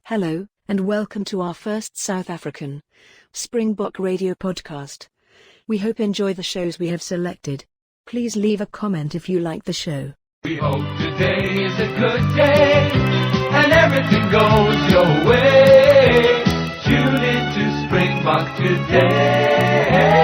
Hello, and welcome to our first South African Springbok radio podcast. We hope you enjoy the shows we have selected. Please leave a comment if you like the show. We hope today is a good day, and everything goes your way. Tune in to Springbok today.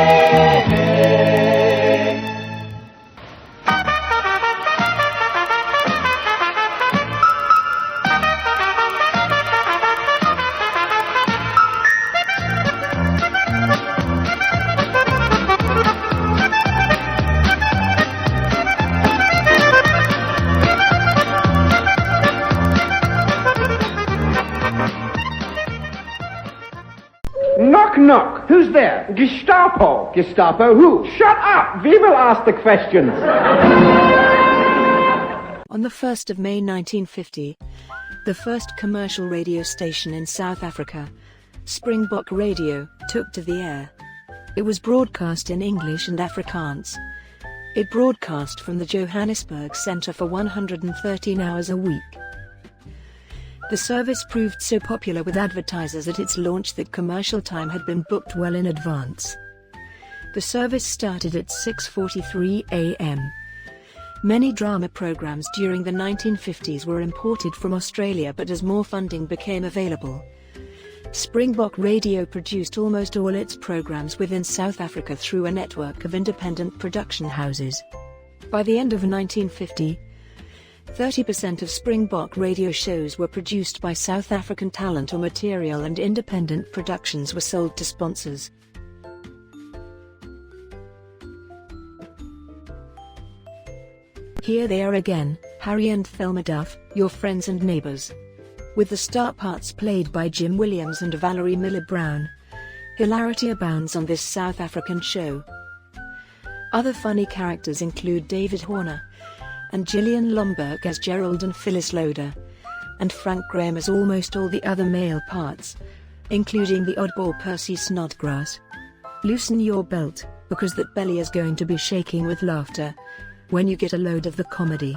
Knock, knock. Who's there? Gestapo. Gestapo who? Shut up! We will ask the questions. On the 1st of May 1950, the first commercial radio station in South Africa, Springbok Radio, took to the air. It was broadcast in English and Afrikaans. It broadcast from the Johannesburg Centre for 113 hours a week. The service proved so popular with advertisers at its launch that commercial time had been booked well in advance. The service started at 6:43 a.m. Many drama programs during the 1950s were imported from Australia, but as more funding became available, Springbok Radio produced almost all its programs within South Africa through a network of independent production houses. By the end of 1950, 30% of Springbok radio shows were produced by South African talent or material, and independent productions were sold to sponsors. Here they are again, Harry and Thelma Duff, your friends and neighbors. With the star parts played by Jim Williams and Valerie Miller-Brown, hilarity abounds on this South African show. Other funny characters include David Horner and Gillian Lomberg as Gerald and Phyllis Loader, and Frank Graham as almost all the other male parts, including the oddball Percy Snodgrass. Loosen your belt, because that belly is going to be shaking with laughter when you get a load of the comedy.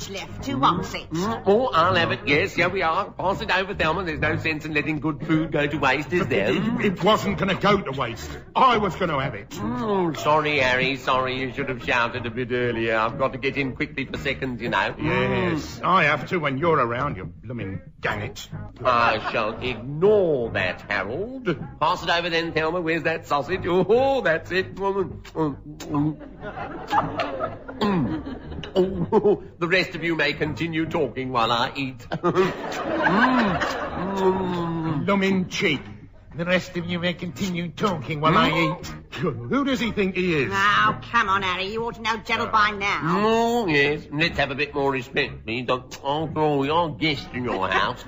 Left. Who wants it? Oh, I'll have it. Yes, here we are. Pass it over, Thelma. There's no sense in letting good food go to waste, is there? It wasn't going to go to waste. I was going to have it. Sorry, Harry. Sorry, you should have shouted a bit earlier. I've got to get in quickly for seconds, you know. Yes, I have to when you're around, you blooming gannet. I shall ignore that, Harold. Pass it over then, Thelma. Where's that sausage? Oh, that's it. The rest of you may continue talking while I eat. Blooming cheek. The rest of you may continue talking while I eat. Who does he think he is? Oh, come on, Harry. You ought to know Gerald by now. Oh, yes. Let's have a bit more respect, please. After all, we are guests in your house.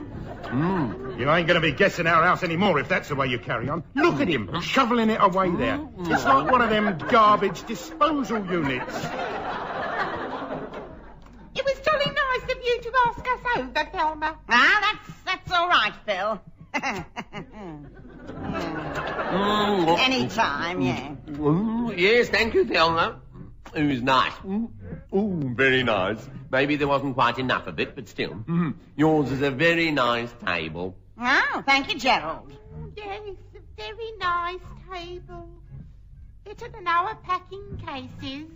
You ain't going to be guests in our house anymore if that's the way you carry on. Look at him, shoveling it away there. It's like one of them garbage disposal units. It was jolly nice of you to ask us over, Thelma. Ah, that's all right, Phil. Any time, yeah. Yes, thank you, Thelma. It was nice. Very nice. Maybe there wasn't quite enough of it, but still. Yours is a very nice table. Oh, thank you, Gerald. Yes, a very nice table. Better than our packing cases.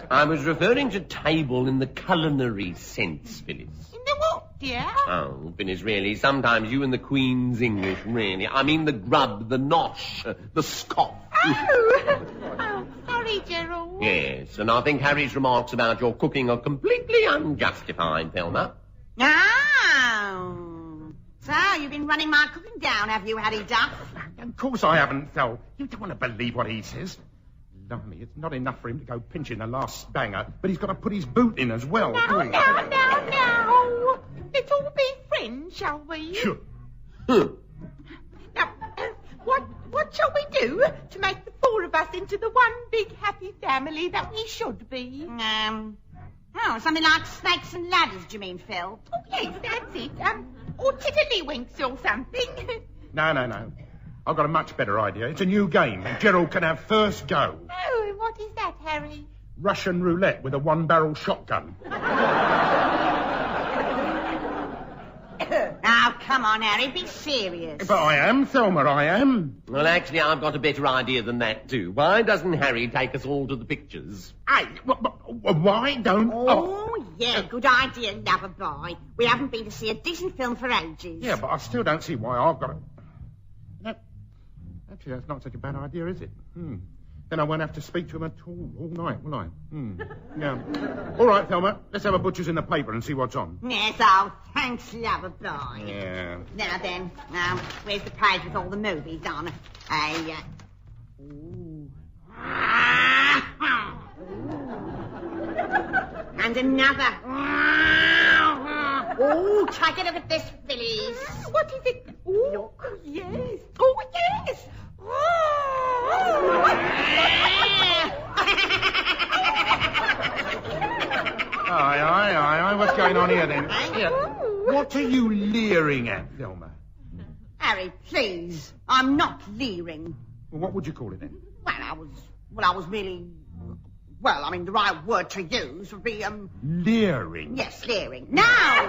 I was referring to table in the culinary sense, Phyllis. In the what, dear? Oh, Phyllis, really, sometimes you and the Queen's English, really. I mean the grub, the nosh, the scoff. Oh, sorry, Gerald. Yes, and I think Harry's remarks about your cooking are completely unjustified, Thelma. Oh. So, you've been running my cooking down, have you, Harry Duff? Of course I haven't, Phil. You don't want to believe what he says. Lummy, it's not enough for him to go pinching the last banger, but he's got to put his boot in as well. No. Let's all be friends, shall we? Sure. Now, what shall we do to make the four of us into the one big happy family that we should be? Oh, something like Snakes and Ladders, do you mean, Phil? Oh, yes, that's it. Or Tiddlywinks or something. No. I've got a much better idea. It's a new game. Gerald can have first go. Oh, what is that, Harry? Russian roulette with a one-barrel shotgun. Now, come on, Harry, be serious. But I am, Thelma, I am. Well, actually, I've got a better idea than that, too. Why doesn't Harry take us all to the pictures? Hey, why don't... Oh, yeah, good idea, lover boy. We haven't been to see a decent film for ages. Yeah, but I still don't see why I've got to... No, actually, that's not such a bad idea, is it? Then I won't have to speak to him at all night, will I? Yeah. All right, Thelma, let's have a butcher's in the paper and see what's on. Yes, oh, thanks, lover boy. Yeah. Now then, where's the page with all the movies on? Ooh. And another. Oh, take a look at this, Phyllis. What is it? Oh, yes. Oh, yes. Aye. What's going on here, then? Yeah. What are you leering at, Thelma? Harry, please. I'm not leering. Well, what would you call it, then? I was really... Well, I mean, the right word to use would be, Leering? Yes, leering. Now!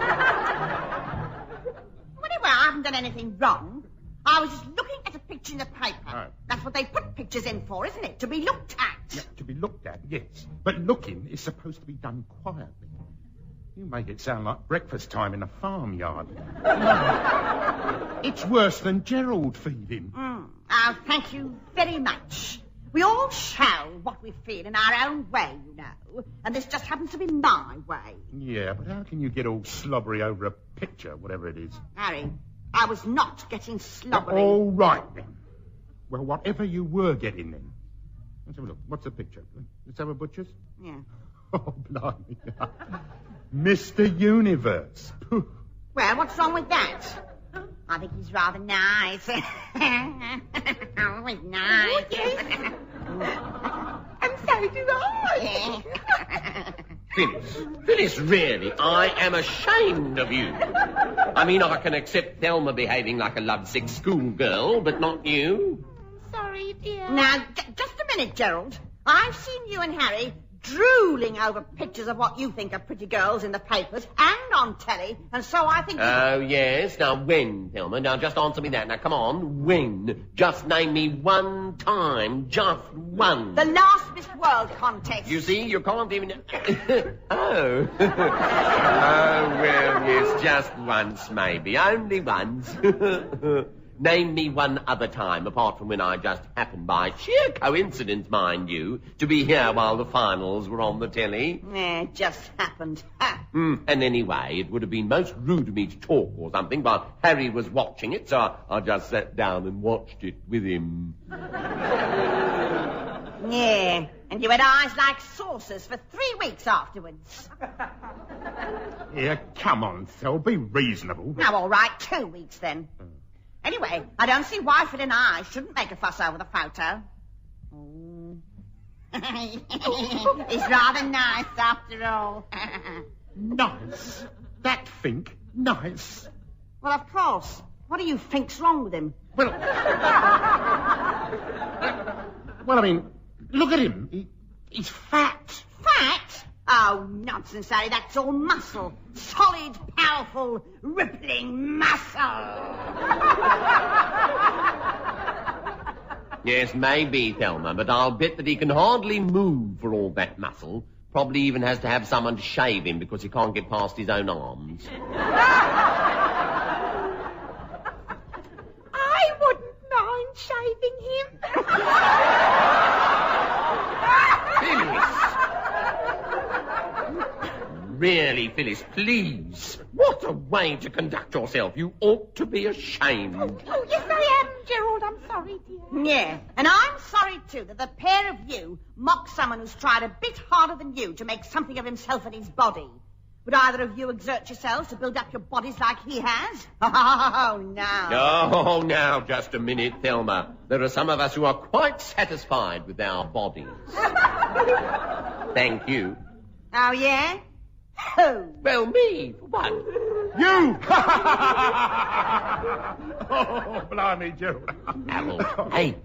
Well, anyway, I haven't done anything wrong. I was just looking at a picture in the paper. Oh. That's what they put pictures in for, isn't it? To be looked at. Yeah, to be looked at, yes. But looking is supposed to be done quietly. You make it sound like breakfast time in a farmyard. It's worse than Gerald feeding. Oh, thank you very much. We all show what we feel in our own way, you know. And this just happens to be my way. Yeah, but how can you get all slobbery over a picture, whatever it is? Harry, I was not getting slobbery. All right, then. Well, whatever you were getting, then. Let's have a look. What's the picture? Let's have a butcher's? Yeah. Oh, blimey. Mr. Universe. Well, what's wrong with that? I think he's rather nice. Oh, he's nice. Oh, yes. And so do I. Phyllis, really, I am ashamed of you. I mean, I can accept Thelma behaving like a lovesick schoolgirl, but not you. Sorry, dear. Now, just a minute, Gerald. I've seen you and Harry drooling over pictures of what you think are pretty girls in the papers and on telly, and so I think... Oh, yes. Now, when, Thelma? Now, just answer me that. Now, come on. When? Just name me one time. Just one. The last Miss World contest. You see, you can't even... Oh. Oh, well, yes, just once, maybe. Only once. Name me one other time, apart from when I just happened by sheer coincidence, mind you, to be here while the finals were on the telly. Yeah, it just happened. And anyway, it would have been most rude of me to talk or something, but Harry was watching it, so I just sat down and watched it with him. Yeah, and you had eyes like saucers for 3 weeks afterwards. Yeah, come on, Thel, be reasonable. Now, all right, 2 weeks then. Anyway, I don't see why Phil and I shouldn't make a fuss over the photo. He's rather nice after all. Nice? That think? Nice? Well, of course. What do you think's wrong with him? Well, I mean, look at him. He's fat. Fat? Oh, nonsense, Harry. That's all muscle. Solid, powerful, rippling muscle. Yes, maybe, Thelma, but I'll bet that he can hardly move for all that muscle. Probably even has to have someone to shave him because he can't get past his own arms. I wouldn't mind shaving him. Really, Phyllis, please. What a way to conduct yourself. You ought to be ashamed. Oh, yes, I am, Gerald. I'm sorry, dear. Yeah, and I'm sorry, too, that the pair of you mock someone who's tried a bit harder than you to make something of himself and his body. Would either of you exert yourselves to build up your bodies like he has? Oh, no. Oh, now, just a minute, Thelma. There are some of us who are quite satisfied with our bodies. Thank you. Oh, yeah? Who? Well, me, for one. You! Oh, blimey, Gerald. Harold. Hey,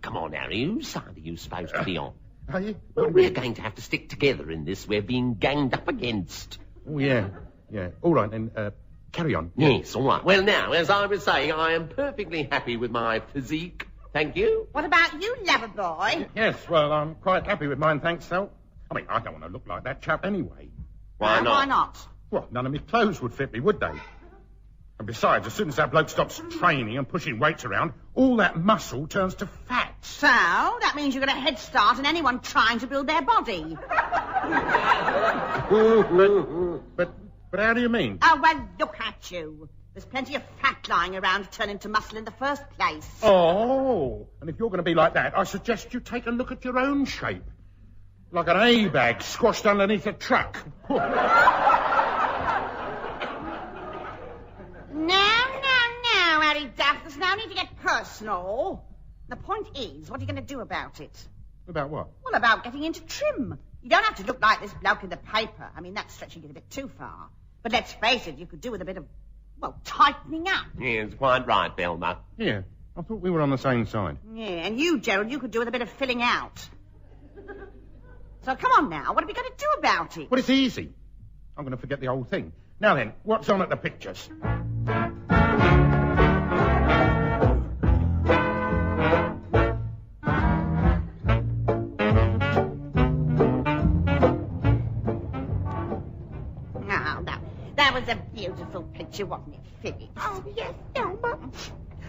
come on, Harry. Whose side are you supposed to be on? Are you? Well, we're going to have to stick together in this. We're being ganged up against. Oh, yeah. All right, then, carry on. Yes, all right. Well, now, as I was saying, I am perfectly happy with my physique. Thank you. What about you, lover boy? Yes, well, I'm quite happy with mine, thanks, Sal. I mean, I don't want to look like that chap anyway. Why not? Why not? Well, none of my clothes would fit me, would they? And besides, as soon as that bloke stops training and pushing weights around, all that muscle turns to fat. So, that means you've got a head start on anyone trying to build their body. But how do you mean? Oh, well, look at you. There's plenty of fat lying around to turn into muscle in the first place. Oh, and if you're going to be like that, I suggest you take a look at your own shape. Like an A-bag squashed underneath a truck. Now, Harry Duff, there's no need to get personal. The point is, what are you going to do about it? About what? Well, about getting into trim. You don't have to look like this bloke in the paper. I mean, that's stretching it a bit too far. But let's face it, you could do with a bit of, well, tightening up. Yes, quite right, Thelma. Yeah, I thought we were on the same side. Yeah, and you, Gerald, you could do with a bit of filling out. So come on now, what are we going to do about it? Well, it's easy. I'm going to forget the whole thing. Now then, what's on at the pictures? That was a beautiful picture, wasn't it, Phyllis? Oh, yes, Thelma.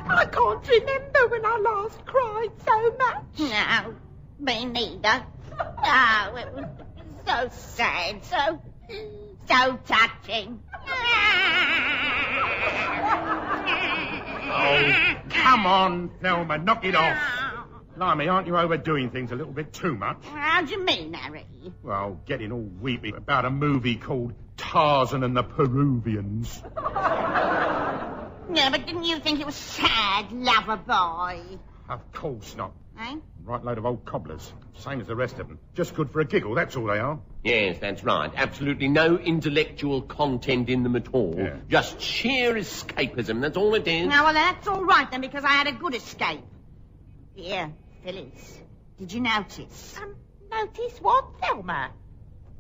I can't remember when I last cried so much. No, me neither. Oh, it was so sad, so touching. Oh, come on, Thelma, knock it off. Blimey, aren't you overdoing things a little bit too much? How do you mean, Harry? Well, getting all weepy about a movie called Tarzan and the Peruvians. Yeah, but didn't you think it was sad, lover boy? Of course not. Eh? Right load of old cobblers. Same as the rest of them. Just good for a giggle, that's all they are. Yes, that's right. Absolutely no intellectual content in them at all. Yeah. Just sheer escapism, that's all it is. Now, well, that's all right then, because I had a good escape. Here, Phyllis, did you notice? Notice what, Thelma?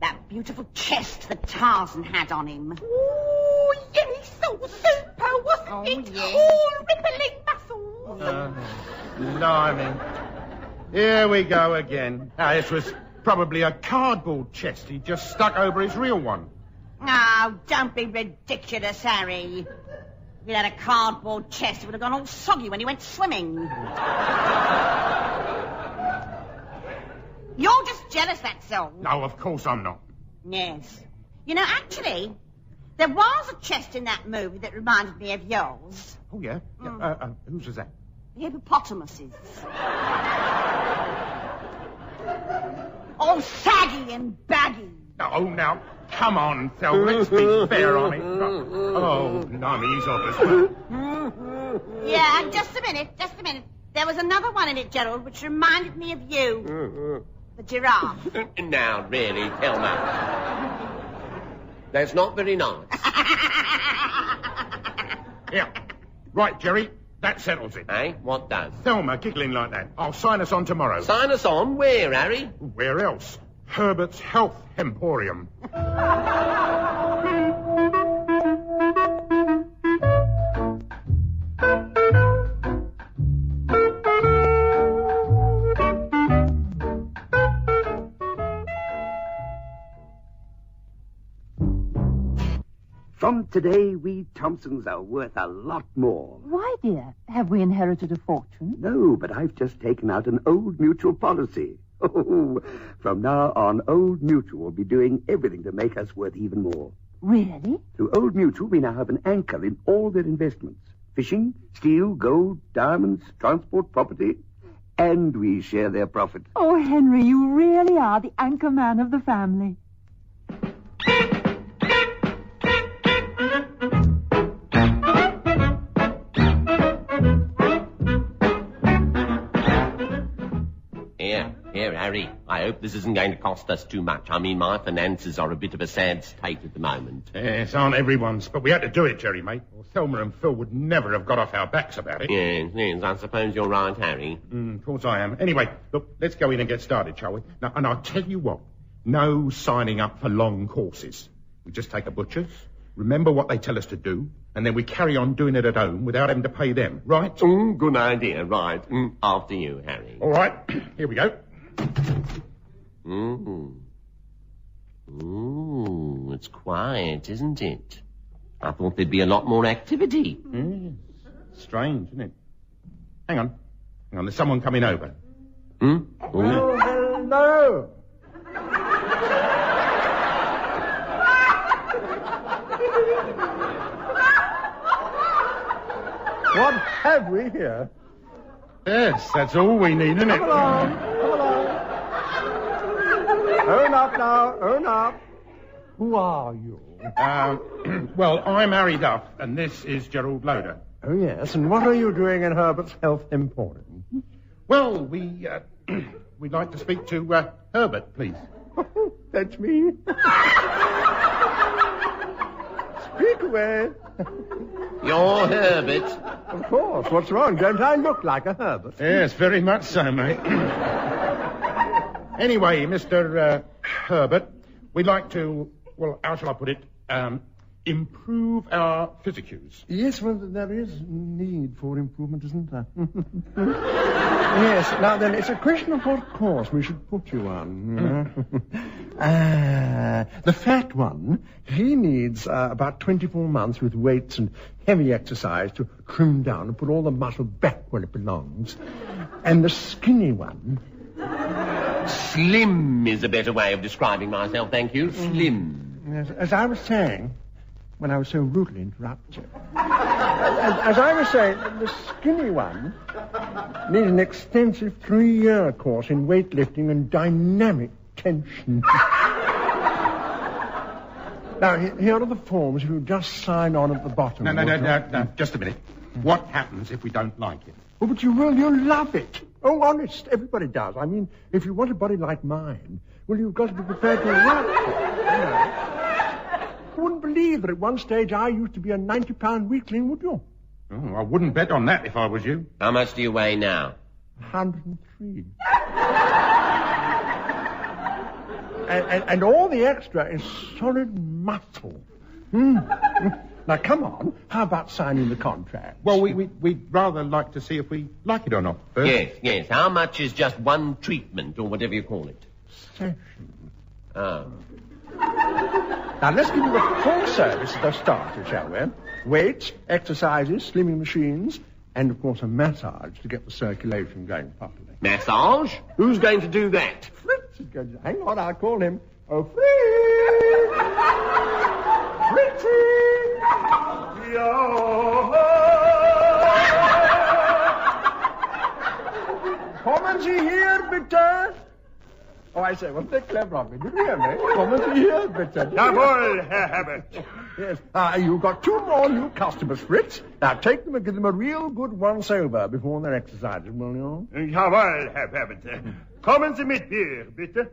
That beautiful chest that Tarzan had on him. Oh, yes, so super, wasn't it? Yes. All rippling muscles. Blimey. Here we go again. Now, this was probably a cardboard chest he just stuck over his real one. Oh, don't be ridiculous, Harry. If he had a cardboard chest, it would have gone all soggy when he went swimming. You're just jealous, that's all. No, of course I'm not. Yes. You know, actually, there was a chest in that movie that reminded me of yours. Oh, yeah? Whose was that? The hippopotamuses. All saggy and baggy. Oh, now, come on, Thelma, let's be fair on it. Oh, blimey, he's off as well. Yeah, just a minute. There was another one in it, Gerald, which reminded me of you. The giraffe. Now, really, Thelma. That's not very nice. Yeah. Right, Jerry, that settles it. Eh? What does? Thelma giggling like that. I'll sign us on tomorrow. Sign us on? Where, Harry? Where else? Herbert's Health Emporium. From today, we Thompsons are worth a lot more. Why, dear? Have we inherited a fortune? No, but I've just taken out an Old Mutual policy. Oh, from now on, Old Mutual will be doing everything to make us worth even more. Really? Through Old Mutual, we now have an anchor in all their investments. Fishing, steel, gold, diamonds, transport, property. And we share their profit. Oh, Henry, you really are the anchor man of the family. Here, Harry. I hope this isn't going to cost us too much. I mean, my finances are a bit of a sad state at the moment. Yes, aren't everyone's. But we had to do it, Jerry, mate. Or Thelma and Phil would never have got off our backs about it. Yes, I suppose you're right, Harry. Of course I am. Anyway, look, let's go in and get started, shall we? Now, and I'll tell you what. No signing up for long courses. We just take a butcher's, remember what they tell us to do, and then we carry on doing it at home without having to pay them, right? Good idea, right. After you, Harry. All right, here we go. It's quiet, isn't it? I thought there'd be a lot more activity. Strange, isn't it? Hang on, there's someone coming over. Oh, hello. What have we here? Yes, that's all we need, isn't it? Come along. Own up now, own up. Who are you? Well, I'm Harry Duff, and this is Gerald Loader. Oh, yes, and what are you doing in Herbert's Health Emporium? Well, we'd like to speak to Herbert, please. That's me. Speak away. You're Herbert. Of course. What's wrong? Don't I look like a Herbert? Yes, very much so, mate. Anyway, Mr. Herbert, we'd like to, well, how shall I put it, improve our physicus. Yes, well, there is need for improvement, isn't there? Yes, now then, it's a question of what course we should put you on. The fat one, he needs about 24 months with weights and heavy exercise to trim down and put all the muscle back where it belongs. And the skinny one... Slim is a better way of describing myself, thank you. Slim. Yes, as I was saying... when I was so rudely interrupted. As I was saying, the skinny one needs an extensive 3-year course in weightlifting and dynamic tension. Now, here are the forms. If you just sign on at the bottom. No, just a minute. What happens if we don't like it? Oh, but you will. You'll love it. Oh, honest, everybody does. I mean, if you want a body like mine, well, you've got to be prepared to work for it. You know. You wouldn't believe that at one stage I used to be a 90-pound weakling, would you? Oh, I wouldn't bet on that if I was you. How much do you weigh now? 103. and all the extra is solid muscle. Now, come on. How about signing the contract? Well, we'd rather like to see if we like it or not first. Yes. How much is just one treatment, or whatever you call it? Session. Oh. Now, let's give you the full service at the start, shall we? Weights, exercises, slimming machines, and, of course, a massage to get the circulation going properly. Massage? Who's going to do that? Fritz is going to... Hang on, I'll call him. Oh, Fritz! Fritzy! Kommen Sie hier, bitte! Oh, I say, wasn't that clever of me? Did you hear me? Kommen Sie hier, bitte. Jawohl, Herr Herbert. Yes. You've got 2 more new customers, Fritz. Now, take them and give them a real good once-over before their exercises, will you? Jawohl, Herr Herbert. Kommen Sie mit mir, bitte.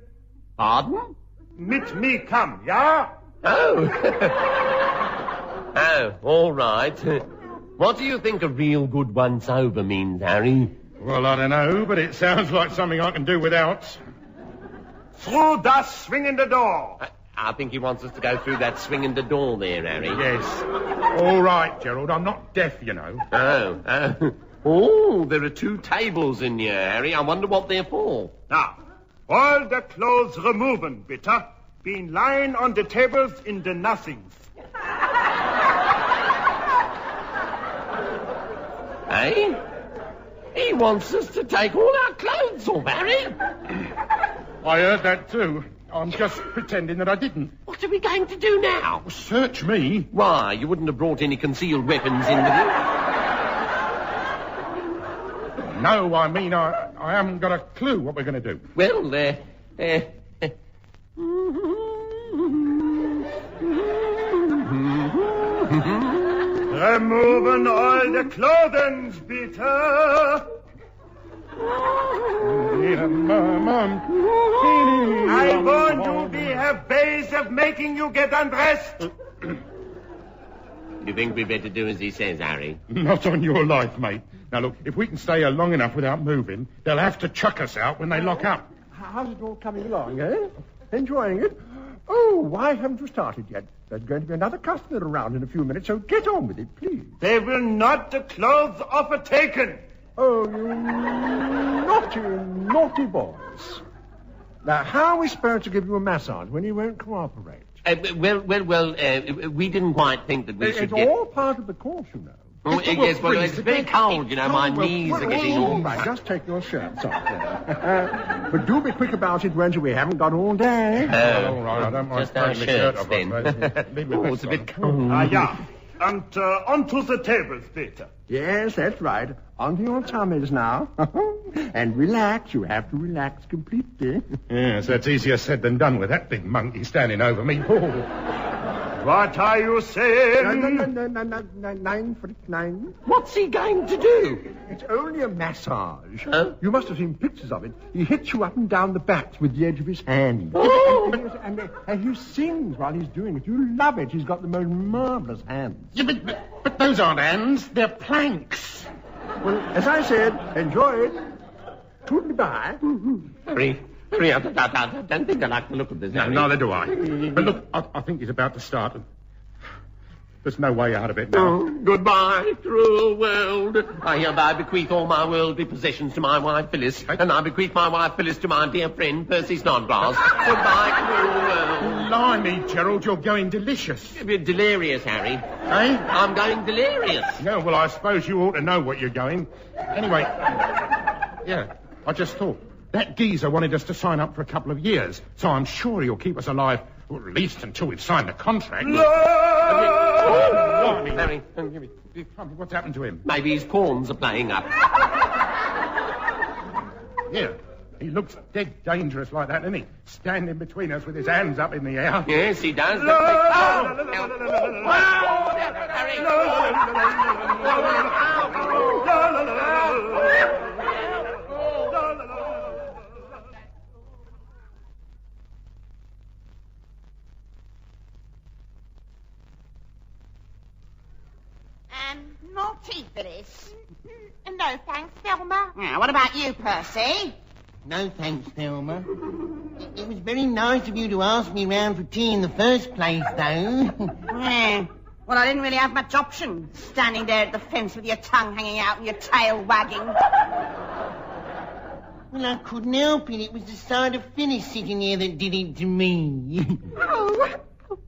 Pardon? Mit me come, ja? Oh. Oh, all right. What do you think a real good once-over means, Harry? Well, I don't know, but it sounds like something I can do without. Through that swinging door. I think he wants us to go through that swinging door there, Harry. Yes. All right, Gerald. I'm not deaf, you know. Oh, there are 2 tables in here, Harry. I wonder what they're for. Now, all the clothes removing, bitte. Been lying on the tables in the nothings. Eh? He wants us to take all our clothes off, Harry. I heard that too. I'm just pretending that I didn't. What are we going to do now? Search me. Why, you wouldn't have brought any concealed weapons in with you? No, I mean, I haven't got a clue what we're going to do. Well, Removing all the clothing, bitte. I warned you, we have ways of making you get undressed. You think we better do as he says, Harry? Not on your life, mate. Now, look, if we can stay here long enough without moving, they'll have to chuck us out when they lock up. How's it all coming along, eh? Enjoying it? Oh, why haven't you started yet? There's going to be another customer around in a few minutes, so get on with it, please. They will not the clothes offer taken. Oh, you naughty, naughty boys. Now, how are we supposed to give you a massage when you won't cooperate? We didn't quite think that we should It's all part of the course, you know. Yes, well, it's very cold, you know. My knees are getting all... Right, just take your shirts off there. But do be quick about it, won't you? We haven't got all day. All right, I don't mind just our taking the shirt shirts, off. then. Oh, it's a bit cold. Yeah. And onto the tables, Peter. Yes, that's right. Onto your tummies now. And relax. You have to relax completely. Yes, that's easier said than done with that big monkey standing over me. What are you saying? No, 9 What's he going to do? It's only a massage. Huh? You must have seen pictures of it. He hits you up and down the back with the edge of his hand. Oh. And he sings while he's doing it. You love it. He's got the most marvellous hands. Yeah, but those aren't hands. They're planks. Well, as I said, enjoy it. Toodly-bye. Harry, I don't think I like the look of this. No, neither do I. But look, I think he's about to start. There's no way out of it now. Oh, goodbye, cruel world. I hereby bequeath all my worldly possessions to my wife, Phyllis. And I bequeath my wife, Phyllis, to my dear friend, Percy Snodgrass. Goodbye, cruel world. Blimey, Gerald, you're going delicious. You're delirious, Harry. Eh? I'm going delirious. Yeah, well, I suppose you ought to know what you're going. Anyway, yeah, I just thought. That geezer wanted us to sign up for a couple of years, so I'm sure he'll keep us alive, or at least until we've signed the contract. Harry, what's happened to him? Maybe his pawns are playing up. Yeah, he looks dead dangerous like that, doesn't he? Standing between us with his hands up in the air. Yes, he does. Naughty, Phyllis. No, thanks, Thelma. Now, what about you, Percy? No thanks, Thelma. It was very nice of you to ask me round for tea in the first place, though. Well, I didn't really have much option, standing there at the fence with your tongue hanging out and your tail wagging. Well, I couldn't help it. It was the sight of Phyllis sitting here that did it to me. Oh,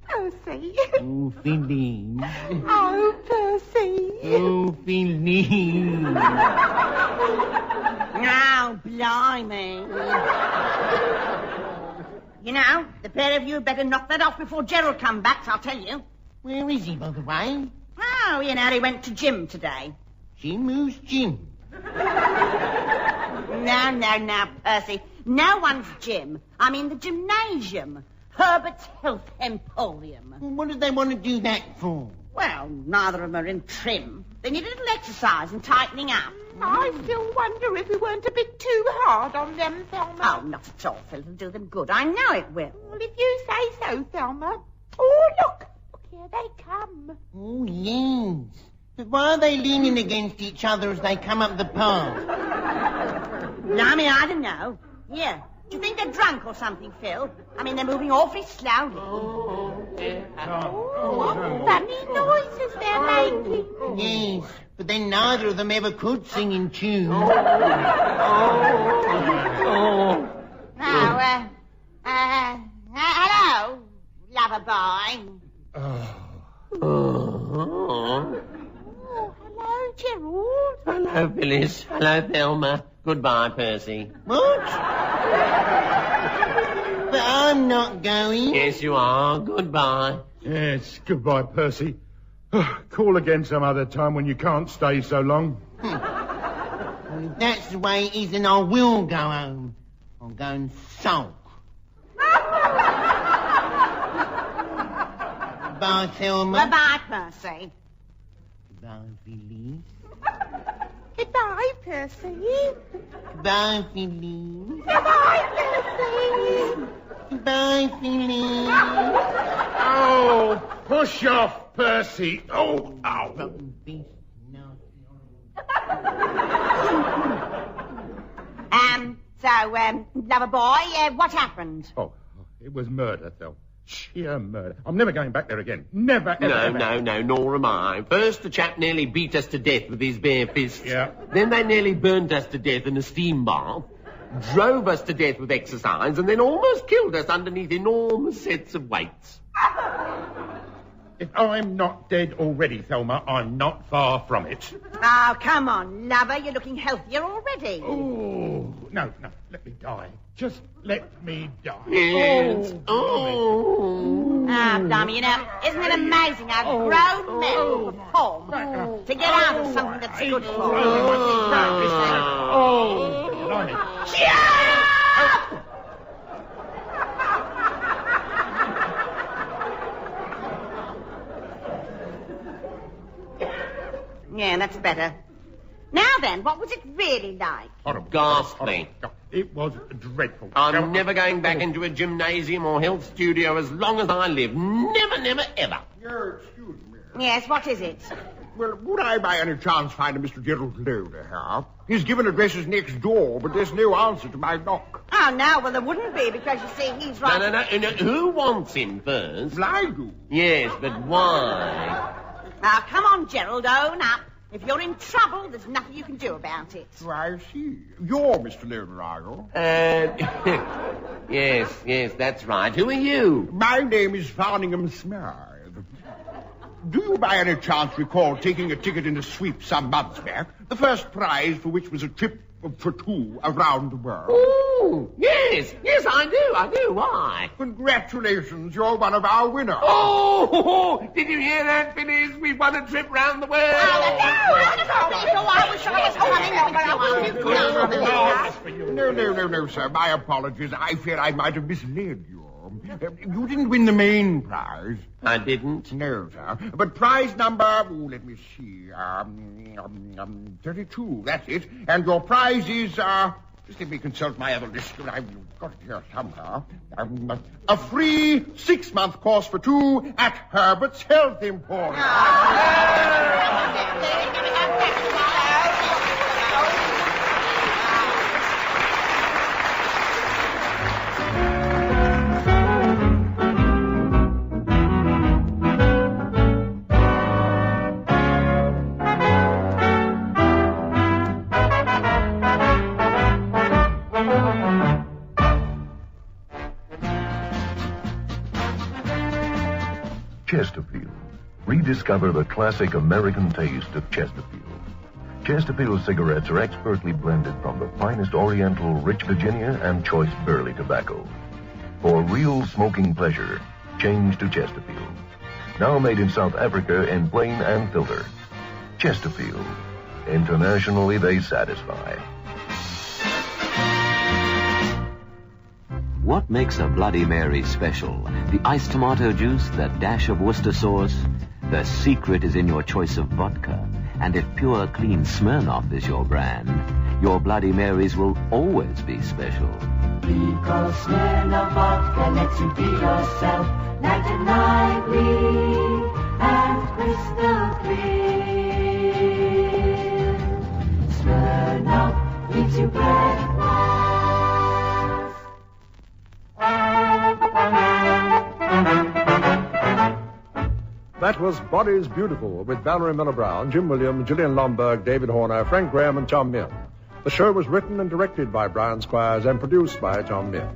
Percy. Oh, Phyllis. Oh, Percy. Oh, Phyllis. Oh, blimey. You know, the pair of you had better knock that off before Gerald comes back, I'll tell you. Where is he, by the way? Oh, he and Harry went to gym today. Jim? Who's Jim? No, Percy. No one's gym. I mean the gymnasium. Herbert's Health Emporium. Well, what did they want to do that for? Well, neither of them are in trim. They need a little exercise and tightening up. I still wonder if we weren't a bit too hard on them, Thelma. Oh, not at all, Phil. It'll do them good. I know it will. Well, if you say so, Thelma. Oh, look. Look, here they come. Oh, yes. But why are they leaning against each other as they come up the path? Blimey, I don't know. Here. Do you think they're drunk or something, Phil? I mean, they're moving awfully slowly. What funny noises they're making. Yes, but then neither of them ever could sing in tune. Hello, lover boy. Oh, hello, Gerald. Hello, Phyllis. Hello, Thelma. Goodbye, Percy. What? But I'm not going. Yes, you are. Goodbye. Yes, goodbye, Percy. Call again some other time when you can't stay so long. Well, if that's the way it is, then I will go home. I'll go and sulk. Bye, Thelma. Bye-bye, Percy. Bye, Phyllis. Goodbye, Percy. Goodbye, Philly. Goodbye, Percy. Goodbye, Philly. Oh, push off, Percy. Oh, ow. Lover boy, what happened? Oh, it was murder, Thelma. Sheer murder. I'm never going back there again. Never, ever. No, nor am I. First, the chap nearly beat us to death with his bare fists. Yeah. Then they nearly burnt us to death in a steam bath, drove us to death with exercise, and then almost killed us underneath enormous sets of weights. If I'm not dead already, Thelma, I'm not far from it. Oh, come on, lover. You're looking healthier already. Oh, no, let me die. Just let me die. Yes. Blimey, isn't it amazing how grown men will perform to get out of something that's good for them? Blimey. Yeah, that's better. Now then, what was it really like? Horrible. Ghastly. It was dreadful. I'm never going back into a gymnasium or health studio as long as I live. Never, ever. Excuse me. Yes, what is it? Well, would I by any chance find a Mr. Gerald Loader here? He's given addresses next door, but there's no answer to my knock. Oh, no, well, there wouldn't be, because you see, he's right... No. Who wants him first? Well, I do. Yes, but why? Now, come on, Gerald, own up. If you're in trouble, there's nothing you can do about it. Oh, I see. You're Mr. Loader, are you? Yes, that's right. Who are you? My name is Farningham Smythe. Do you by any chance recall taking a ticket in a sweep some months back, the first prize for which was a trip for two around the world? Oh, yes, I do. Why? Congratulations, you're one of our winners. Oh, did you hear that, Phineas? We won a trip round the world. No, sir. My apologies. I fear I might have misled you. You didn't win the main prize. I didn't? No, sir. But prize number, let me see, 32, that's it. And your prize is, just let me consult my other list. I've got it here somehow. A free 6-month course for two at Herbert's Health Emporium. Chesterfield. Rediscover the classic American taste of Chesterfield. Chesterfield cigarettes are expertly blended from the finest Oriental, rich Virginia, and choice Burley tobacco. For real smoking pleasure, change to Chesterfield. Now made in South Africa in plain and filter. Chesterfield. Internationally, they satisfy. What makes a Bloody Mary special? The iced tomato juice, the dash of Worcester sauce? The secret is in your choice of vodka. And if pure, clean Smirnoff is your brand, your Bloody Marys will always be special. Because Smirnoff vodka lets you be yourself, light and lively and crystal clear. Smirnoff gives you breakfast. That was Bodies Beautiful with Valerie Miller Brown, Jim Williams, Gillian Lomberg, David Horner, Frank Graham, and Tom Minn. The show was written and directed by Brian Squires and produced by Tom Minn.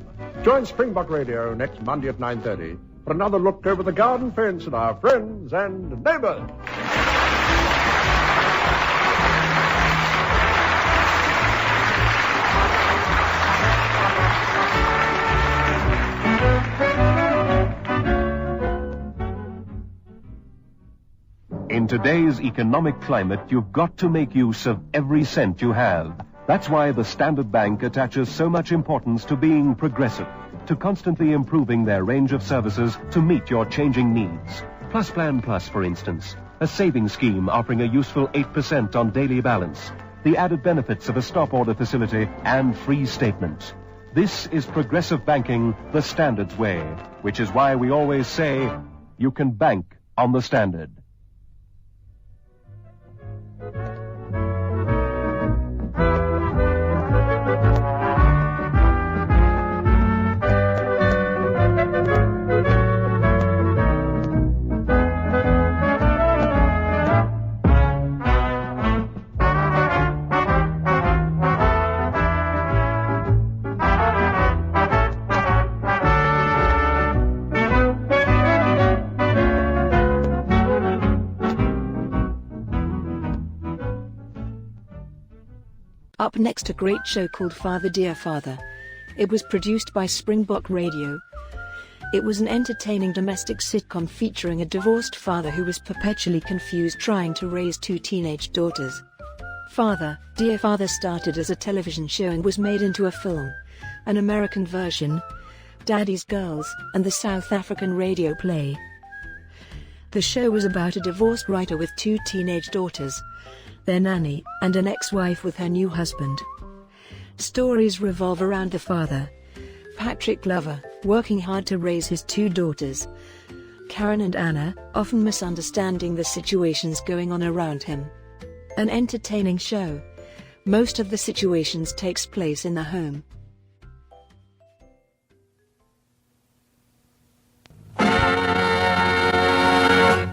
Join Springbok Radio next Monday at 9:30 for another look over the garden fence at our friends and neighbors. In today's economic climate, you've got to make use of every cent you have. That's why the Standard Bank attaches so much importance to being progressive, to constantly improving their range of services to meet your changing needs. Plus Plan Plus, for instance, a savings scheme offering a useful 8% on daily balance. the added benefits of a stop order facility, and free statements. This is progressive banking the Standard's way, which is why we always say you can bank on the Standard. Up next, a great show called Father Dear Father. It was produced by Springbok Radio. It was an entertaining domestic sitcom featuring a divorced father who was perpetually confused trying to raise two teenage daughters. Father Dear Father started as a television show and was made into a film, an American version, Daddy's Girls, and the South African radio play. The show was about a divorced writer with two teenage daughters, their nanny, and an ex-wife with her new husband. Stories revolve around the father, Patrick Glover, working hard to raise his two daughters, Karen and Anna, often misunderstanding the situations going on around him. An entertaining show. Most of the situations takes place in the home.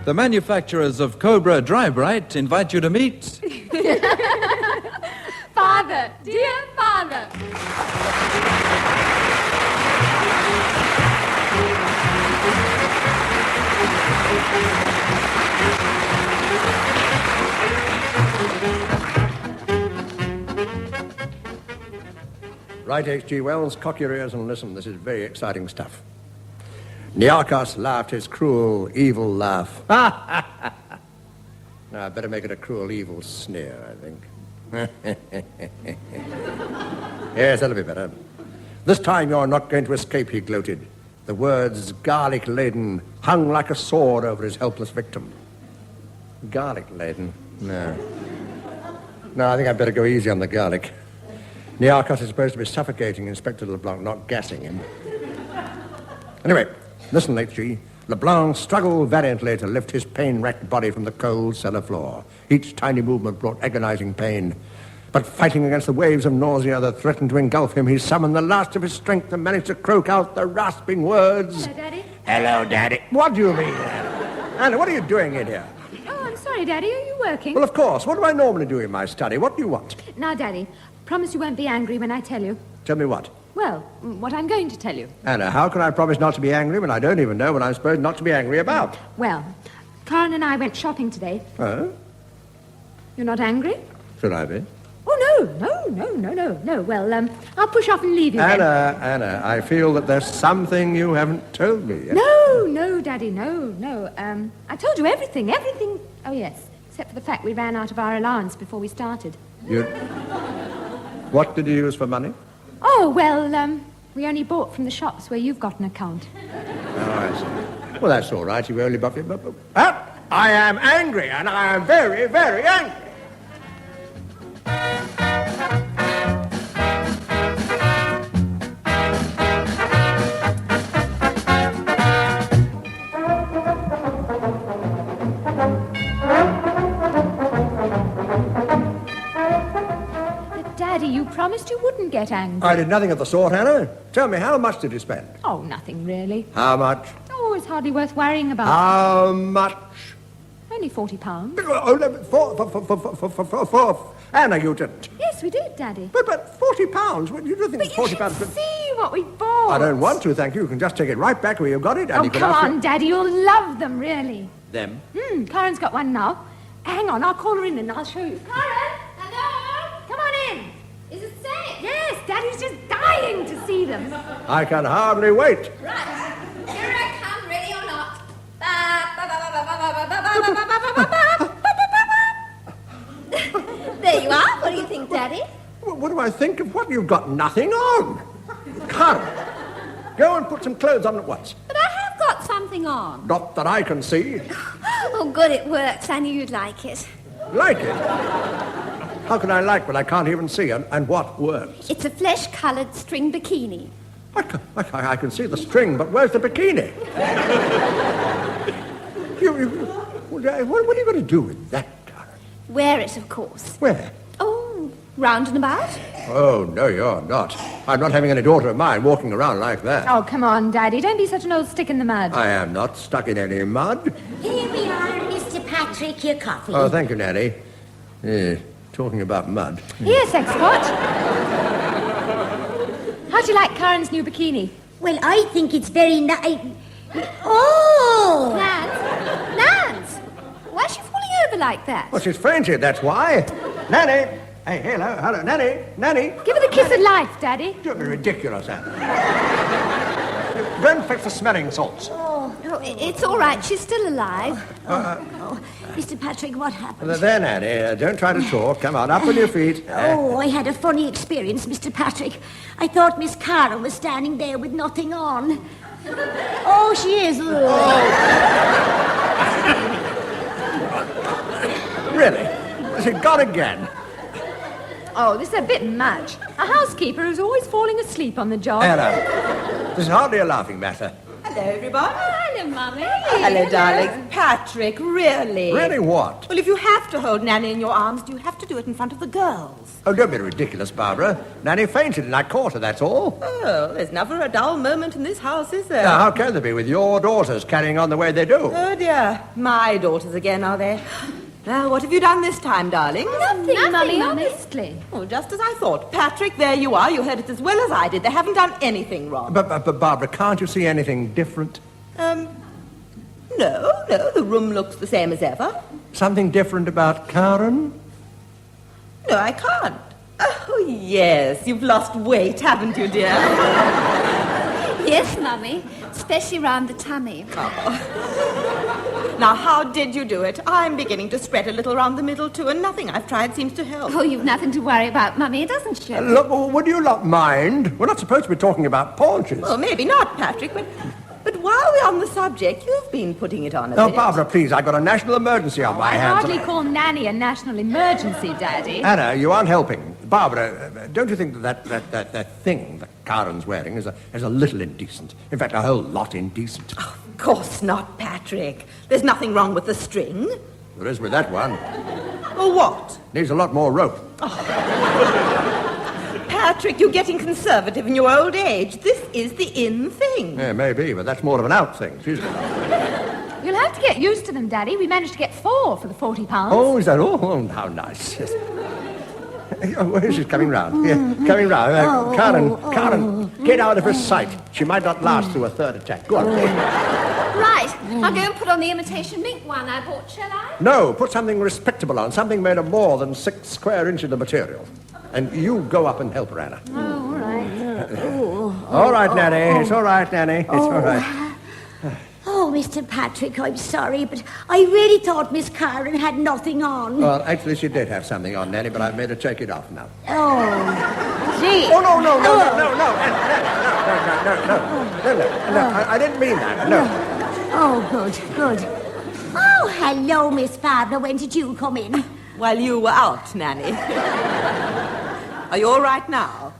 The manufacturers of Cobra Dry Bright invite you to meet... Father, dear Father. Right, H.G. Wells, cock your ears and listen. This is very exciting stuff. Niarchos laughed his cruel, evil laugh. Now, I'd better make it a cruel, evil sneer, I think. Yes, that'll be better. This time you're not going to escape, he gloated. The words, garlic-laden, hung like a sword over his helpless victim. Garlic-laden? No. No, I think I'd better go easy on the garlic. Niarchos is supposed to be suffocating Inspector LeBlanc, not gassing him. Anyway, listen, H.G. LeBlanc struggled valiantly to lift his pain-racked body from the cold cellar floor. Each tiny movement brought agonizing pain. But fighting against the waves of nausea that threatened to engulf him, he summoned the last of his strength and managed to croak out the rasping words... Hello, Daddy. Hello, Daddy. What do you mean, Anna? Anna, what are you doing in here? Oh, I'm sorry, Daddy. Are you working? Well, of course. What do I normally do in my study? What do you want? Now, Daddy, promise you won't be angry when I tell you. Tell me what? Well, what I'm going to tell you. Anna, how can I promise not to be angry when I don't even know what I'm supposed not to be angry about? Well, Karen and I went shopping today. Oh? You're not angry? Should I be? Oh, no. Well, I'll push off and leave you then. Anna, I feel that there's something you haven't told me yet. No, Daddy, no. I told you everything. Oh, yes, except for the fact we ran out of our allowance before we started. What did you use for money? Oh, well, we only bought from the shops where you've got an account. Oh, I see. Well, that's all right. You only bought... I am angry, and I am very, very angry. Daddy, you promised you wouldn't get angry. I did nothing of the sort, Anna. Tell me, how much did you spend? Oh, nothing really. How much? Oh, it's hardly worth worrying about. How much? Only £40. For Anna, you didn't. Yes, we did, Daddy. But £40? What, you do think £40? You should see what we bought. I don't want to, thank you. You can just take it right back where you got it. And oh, you can come on, Daddy. You'll love them, really. Them? Karen's got one now. Hang on, I'll call her in and I'll show you. Karen! Hello? Come on in. Is it safe? Yes, Daddy's just dying to see them. I can hardly wait. Right. Here I come, ready or not. There you are. What do you think, Daddy? What do I think of what? You've got nothing on. Karen, go and put some clothes on at once. But I have got something on. Not that I can see. Oh, good, it works. I knew you'd like it. Like it? How can I like what I can't even see? And what words? It's a flesh-coloured string bikini. I can see the string, but where's the bikini? What are you going to do with that, Karen? Wear it, of course. Where? Oh, round and about. Oh, no, you're not. I'm not having any daughter of mine walking around like that. Oh, come on, Daddy. Don't be such an old stick in the mud. I am not stuck in any mud. Here we are, Mr. Patrick, your coffee. Oh, thank you, Nanny. Talking about mud. Here, Sexpot. How do you like Karen's new bikini? Well, I think it's very nice. Oh! Nance! Why is she falling over like that? Well, she's fainted, that's why. Nanny! Hey, hello, Nanny! Give her the kiss of life, Daddy. Don't be ridiculous, Anne. Don't fetch the smelling salts. Oh, it's all right. She's still alive. Mr. Patrick, what happened? There, Nanny, don't try to talk. Come on, up on your feet. Oh, I had a funny experience, Mr. Patrick. I thought Miss Karen was standing there with nothing on. Oh, she is. Really? Has it gone again? Oh, this is a bit much. A housekeeper who's always falling asleep on the job. Anna, this is hardly a laughing matter. Hello, everybody. Hello, Mummy. Hello, darling. Patrick, really? Really what? Well, if you have to hold Nanny in your arms, do you have to do it in front of the girls? Oh, don't be ridiculous, Barbara. Nanny fainted and I caught her, that's all. Oh, there's never a dull moment in this house, is there? Now, how can there be with your daughters carrying on the way they do? Oh, dear. My daughters again, are they? Now, what have you done this time, darling? Nothing, Mummy, honestly. Oh, just as I thought. Patrick, there you are. You heard it as well as I did. They haven't done anything wrong. But Barbara, can't you see anything different? No. The room looks the same as ever. Something different about Karen? No, I can't. Oh, yes. You've lost weight, haven't you, dear? Yes, Mummy. Especially round the tummy. Oh. Now, how did you do it? I'm beginning to spread a little round the middle, too, and nothing I've tried seems to help. Oh, you've nothing to worry about, Mummy. It doesn't show. Look, would you not mind? We're not supposed to be talking about paunches. Well, maybe not, Patrick, but while we're on the subject, you've been putting it on a bit. Oh, Barbara, please, I've got a national emergency on my hands. I hardly call Nanny a national emergency, Daddy. Anna, you aren't helping. Barbara, don't you think that thing that Karen's wearing is a little indecent? In fact, a whole lot indecent. Oh, of course not, Patrick. There's nothing wrong with the string. There is with that one. Oh, what? Needs a lot more rope. Oh. Patrick, you're getting conservative in your old age. This is the in thing. Yeah, maybe, but that's more of an out thing, isn't it? You'll have to get used to them, Daddy. We managed to get 4 for the £40. Oh, is that all? Oh, how nice. Yes. Oh, she's coming round. Yeah, coming round. Karen, get out of her sight. She might not last through a third attack. Go on. Right. I'll go and put on the imitation mink one I bought, shall I? No, put something respectable on, something made of more than 6 square inches of material. And you go up and help her, Anna. Oh, all right. All right, Nanny. It's all right, Nanny. It's all right. Oh, Mr. Patrick, I'm sorry, but I really thought Miss Karen had nothing on. Well, actually, she did have something on, Nanny, but I've made her take it off now. Oh, gee. Oh, no. I didn't mean that, no. Oh, good. Oh, hello, Miss Barbara. When did you come in? While you were out, Nanny. Are you all right now?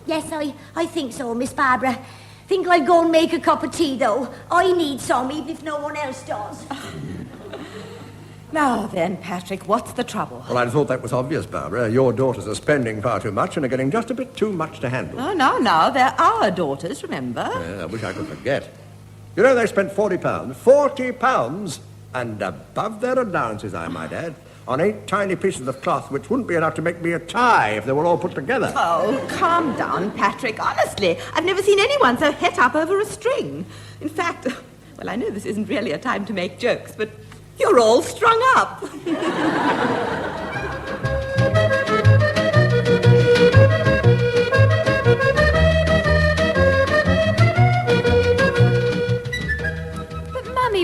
Yes, I think so, Miss Barbara. Think I'll go and make a cup of tea, though. I need some, even if no one else does. Now then, Patrick, what's the trouble? Well, I thought that was obvious, Barbara. Your daughters are spending far too much and are getting just a bit too much to handle. Oh, no, they're our daughters, remember? Yeah, I wish I could forget. You know, they spent £40. £40! And above their allowances, I might add, on 8 tiny pieces of cloth which wouldn't be enough to make me a tie if they were all put together. Oh, calm down, Patrick. Honestly, I've never seen anyone so het up over a string. In fact, well, I know this isn't really a time to make jokes, but you're all strung up.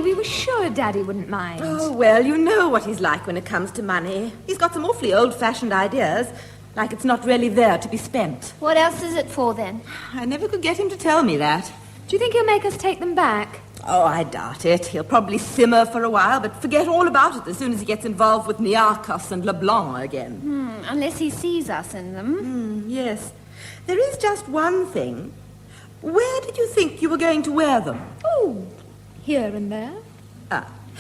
We were sure Daddy wouldn't mind. Oh, well, you know what he's like when it comes to money. He's got some awfully old-fashioned ideas, like it's not really there to be spent. What else is it for, then? I never could get him to tell me that. Do you think he'll make us take them back? Oh, I doubt it. He'll probably simmer for a while, but forget all about it as soon as he gets involved with Niarchos and LeBlanc again. Unless he sees us in them. Yes. There is just one thing. Where did you think you were going to wear them? Oh, here and there.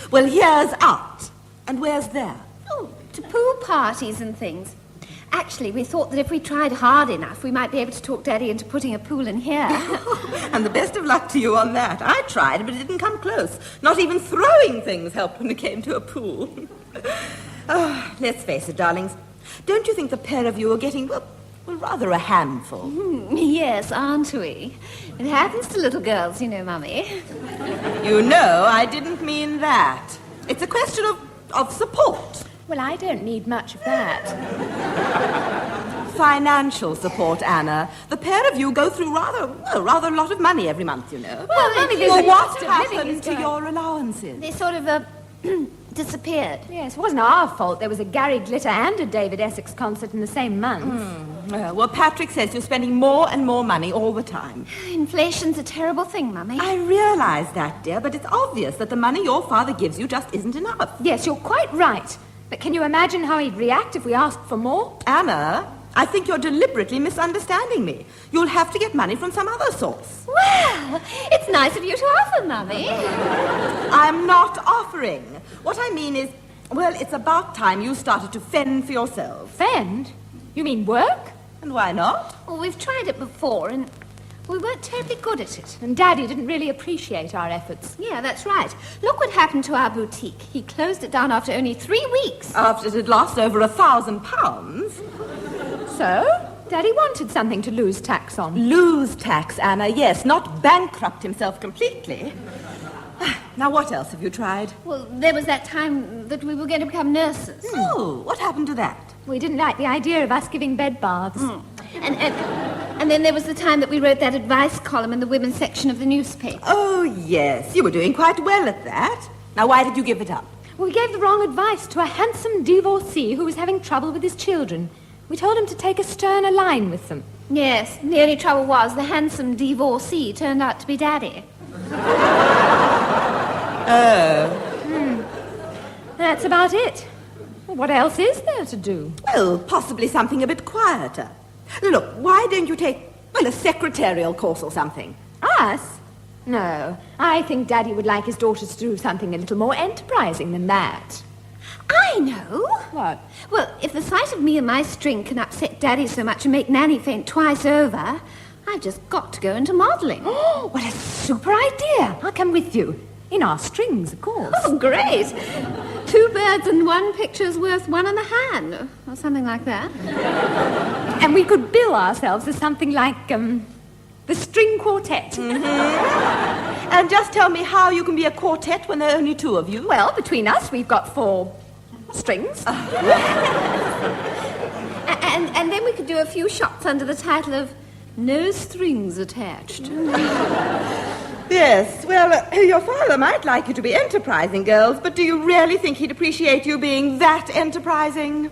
Well, here's out. And where's there? Oh, to pool parties and things. Actually, we thought that if we tried hard enough, we might be able to talk Daddy into putting a pool in here. And the best of luck to you on that. I tried, but it didn't come close. Not even throwing things helped when it came to a pool. Let's face it, darlings. Don't you think the pair of you are getting, well, rather a handful? Yes, aren't we? It happens to little girls, you know, Mummy. You know, I didn't mean that. It's a question of support. Well, I don't need much of that. Financial support, Anna. The pair of you go through rather a lot of money every month, you know. Well, Mummy, there's well, a what cost of living happened to as well. your allowances? They sort of, disappeared. Yes, it wasn't our fault. There was a Gary Glitter and a David Essex concert in the same month. Well, Patrick says you're spending more and more money all the time. Inflation's a terrible thing, Mummy. I realise that, dear, but it's obvious that the money your father gives you just isn't enough. Yes, you're quite right. But can you imagine how he'd react if we asked for more? Anna, I think you're deliberately misunderstanding me. You'll have to get money from some other source. Well, it's nice of you to offer, Mummy. I'm not offering. What I mean is, well, it's about time you started to fend for yourself. Fend? You mean work? And why not? Well, we've tried it before, and we weren't terribly good at it. And Daddy didn't really appreciate our efforts. Yeah, that's right. Look what happened to our boutique. He closed it down after only 3 weeks. After it had lost over £1,000. So? Daddy wanted something to lose tax on. Lose tax, Anna, yes, not bankrupt himself completely. Now, what else have you tried? Well, there was that time that we were going to become nurses. Oh, what happened to that? We didn't like the idea of us giving bed baths. And then there was the time that we wrote that advice column in the women's section of the newspaper. Oh, yes, you were doing quite well at that. Now, why did you give it up? Well, we gave the wrong advice to a handsome divorcee who was having trouble with his children. We told him to take a sterner line with them. Yes, the only trouble was the handsome divorcee turned out to be Daddy. That's about it. Well, what else is there to do? Well, possibly something a bit quieter. Look, why don't you take, well, a secretarial course or something? Us? No, I think Daddy would like his daughters to do something a little more enterprising than that. I know. What? Well, if the sight of me and my string can upset Daddy so much and make Nanny faint twice over, I've just got to go into modelling. Oh, what a super idea. I'll come with you. In our strings, of course. Oh, great. 2 birds and 1 picture's worth 1 in the hand, or something like that. And we could bill ourselves as something like, the string quartet. And just tell me how you can be a quartet when there are only 2 of you. Well, between us, we've got 4 strings. And then we could do a few shots under the title of No Strings Attached. Yes, well, your father might like you to be enterprising, girls, but do you really think he'd appreciate you being that enterprising?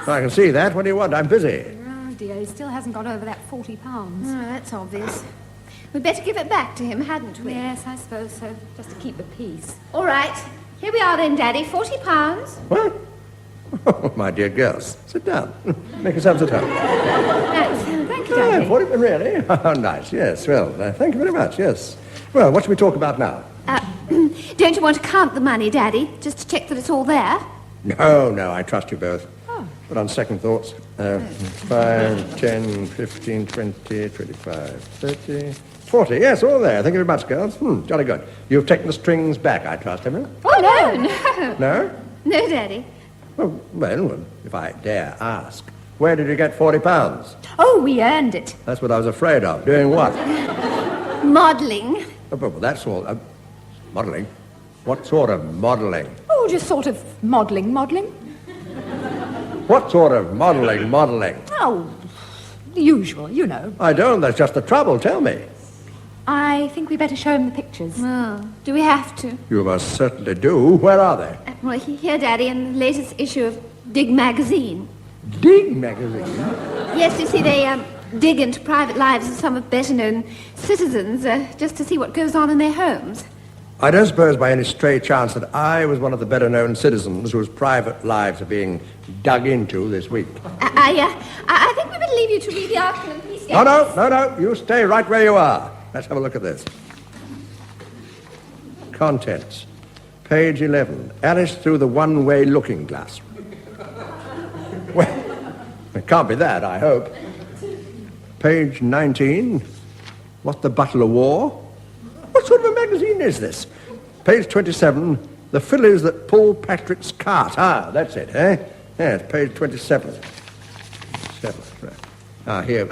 I can see that. What do you want? I'm busy. Oh, dear, he still hasn't got over that £40. Oh, that's obvious. We'd better give it back to him, hadn't we? Yes, I suppose so, just to keep the peace. All right. Here we are then, Daddy. £40. What? Oh, my dear girls. Sit down. Make yourselves at home. Thank you, Daddy. 40, really? Oh, nice. Yes, well, thank you very much, yes. Well, what shall we talk about now? Don't you want to count the money, Daddy, just to check that it's all there? No, I trust you both. But on second thoughts, 5, 10, 15, 20, 25, 30, 40. Yes, all there. Thank you very much, girls. Jolly good. You've taken the strings back, I trust, haven't you? Oh, no. No? No, Daddy. Well, if I dare ask, where did you get £40? Oh, we earned it. That's what I was afraid of. Doing what? Modelling. Oh, well, that's all. Modelling? What sort of modelling? Oh, just sort of modelling. What sort of modelling? Oh, the usual, you know. I don't. That's just the trouble. Tell me. I think we better show him the pictures. Oh, do we have to? You must certainly do. Where are they? Well, here, Daddy, in the latest issue of Dig magazine. Dig magazine? Yes, you see, they dig into private lives of some of better-known citizens just to see what goes on in their homes. I don't suppose by any stray chance that I was one of the better-known citizens whose private lives are being dug into this week. I think we better leave you to read the article in peace. No. You stay right where you are. Let's have a look at this. Contents. Page 11. Alice through the one-way looking glass. Well, it can't be that, I hope. Page 19. What the Butler wore. What sort of a magazine is this? Page 27. The fillies that pull Patrick's cart. Ah, that's it, eh? Yes, page 27. Right. Ah, here.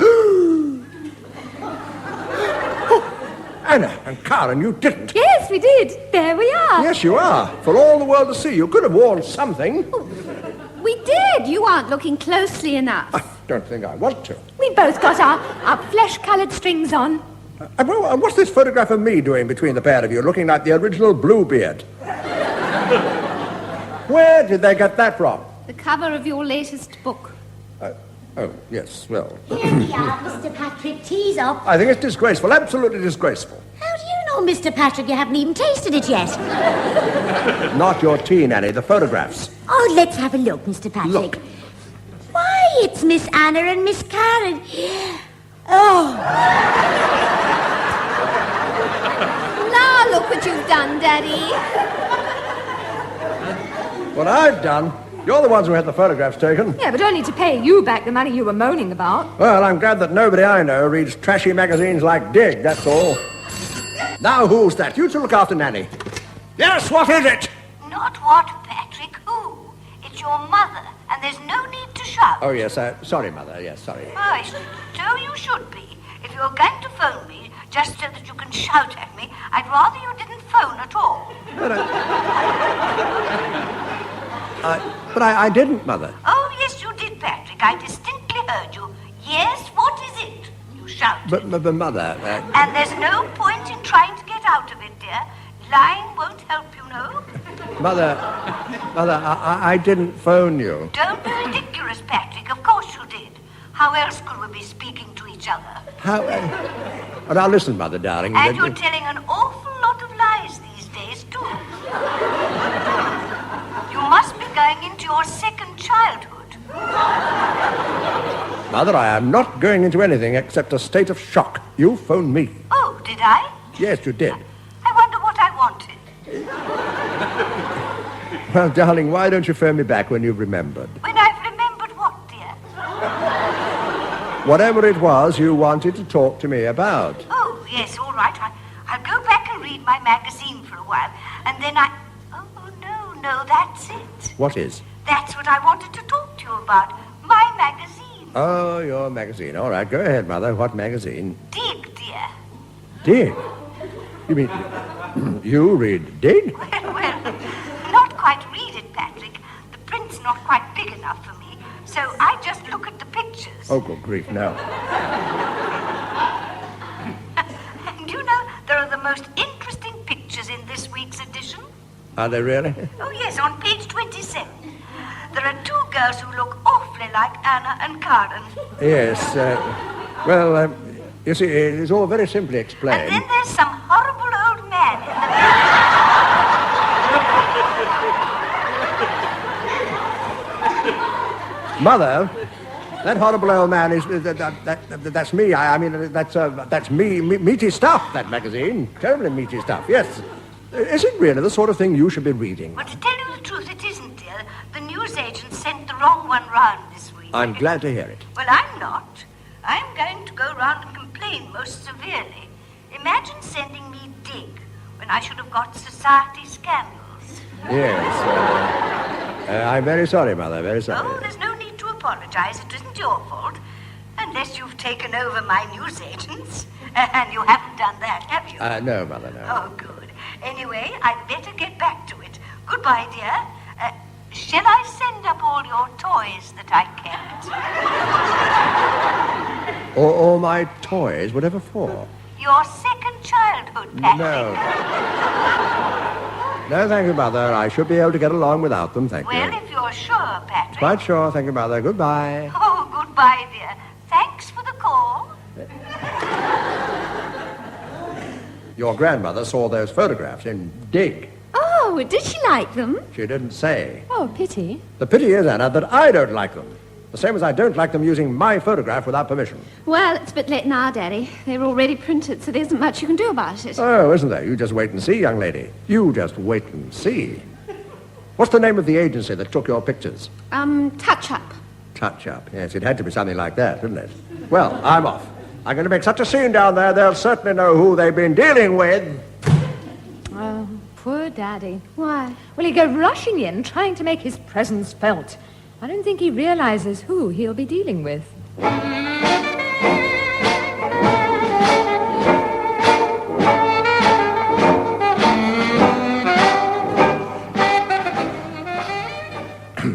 Anna and Karen, you didn't. Yes, we did. There we are. Yes, you are. For all the world to see. You could have worn something. We did. You aren't looking closely enough. I don't think I want to. We both got our flesh-coloured strings on. Well, what's this photograph of me doing between the pair of you, looking like the original Bluebeard? Where did they get that from? The cover of your latest book. Oh, yes, well... Here we are, Mr. Patrick. Tea's up. I think it's disgraceful, absolutely disgraceful. How do you know, Mr. Patrick? You haven't even tasted it yet. Not your tea, Nanny, the photographs. Oh, let's have a look, Mr. Patrick. Look. Why, it's Miss Anna and Miss Karen. Oh. Now look what you've done, Daddy. What I've done? You're the ones who had the photographs taken. Yeah, but only to pay you back the money you were moaning about. Well, I'm glad that nobody I know reads trashy magazines like Dig, that's all. Now, who's that? You two look after Nanny. Yes, what is it? Not what, Patrick? Who? It's your mother, and there's no need to shout. Oh, yes, sorry, Mother, yes, sorry. Oh, so you should be. If you're going to phone me, just so that you can shout at me, I'd rather you didn't phone at all. But I didn't, Mother. Oh, yes, you did, Patrick. I distinctly heard you. Yes, what is it? You shouted. But Mother... And there's no point in trying to get out of it, dear. Lying won't help, you know. Mother, I didn't phone you. Don't be ridiculous, Patrick. Of course you did. How else could we be speaking to each other? How... now, listen, Mother, darling. And you're telling an awful lot of lies these days, too. You must be going into your second childhood. Mother, I am not going into anything except a state of shock. You phoned me. Oh, did I? Yes, you did. I wonder what I wanted. Well, darling, why don't you phone me back when you've remembered? When I've remembered what, dear? Whatever it was you wanted to talk to me about. Oh, yes, all right. I'll go back and read my magazine for a while, and then I... Oh, no, that's it. What is? That's what I wanted to talk to you about. My magazine. Oh, your magazine. All right, go ahead, Mother. What magazine? Dig, dear. Dig? You mean you read Dig? Well, not quite read it, Patrick. The print's not quite big enough for me, so I just look at the pictures. Oh, good grief, no. And you know, there are the most interesting pictures in this week's edition. Are they really? Oh, yes, on page 27. There are two girls who look awfully like Anna and Karen. Yes, well, you see, it's all very simply explained. And then there's some horrible old man in the... Mother, that horrible old man is... that's me. I mean, that's me. Meaty stuff, that magazine. Terribly meaty stuff, yes. Is it really the sort of thing you should be reading? Well, to tell you the truth, it isn't, dear. The newsagent sent the wrong one round this week. I'm glad to hear it. Well, I'm not. I'm going to go round and complain most severely. Imagine sending me Dig when I should have got society scandals. Yes. I'm very sorry, Mother, very sorry. Oh, there's no need to apologize. It isn't your fault. Unless you've taken over my newsagents. And you haven't done that, have you? No, Mother, no. Oh, good. Anyway, I'd better get back to it. Goodbye, dear. Shall I send up all your toys that I kept? All my toys? Whatever for? Your second childhood, Patrick. No, thank you, Mother. I should be able to get along without them, thank Well, you. if you're sure, Patrick. Quite sure, thank you, Mother. Goodbye. Oh, goodbye, dear. Thanks for the call. Your grandmother saw those photographs in Dig. Oh, did she like them? She didn't say. Oh, pity. The pity is, Anna, that I don't like them. The same as I don't like them using my photograph without permission. Well, it's a bit late now, Daddy. They're already printed, so there isn't much you can do about it. Oh, isn't there? You just wait and see, young lady. You just wait and see. What's the name of the agency that took your pictures? Touch Up. Touch Up. Yes, it had to be something like that, didn't it? Well, I'm off. I'm going to make such a scene down there, they'll certainly know who they've been dealing with. Oh, poor Daddy. Why? Well, he'll go rushing in, trying to make his presence felt. I don't think he realizes who he'll be dealing with.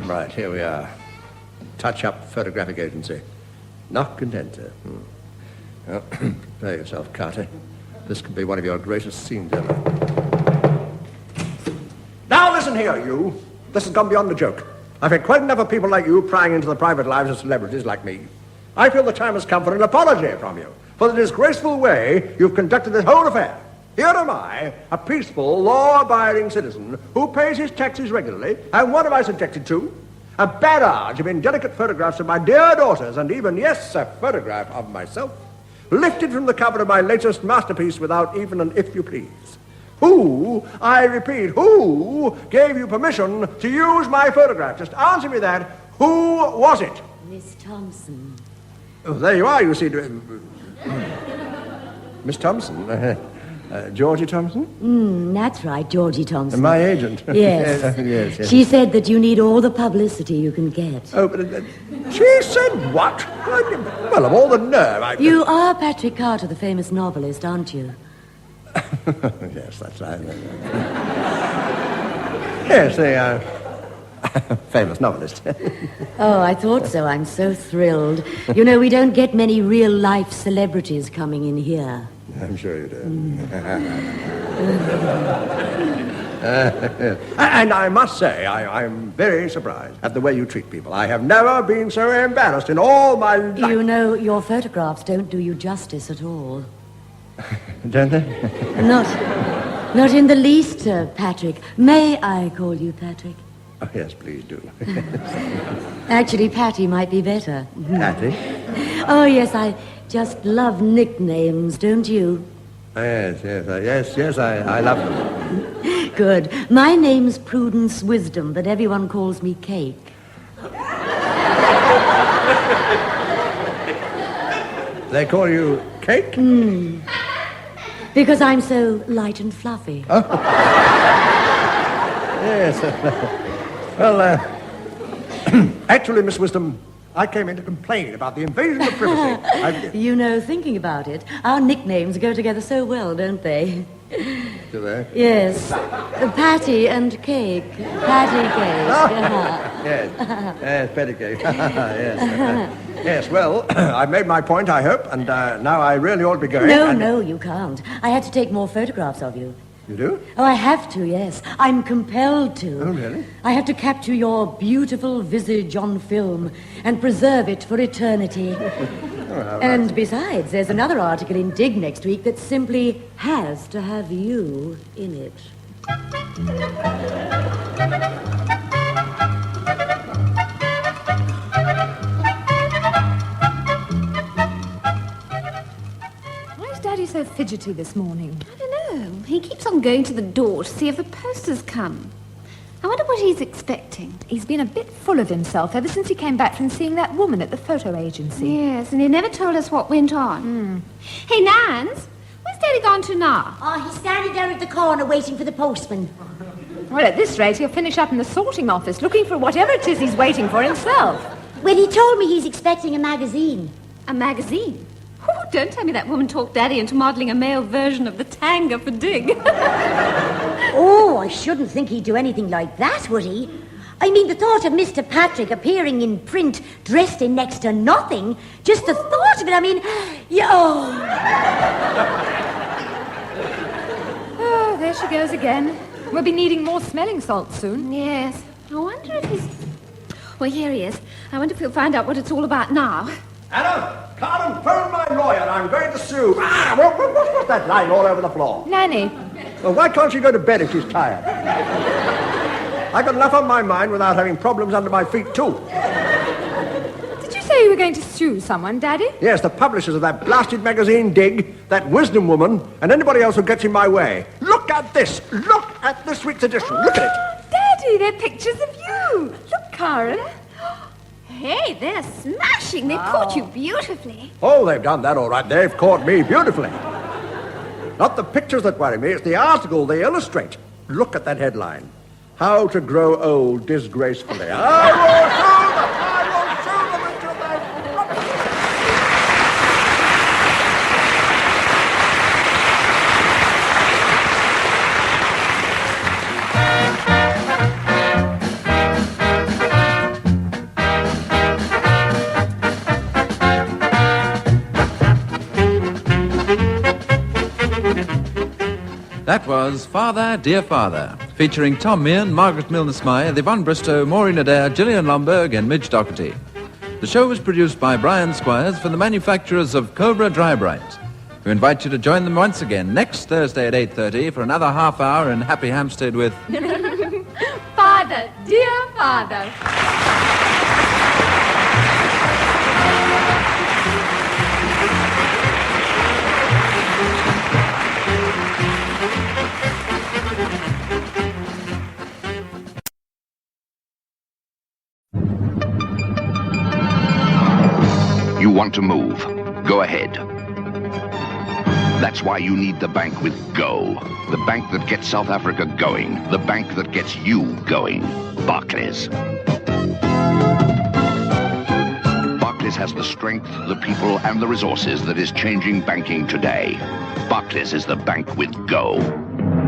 Right, here we are. Touch Up Photographic Agency. Knock and enter. Well, prepare yourself, Carter. This could be one of your greatest scenes ever. Now listen here, you. This has gone beyond a joke. I've had quite enough of people like you prying into the private lives of celebrities like me. I feel the time has come for an apology from you for the disgraceful way you've conducted this whole affair. Here am I, a peaceful, law-abiding citizen who pays his taxes regularly, and what am I subjected to? A barrage of indelicate photographs of my dear daughters, and even, yes, a photograph of myself, lifted from the cover of my latest masterpiece without even an if you please. Who, I repeat, who gave you permission to use my photograph? Just answer me that. Who was it? Miss Thompson. Oh, there you are, you see. Miss Thompson? Georgie Thompson? That's right, Georgie Thompson. My agent. Yes. Yes. She said that you need all the publicity you can get. Oh, but she said what? Well, of all the nerve, You are Patrick Carter, the famous novelist, aren't you? Yes, that's right. Yes, they are. Famous novelist. Oh, I thought so. I'm so thrilled. You know, we don't get many real-life celebrities coming in here. I'm sure you do. And I must say, I'm very surprised at the way you treat people. I have never been so embarrassed in all my life. You know, your photographs don't do you justice at all. Don't they? Not in the least, Patrick. May I call you Patrick? Oh, yes, please do. Actually, Patty might be better. Patty? Oh, yes, I just love nicknames, don't you? Yes, I love them. Good. My name's Prudence Wisdom, but everyone calls me Cake. They call you Cake? Because I'm so light and fluffy. Oh. Yes. Well, actually, Miss Wisdom, I came in to complain about the invasion of privacy. You know, thinking about it, our nicknames go together so well, don't they? Do they? Yes. Patty and Cake. Patty Cake. Yes, Patty Cake. Yes. Yes, well, I've made my point, I hope, and now I really ought to be going. No, you can't. I had to take more photographs of you. You do? Oh, I have to, yes. I'm compelled to. Oh, really? I have to capture your beautiful visage on film and preserve it for eternity. And besides, there's another article in Dig next week that simply has to have you in it. Why is Daddy so fidgety this morning? I don't know. He keeps on going to the door to see if the posters come. I wonder what he's expecting. He's been a bit full of himself ever since he came back from seeing that woman at the photo agency. Yes, and he never told us what went on. Hey, Nance, where's Daddy gone to now? Oh, he's standing there at the corner waiting for the postman. Well, at this rate, he'll finish up in the sorting office looking for whatever it is he's waiting for himself. Well, he told me he's expecting a magazine. A magazine? Oh, don't tell me that woman talked Daddy into modelling a male version of the Tanga for Dig. Oh, I shouldn't think he'd do anything like that, would he? I mean, the thought of Mr. Patrick appearing in print, dressed in next to nothing, just the thought of it, I mean, Oh, there she goes again. We'll be needing more smelling salts soon. Yes. I wonder if he's... Well, here he is. I wonder if he'll find out what it's all about now. Karen, phone my lawyer. I'm going to sue. What's that lying all over the floor? Nanny. Well, why can't she go to bed if she's tired? I've got enough on my mind without having problems under my feet, too. Did you say you were going to sue someone, Daddy? Yes, the publishers of that blasted magazine, Dig, that Wisdom Woman, and anybody else who gets in my way. Look at this. Look at this week's edition. Look at it. Daddy, they're pictures of you. Look, Karen. Hey, they're smashing. They caught you beautifully. Oh, they've done that all right. They've caught me beautifully. Not the pictures that worry me, it's the article they illustrate. Look at that headline. How to grow old disgracefully. I will sue them until That was Father, Dear Father, featuring Tom Meehan, Margaret Milner-Smythe, Yvonne Bristow, Maureen Adair, Gillian Lomberg and Midge Doherty. The show was produced by Brian Squires for the manufacturers of Cobra Dry Bright. We invite you to join them once again next Thursday at 8:30 for another half hour in Happy Hampstead with... Father, Dear Father. You want to move. Go ahead. That's why you need the bank with Go. The bank that gets South Africa going. The bank that gets you going. Barclays. Barclays has the strength, the people, and the resources that is changing banking today. Barclays is the bank with Go.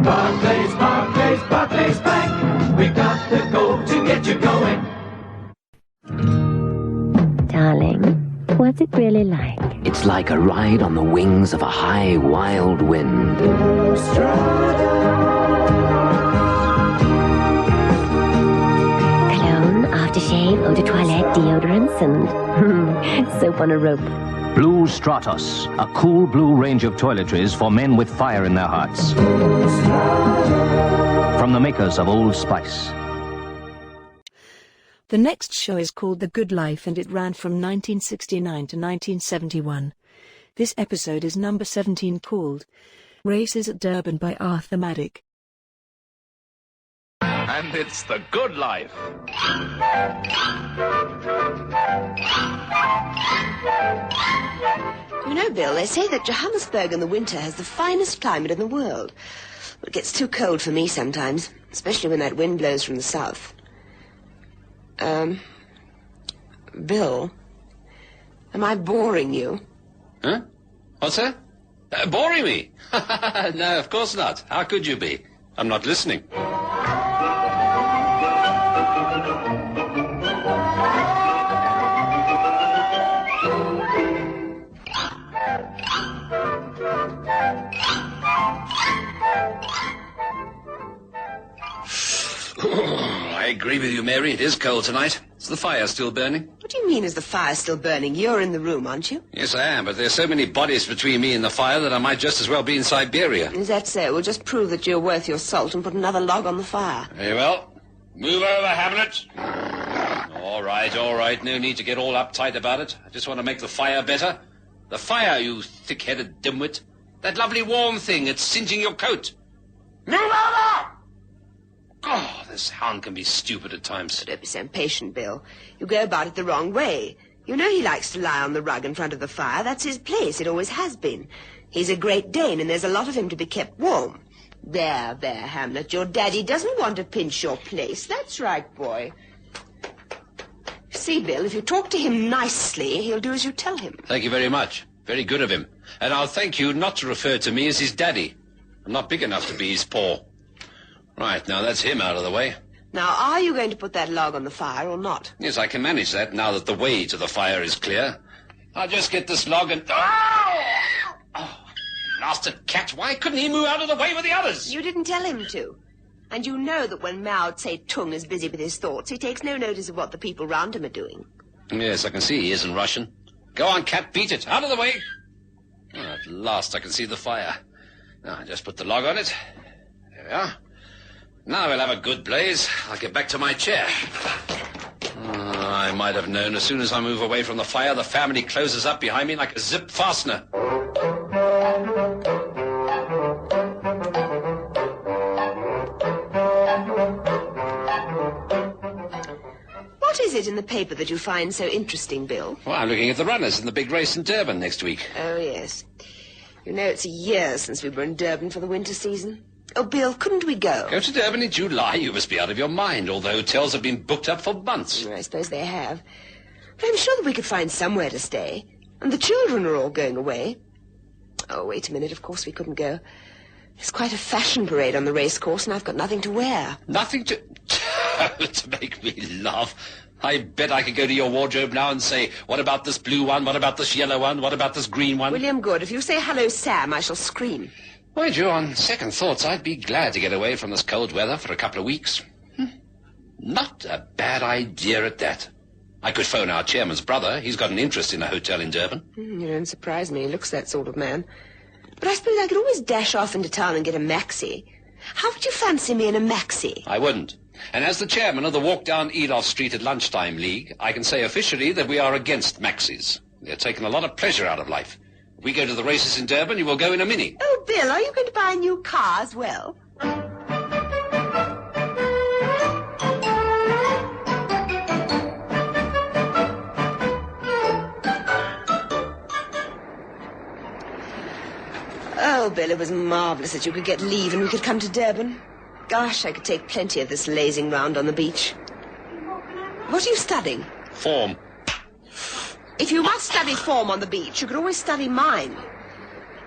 Barclays, Barclays, Barclays Bank. We got the go to get you going. Darling, what's it really like? It's like a ride on the wings of a high, wild wind. Cologne, aftershave, eau de toilette, deodorants, and soap on a rope. Blue Stratos, a cool blue range of toiletries for men with fire in their hearts. From the makers of Old Spice. The next show is called The Good Life and it ran from 1969 to 1971. This episode is number 17 called Races at Durban by Arthur Maddock. And it's The Good Life. You know, Bill, they say that Johannesburg in the winter has the finest climate in the world. But it gets too cold for me sometimes, especially when that wind blows from the south. Bill, am I boring you? Huh? What's that? Boring me? No, of course not. How could you be? I'm not listening. I agree with you, Mary. It is cold tonight. Is the fire still burning? What do you mean, is the fire still burning? You're in the room, aren't you? Yes, I am, but there's so many bodies between me and the fire that I might just as well be in Siberia. Is that so? We'll just prove that you're worth your salt and put another log on the fire. Very well. Move over, Hamlet. All right. No need to get all uptight about it. I just want to make the fire better. The fire, you thick-headed dimwit. That lovely warm thing that's singeing your coat. Move over! Oh, this hound can be stupid at times. Don't be so impatient, Bill. You go about it the wrong way. You know he likes to lie on the rug in front of the fire. That's his place. It always has been. He's a Great Dane, and there's a lot of him to be kept warm. There, Hamlet. Your daddy doesn't want to pinch your place. That's right, boy. See, Bill, if you talk to him nicely, he'll do as you tell him. Thank you very much. Very good of him. And I'll thank you not to refer to me as his daddy. I'm not big enough to be his paw. Right, now that's him out of the way. Now, are you going to put that log on the fire or not? Yes, I can manage that now that the way to the fire is clear. I'll just get this log and... Oh, blasted cat. Why couldn't he move out of the way with the others? You didn't tell him to. And you know that when Mao Tse-tung is busy with his thoughts, he takes no notice of what the people round him are doing. Yes, I can see he isn't Russian. Go on, cat, beat it. Out of the way. Oh, at last I can see the fire. Now, I just put the log on it. There we are. Now we'll have a good blaze. I'll get back to my chair. I might have known as soon as I move away from the fire, the family closes up behind me like a zip fastener. What is it in the paper that you find so interesting, Bill? Well, I'm looking at the runners in the big race in Durban next week. Oh, yes. You know, it's a year since we were in Durban for the winter season. Oh, Bill, couldn't we go? Go to Durban in July? You must be out of your mind, all the hotels have been booked up for months. I suppose they have. But I'm sure that we could find somewhere to stay. And the children are all going away. Oh, wait a minute. Of course we couldn't go. There's quite a fashion parade on the racecourse, and I've got nothing to wear. Nothing to... to make me laugh. I bet I could go to your wardrobe now and say, what about this blue one? What about this yellow one? What about this green one? William Good, if you say hello, Sam, I shall scream. Mind you, on second thoughts, I'd be glad to get away from this cold weather for a couple of weeks. Not a bad idea at that. I could phone our chairman's brother. He's got an interest in a hotel in Durban. You don't surprise me. He looks that sort of man. But I suppose I could always dash off into town and get a maxi. How would you fancy me in a maxi? I wouldn't. And as the chairman of the Walk Down Eloff Street at Lunchtime League, I can say officially that we are against maxis. They're taking a lot of pleasure out of life. If we go to the races in Durban, you will go in a Mini. Oh, Bill, are you going to buy a new car as well? Oh, Bill, it was marvellous that you could get leave and we could come to Durban. Gosh, I could take plenty of this lazing round on the beach. What are you studying? Form. If you must study form on the beach, you could always study mine.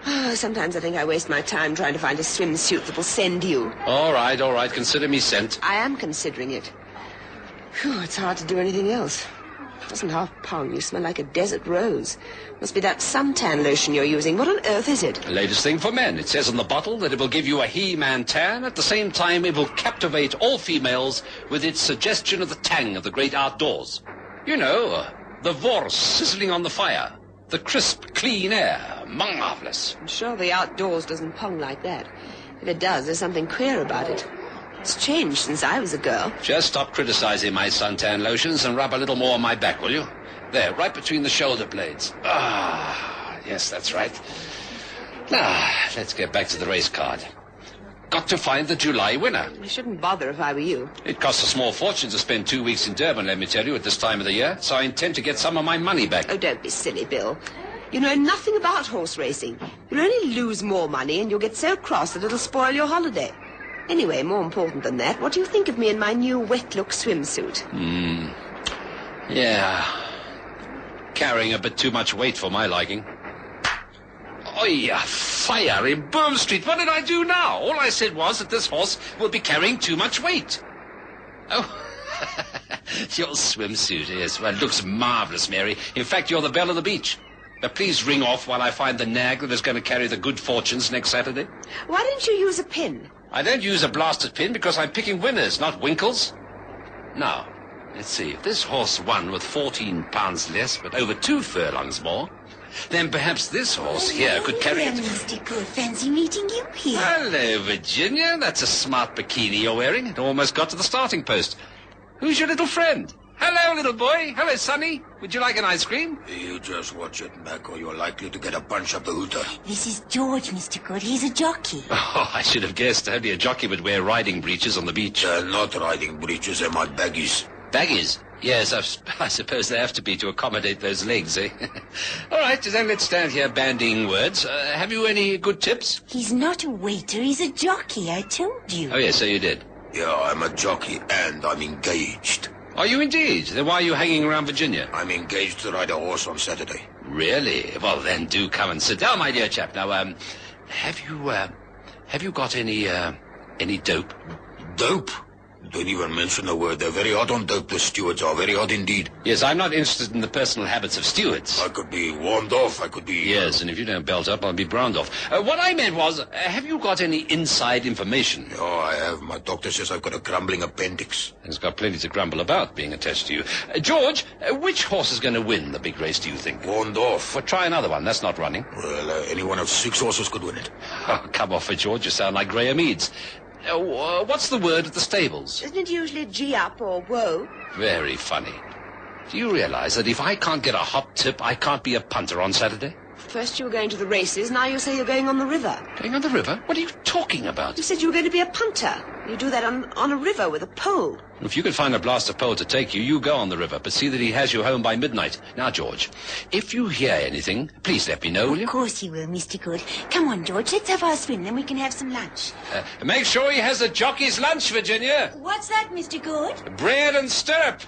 Oh, sometimes I think I waste my time trying to find a swimsuit that will send you. All right. Consider me sent. I am considering it. Phew, it's hard to do anything else. Doesn't half pong. You smell like a desert rose. Must be that suntan lotion you're using. What on earth is it? The latest thing for men. It says on the bottle that it will give you a he-man tan. At the same time, it will captivate all females with its suggestion of the tang of the great outdoors. You know, the wors sizzling on the fire. The crisp, clean air. Marvelous. I'm sure the outdoors doesn't pong like that. If it does, there's something queer about it. It's changed since I was a girl. Just stop criticizing my suntan lotions and rub a little more on my back, will you? There, right between the shoulder blades. Ah, yes, that's right. Now, let's get back to the race card. Got to find the July winner. I shouldn't bother if I were you. It costs a small fortune to spend 2 weeks in Durban, let me tell you, at this time of the year, so I intend to get some of my money back. Oh, don't be silly, Bill. You know nothing about horse racing. You'll only lose more money and you'll get so cross that it'll spoil your holiday. Anyway, more important than that, what do you think of me in my new wet-look swimsuit? Yeah. Carrying a bit too much weight for my liking. Oh, yeah, fire in Boom Street. What did I do now? All I said was that this horse will be carrying too much weight. Oh, your swimsuit, yes. Well, it looks marvelous, Mary. In fact, you're the belle of the beach. But please ring off while I find the nag that is going to carry the good fortunes next Saturday. Why don't you use a pin? I don't use a blasted pin because I'm picking winners, not winkles. Now, let's see. If this horse won with 14 pounds less, but over 2 furlongs more, then perhaps this horse here could carry it. Mr. Good, fancy meeting you here. Hello, Virginia. That's a smart bikini you're wearing. It almost got to the starting post. Who's your little friend? Hello, little boy. Hello, Sonny. Would you like an ice cream? You just watch it, Mac, or you're likely to get a punch up the hooter. This is George, Mr. Good. He's a jockey. Oh, I should have guessed. Only a jockey would wear riding breeches on the beach. Not riding breeches, they're my baggies. Baggies? Yes, I suppose they have to be to accommodate those legs, eh? All right, then let's stand here bandying words. Have you any good tips? He's not a waiter, he's a jockey, I told you. Oh, yes, so you did. Yeah, I'm a jockey and I'm engaged. Are you indeed? Then why are you hanging around Virginia? I'm engaged to ride a horse on Saturday. Really? Well, then do come and sit down, my dear chap. Now, have you got any dope? Dope? Don't even mention the word. They're very hot on dope, the stewards are. Very hot indeed. Yes, I'm not interested in the personal habits of stewards. I could be warned off. I could be... Yes, and if you don't belt up, I'll be browned off. What I meant was, have you got any inside information? Oh, I have. My doctor says I've got a crumbling appendix. He's got plenty to grumble about, being attached to you. George, which horse is going to win the big race, do you think? Warned off. Well, try another one. That's not running. Well, any one of 6 horses could win it. Oh, come off it, George. You sound like Graham Eads. What's the word at the stables? Isn't it usually G up or whoa? Very funny. Do you realize that if I can't get a hot tip, I can't be a punter on Saturday? First you were going to the races, now you say you're going on the river. Going on the river? What are you talking about? You said you were going to be a punter. You do that on a river with a pole. If you could find a blaster pole to take you, you go on the river, but see that he has you home by midnight. Now, George, if you hear anything, please let me know, will you? Of course he will, Mr. Good. Come on, George, let's have our swim, then we can have some lunch. Make sure he has a jockey's lunch, Virginia. What's that, Mr. Good? Bread and stirrup.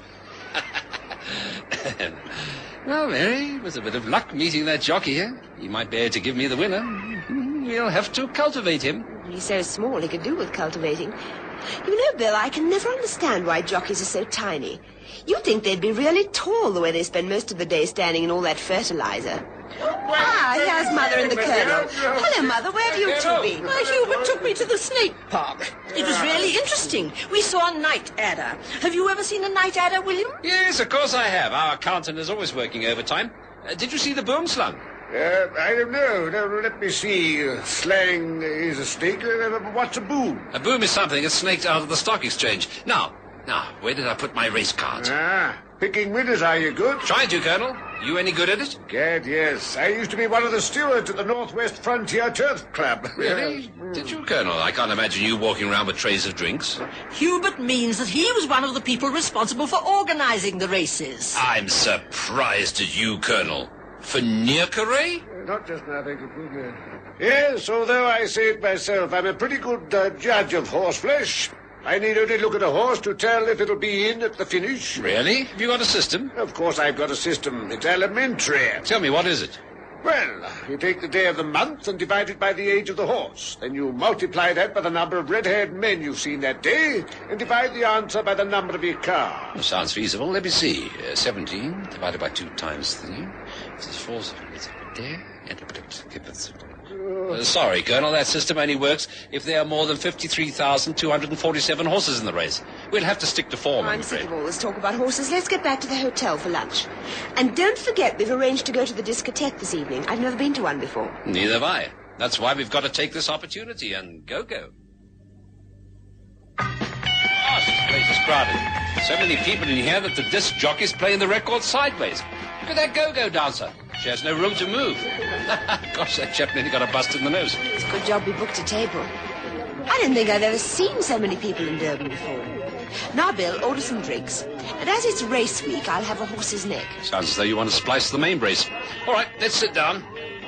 Well, Mary, with a bit of luck meeting that jockey here, he might be able to give me the winner. We'll have to cultivate him. He's so small, he could do with cultivating. You know, Bill, I can never understand why jockeys are so tiny. You'd think they'd be really tall the way they spend most of the day standing in all that fertilizer. Here's Mother and the Colonel. Hello, Mother, where have you two been? Why, Hubert took me to the snake park. It was really interesting. We saw a night adder. Have you ever seen a night adder, William? Yes, of course I have. Our accountant is always working overtime. Did you see the boom slung? I don't know. No, let me see. Slang is a snake. What's a boom? A boom is something that's snaked out of the stock exchange. Now, where did I put my race card? Picking winners, are you good? Trying to, Colonel. You any good at it? Gad, yes. I used to be one of the stewards at the Northwest Frontier Turf Club. Really? Did you, Colonel? I can't imagine you walking around with trays of drinks. Hubert means that he was one of the people responsible for organizing the races. I'm surprised at you, Colonel. For Nierkere? Not just now, thank you. Yes, although I say it myself, I'm a pretty good judge of horseflesh. I need only look at a horse to tell if it'll be in at the finish. Really? Have you got a system? Of course I've got a system. It's elementary. Tell me, what is it? Well, you take the day of the month and divide it by the age of the horse. Then you multiply that by the number of red-haired men you've seen that day and divide the answer by the number of your car. Well, sounds feasible. Let me see. 17 divided by 2 times 3. This is 4. It's there. Sorry, Colonel, that system only works if there are more than 53,247 horses in the race. We'll have to stick to form, I'm sick of all this talk about horses. Let's get back to the hotel for lunch. And don't forget, we've arranged to go to the discotheque this evening. I've never been to one before. Neither have I. That's why we've got to take this opportunity and go. Gosh, this place is crowded. So many people in here that the disc jockey's playing the record sideways. Look at that go-go dancer. She has no room to move. Gosh, that chap nearly got a bust in the nose. It's a good job we booked a table. I don't think I've ever seen so many people in Durban before. Now, Bill, order some drinks. And as it's race week, I'll have a horse's neck. Sounds as though you want to splice the main brace. All right, let's sit down.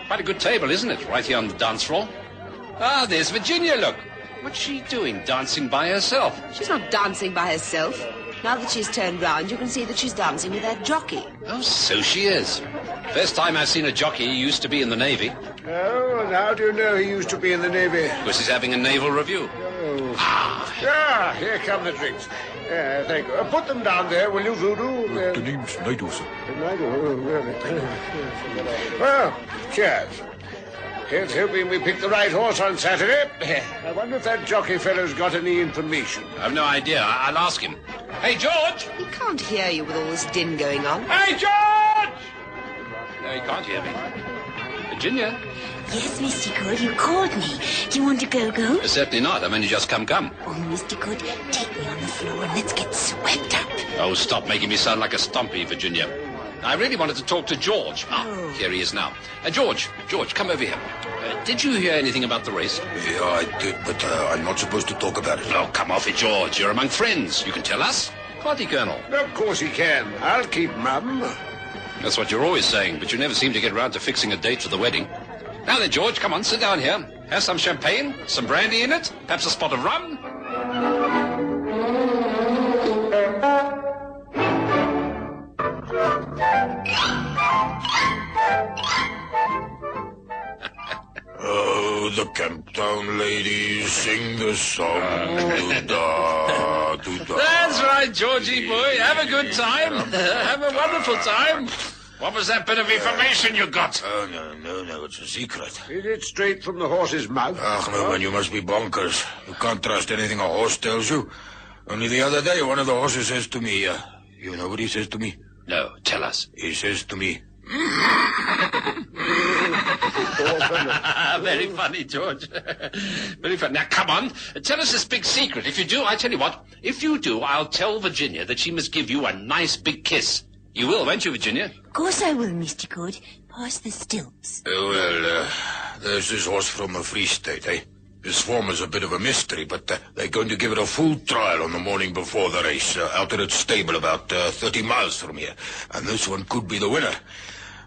Quite a good table, isn't it? Right here on the dance floor. Ah, there's Virginia, look. What's she doing, dancing by herself? She's not dancing by herself. Now that she's turned round, you can see that she's dancing with that jockey. Oh, so she is. First time I've seen a jockey, he used to be in the Navy. Oh, and how do you know he used to be in the Navy? Because he's having a naval review. Oh. Here come the drinks. Thank you. Put them down there, will you, Voodoo? The name's Naidu, sir. Well, cheers. Here's hoping we pick the right horse on Saturday. I wonder if that jockey fellow's got any information. I've no idea. I'll ask him. Hey, George! He can't hear you with all this din going on. Hey, George! No, he can't hear me. Virginia? Yes, Mr. Good, you called me. Do you want to go? Certainly not. I'm only just come. Oh, Mr. Good, take me on the floor and let's get swept up. Oh, stop making me sound like a stumpy, Virginia. I really wanted to talk to George. Here he is now. George, come over here. Did you hear anything about the race? Yeah, I did, but I'm not supposed to talk about it. Oh, come off it, George. You're among friends. You can tell us. Can't he, Colonel? Of course he can. I'll keep mum. That's what you're always saying, but you never seem to get round to fixing a date for the wedding. Now then, George, come on, sit down here. Have some champagne, some brandy in it, perhaps a spot of rum. Oh, the camp town ladies sing the song. Do-da, do-da. That's right, Georgie boy. Have a good time. Have a wonderful time. What was that bit of information you got? Oh, no, it's a secret. Is it straight from the horse's mouth? Ach, no, man, you must be bonkers. You can't trust anything a horse tells you. Only the other day, one of the horses says to me, you know what he says to me? No, tell us. He says to me... Very funny, George. Very funny. Now, come on. Tell us this big secret. If you do, I tell you what. If you do, I'll tell Virginia that she must give you a nice big kiss. You will, won't you, Virginia? Of course I will, Mr. Good. Pass the stilts. There's this horse from the Free State, eh? His form is a bit of a mystery, but they're going to give it a full trial on the morning before the race, out at its stable about 30 miles from here. And this one could be the winner.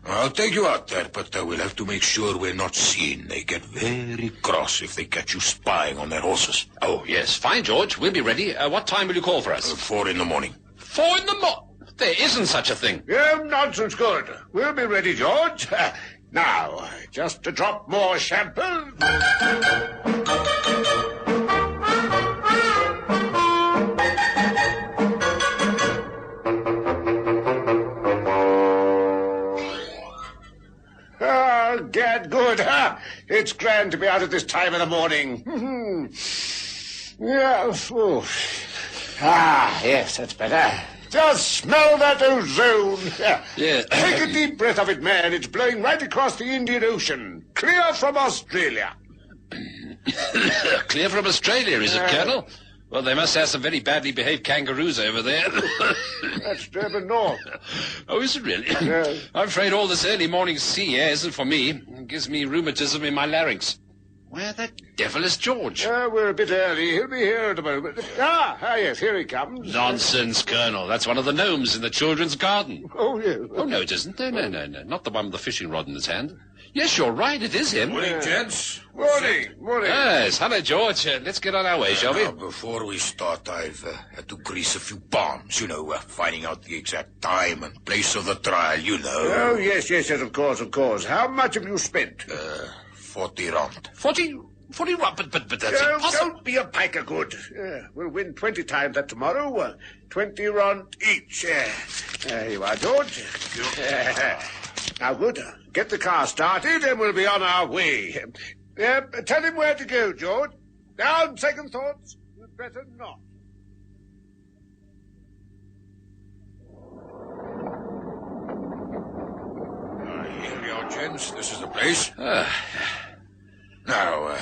I'll take you out there, but we'll have to make sure we're not seen. They get very cross if they catch you spying on their horses. Oh, yes. Fine, George. We'll be ready. What time will you call for us? 4 in the morning. 4 in the morning? There isn't such a thing. Yeah, nonsense, Good. We'll be ready, George. Now, just to drop more shampoo. Gad, Good. It's grand to be out at this time of the morning. Yeah. Oh. Yes, that's better. Just smell that ozone. Yeah. Take a deep breath of it, man. It's blowing right across the Indian Ocean. Clear from Australia. Clear from Australia, is it, Colonel? Well, they must have some very badly behaved kangaroos over there. That's Durban North. Oh, is it really? I'm afraid all this early morning sea air isn't for me. It gives me rheumatism in my larynx. Where the devil is George? We're a bit early. He'll be here at a moment. Yes, here he comes. Nonsense, Colonel. That's one of the gnomes in the children's garden. Oh, yes. Oh, no, it isn't. No. Not the one with the fishing rod in his hand. Yes, you're right. It is him. Morning, gents. Morning. Yes, hello, George. Let's get on our way, shall we? Now, before we start, I've had to grease a few palms, finding out the exact time and place of the trial, Oh, yes, of course. How much have you spent? 40 rand. 40 rand? But that's impossible. Don't be a piker, Good. We'll win 20 times that tomorrow. 20 rand each. There you are, George. Now, Good, get the car started and we'll be on our way. Tell him where to go, George. Now, second thoughts, you'd better not. Here we are, gents. This is the place. Now,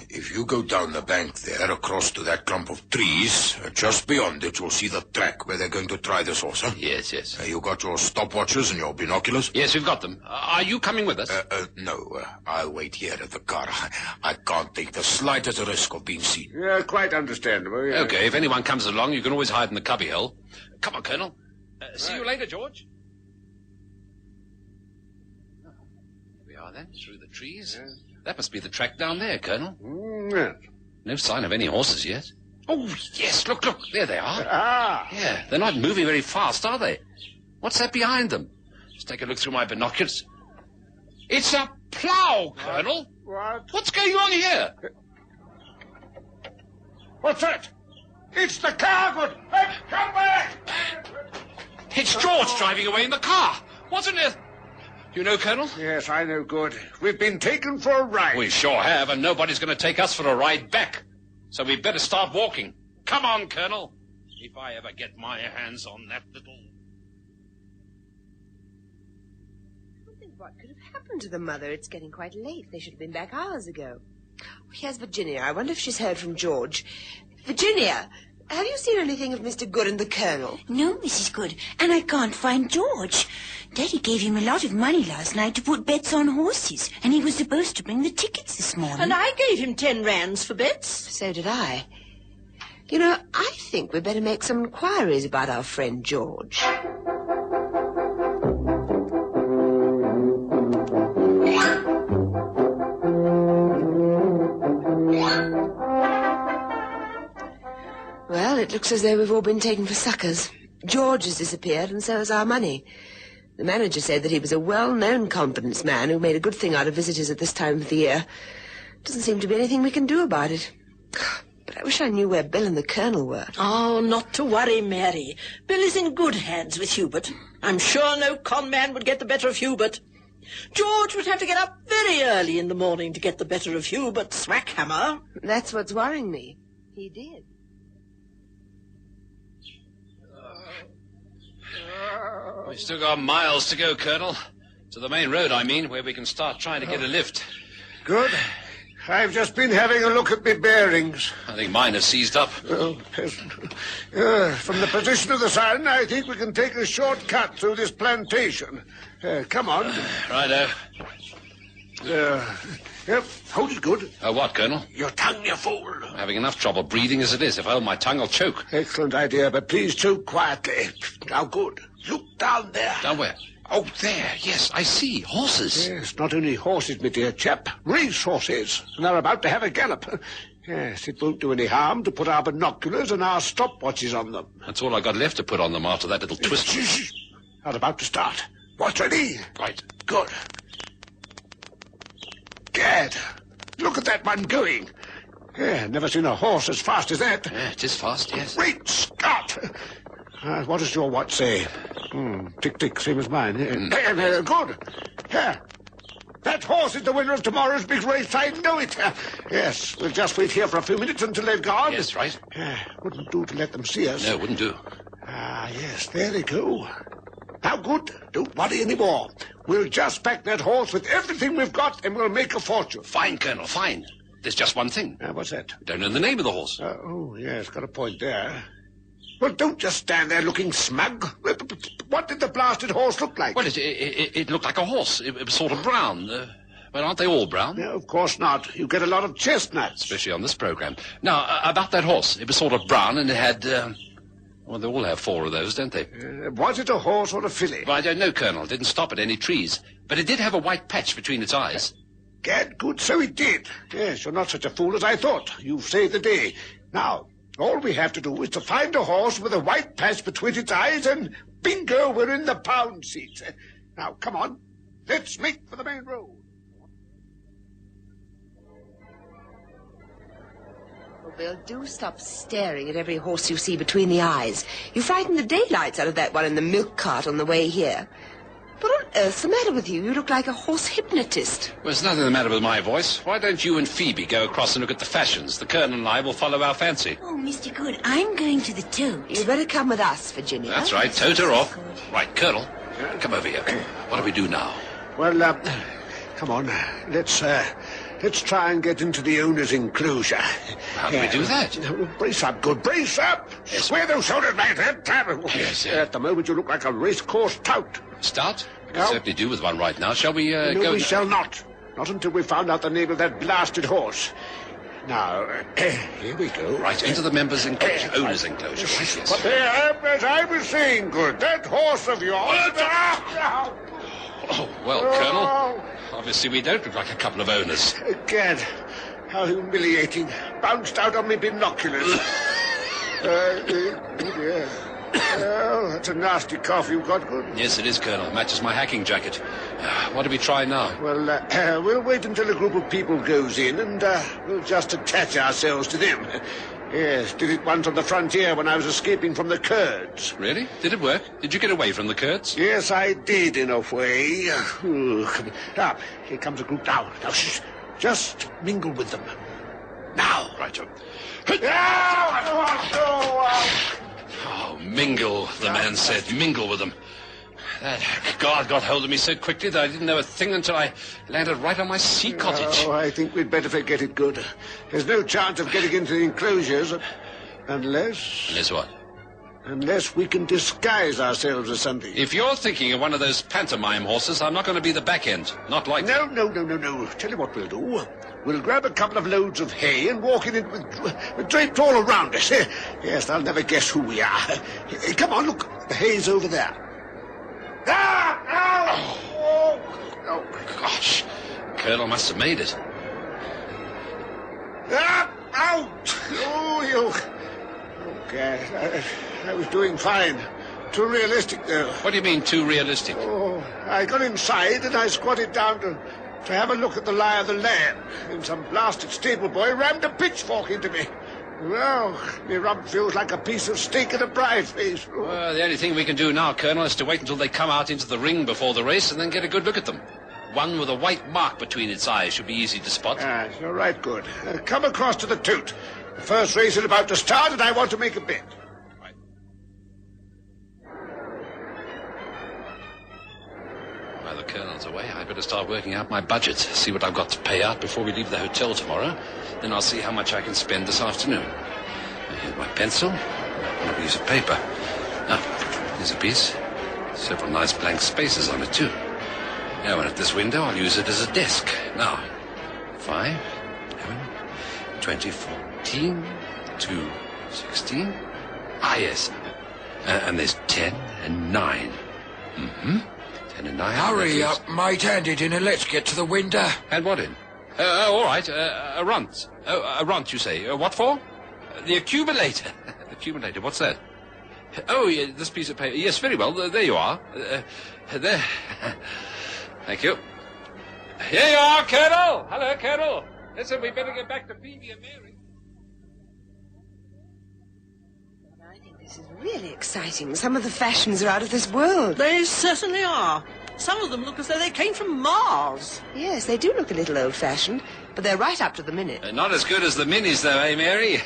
if you go down the bank there, across to that clump of trees, just beyond it, you'll see the track where they're going to try this horse, huh? Yes. You got your stopwatches and your binoculars? Yes, we've got them. Are you coming with us? No. I'll wait here at the car. I can't take the slightest risk of being seen. Yeah, quite understandable. Yeah. Okay, if anyone comes along, you can always hide in the cubbyhole. Come on, Colonel. See you later, George. Here we are, then, through the trees. Yeah. That must be the track down there, Colonel. Yes. No sign of any horses yet. Oh, yes, look, there they are. Yeah, they're not moving very fast, are they? What's that behind them? Let's take a look through my binoculars. It's a plough, Colonel. What? What's going on here? What's that? It's the car, Good. Hey, come back! It's George driving away in the car. Wasn't it? You know, Colonel? Yes, I know, Good. We've been taken for a ride. We sure have, and nobody's going to take us for a ride back. So we better start walking. Come on, Colonel. If I ever get my hands on that little... I don't think what could have happened to the mother. It's getting quite late. They should have been back hours ago. Here's Virginia. I wonder if she's heard from George. Virginia, have you seen anything of Mr. Good and the Colonel? No, Mrs. Good, and I can't find George. Daddy gave him a lot of money last night to put bets on horses, and he was supposed to bring the tickets this morning. And I gave him 10 rands for bets. So did I. I think we'd better make some inquiries about our friend George. Well, it looks as though we've all been taken for suckers. George has disappeared, and so has our money. The manager said that he was a well-known confidence man who made a good thing out of visitors at this time of the year. Doesn't seem to be anything we can do about it. But I wish I knew where Bill and the Colonel were. Oh, not to worry, Mary. Bill is in good hands with Hubert. I'm sure no con man would get the better of Hubert. George would have to get up very early in the morning to get the better of Hubert's smackhammer. That's what's worrying me. He did. We've still got miles to go, Colonel. To the main road, I mean, where we can start trying to get a lift. Good. I've just been having a look at my bearings. I think mine have seized up. Oh, peasant. From the position of the sun, I think we can take a short cut through this plantation. Come on. Righto. Yep, hold it good. What, Colonel? Your tongue, you fool. I'm having enough trouble breathing as it is. If I hold my tongue, I'll choke. Excellent idea, but please choke quietly. Now, good. Look down there. Down where? Oh, there. Yes, I see. Horses. Yes, not only horses, my dear chap. Race horses. And they're about to have a gallop. Yes, it won't do any harm to put our binoculars and our stopwatches on them. That's all I got left to put on them after that little twist. Shh. Not about to start. Watch ready? Right. Good. Gad, look at that one going. Yeah, never seen a horse as fast as that. Yeah, it is fast, yes. Great Scott! What does your watch say? Tick-tick, same as mine. Good. Yeah. That horse is the winner of tomorrow's big race, I know it. Yes, we'll just wait here for a few minutes until they've gone. Yes, right. Wouldn't do to let them see us. No, wouldn't do. Yes, there they go. Now, good. Don't worry any more. We'll just pack that horse with everything we've got and we'll make a fortune. Fine, Colonel, fine. There's just one thing. What's that? We don't know the name of the horse. Yes, got a point there. Well, don't just stand there looking smug. What did the blasted horse look like? Well, it looked like a horse. It was sort of brown. Well, aren't they all brown? No, of course not. You get a lot of chestnuts. Especially on this program. Now, about that horse. It was sort of brown and it had... well, they all have 4 of those, don't they? Was it a horse or a filly? Well, I don't know, Colonel. It didn't stop at any trees. But it did have a white patch between its eyes. Gad, good, so it did. Yes, you're not such a fool as I thought. You've saved the day. Now, all we have to do is to find a horse with a white patch between its eyes and bingo, we're in the pound seat. Now, come on. Let's make for the main road. Bill, do stop staring at every horse you see between the eyes. You frightened the daylights out of that one in the milk cart on the way here. What on earth's the matter with you? You look like a horse hypnotist. Well, there's nothing the matter with my voice. Why don't you and Phoebe go across and look at the fashions? The Colonel and I will follow our fancy. Oh, Mr. Good, I'm going to the tote. You better come with us, Virginia. That's right, tote her off. Right, Colonel, come over here. What do we do now? Well, come on. Let's try and get into the owner's enclosure. How do we do that? Brace up, good. Brace up. Yes. Square those shoulders, mate. Yes, At the moment, you look like a racecourse tout. Start? We can certainly do with one right now. Shall we No, go... we shall not. Not until we've found out the name of that blasted horse. Now, here we go. Right, into the members' enclosure, owner's enclosure. Right, yes. But there, as I was saying, good, that horse of yours... Oh, well, Colonel, obviously we don't look like a couple of owners. Gad, how humiliating. Bounced out on me binoculars. Dear. Well, that's a nasty cough you've got, good. Yes, it is, Colonel. Matches my hacking jacket. What do we try now? Well, we'll wait until a group of people goes in and we'll just attach ourselves to them. Yes, did it once on the frontier when I was escaping from the Kurds. Really? Did it work? Did you get away from the Kurds? Yes, I did, in a way. Now, here comes a group now. Now, just mingle with them. Now. Right. Oh, mingle, the man said. Mingle with them. That guard got hold of me so quickly that I didn't know a thing until I landed right on my sea cottage. Oh, I think we'd better forget it, good. There's no chance of getting into the enclosures unless... Unless what? Unless we can disguise ourselves as something. If you're thinking of one of those pantomime horses, I'm not going to be the back end. Not like No. Tell you what we'll do. We'll grab a couple of loads of hay and walk in it with draped all around us. Yes, they'll never guess who we are. Come on, look. The hay's over there. Oh, gosh. Colonel must have made it. Out! Oh, you... Okay, I was doing fine. Too realistic, though. What do you mean, too realistic? Oh, I got inside and I squatted down to to have a look at the lie of the land, and some blasted stable boy rammed a pitchfork into me. Well, my rump feels like a piece of steak in a braai face. Well, the only thing we can do now, Colonel, is to wait until they come out into the ring before the race and then get a good look at them. One with a white mark between its eyes should be easy to spot. Ah, you're right, good. Come across to the toot. The first race is about to start, and I want to make a bet. Right. While the Colonel's away, I better start working out my budget, see what I've got to pay out before we leave the hotel tomorrow. Then I'll see how much I can spend this afternoon. Here's my pencil and a piece of paper. Ah, here's a piece. Several nice blank spaces on it, too. Now, when at this window, I'll use it as a desk. Now, 5, 11, 20, 14, 2, 16. Ah, yes. And there's 10 and 9. Mm-hmm. 10 and 9. Hurry up, mate. Hand it in and let's get to the window. And what in? All right. A runt. A runt, you say. What for? The accumulator. Accumulator, what's that? Oh, yeah, this piece of paper. Yes, very well. There you are. There. Thank you. Here you are, Colonel. Hello, Colonel. Listen, we better get back to Phoebe and Mary. I think this is really exciting. Some of the fashions are out of this world. They certainly are. Some of them look as though they came from Mars. Yes, they do look a little old-fashioned, but they're right up to the minute. Not as good as the minis, though, eh, Mary?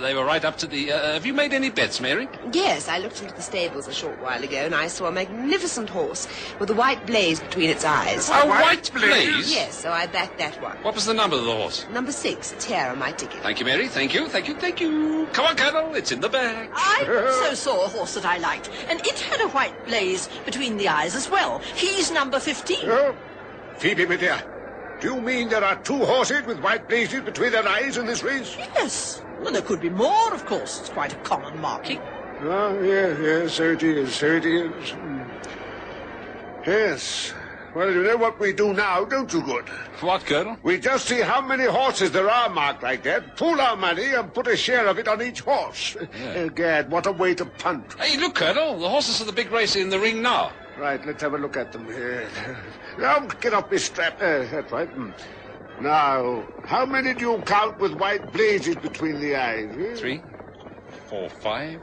They were right up to the... have you made any bets, Mary? Yes, I looked into the stables a short while ago, and I saw a magnificent horse with a white blaze between its eyes. A white blaze? Yes, so I backed that one. What was the number of the horse? Number 6. It's here on my ticket. Thank you, Mary. Thank you, thank you, thank you. Come on, Colonel. It's in the bag. I also saw a horse that I liked, and it had a white blaze between the eyes as well. He's number 15. Oh, Phoebe, my dear, do you mean there are 2 horses with white blazes between their eyes in this race? Yes, and there could be more, of course. It's quite a common marking. Oh, yes, so it is, so it is. Yes. Well, you know what we do now, don't you, Good? What, Colonel? We just see how many horses there are marked like that, pool our money, and put a share of it on each horse. Yeah. Gad, what a way to punt. Hey, look, Colonel. The horses for the big race in the ring now. Right, let's have a look at them here. Now, get off this strap. That's right. Now, how many do you count with white blazes between the eyes? 3, 4, 5.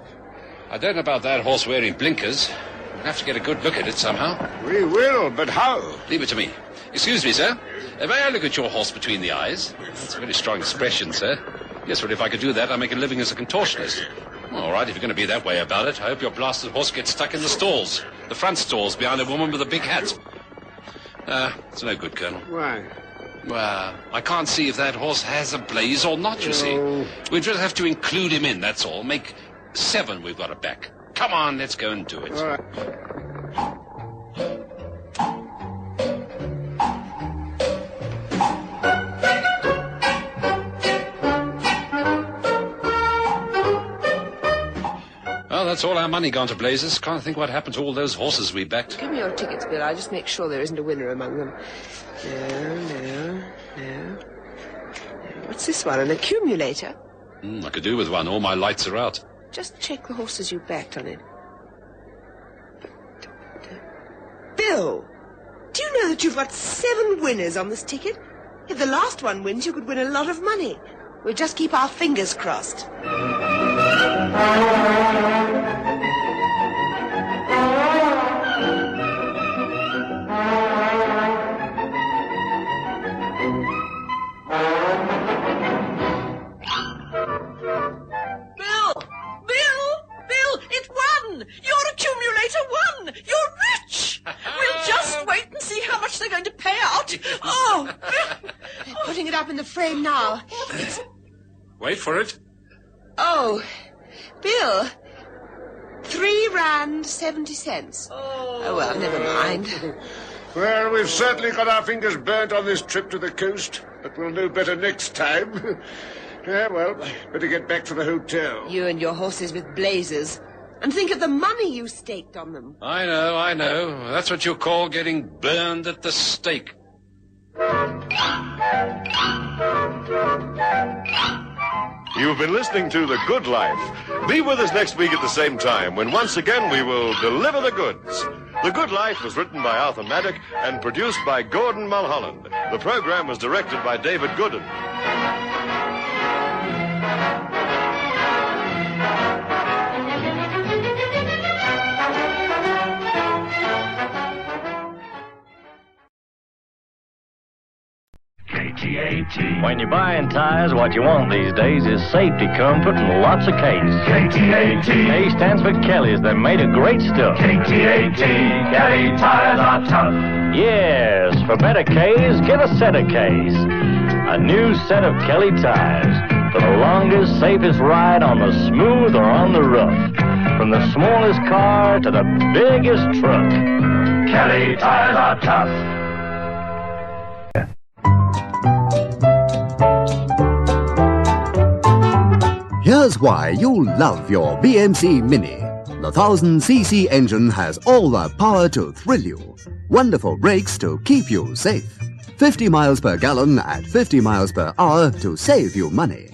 I don't know about that horse wearing blinkers. We'll have to get a good look at it somehow. We will, but how? Leave it to me. Excuse me, sir. May I look at your horse between the eyes? That's a very strong expression, sir. Yes, well, if I could do that, I'd make a living as a contortionist. All right, if you're going to be that way about it, I hope your blasted horse gets stuck in the stalls. The front stalls behind a woman with a big hat. It's no good, Colonel. Why? Well, I can't see if that horse has a blaze or not, you see. We just have to include him in, that's all. Make 7 we've got to back. Come on, let's go and do it. All right. Well, that's all our money gone to blazes. Can't think what happened to all those horses we backed. Give me your tickets, Bill. I'll just make sure there isn't a winner among them. No. What's this one, an accumulator? I could do with one. All my lights are out. Just check the horses you backed on it. Bill, do you know that you've got 7 winners on this ticket? If the last one wins, you could win a lot of money. We'll just keep our fingers crossed. Bill, it won! Your accumulator won! You're rich! We'll just wait and see how much they're going to pay out. Oh, Bill! They're putting it up in the frame now. Wait for it. Oh, Bill, 3 rand 70 cents. Oh, well, never mind. Well, we've certainly got our fingers burnt on this trip to the coast, but we'll know better next time. Well, better get back to the hotel. You and your horses with blazers. And think of the money you staked on them. I know. That's what you call getting burned at the stake. You've been listening to The Good Life. Be with us next week at the same time when once again we will deliver the goods. The Good Life was written by Arthur Maddock and produced by Gordon Mulholland. The program was directed by David Gooden. KTAT. When you're buying tires, what you want these days is safety comfort and lots of K's. KTAT. K stands for Kelly's. They're made of great stuff. KTAT. Kelly tires are tough. Yes, for better K's, get a set of K's. A new set of Kelly tires. For the longest, safest ride on the smooth or on the rough. From the smallest car to the biggest truck. Kelly tires are tough. Here's why you love your BMC Mini. The 1000cc engine has all the power to thrill you. Wonderful brakes to keep you safe. 50 miles per gallon at 50 miles per hour to save you money.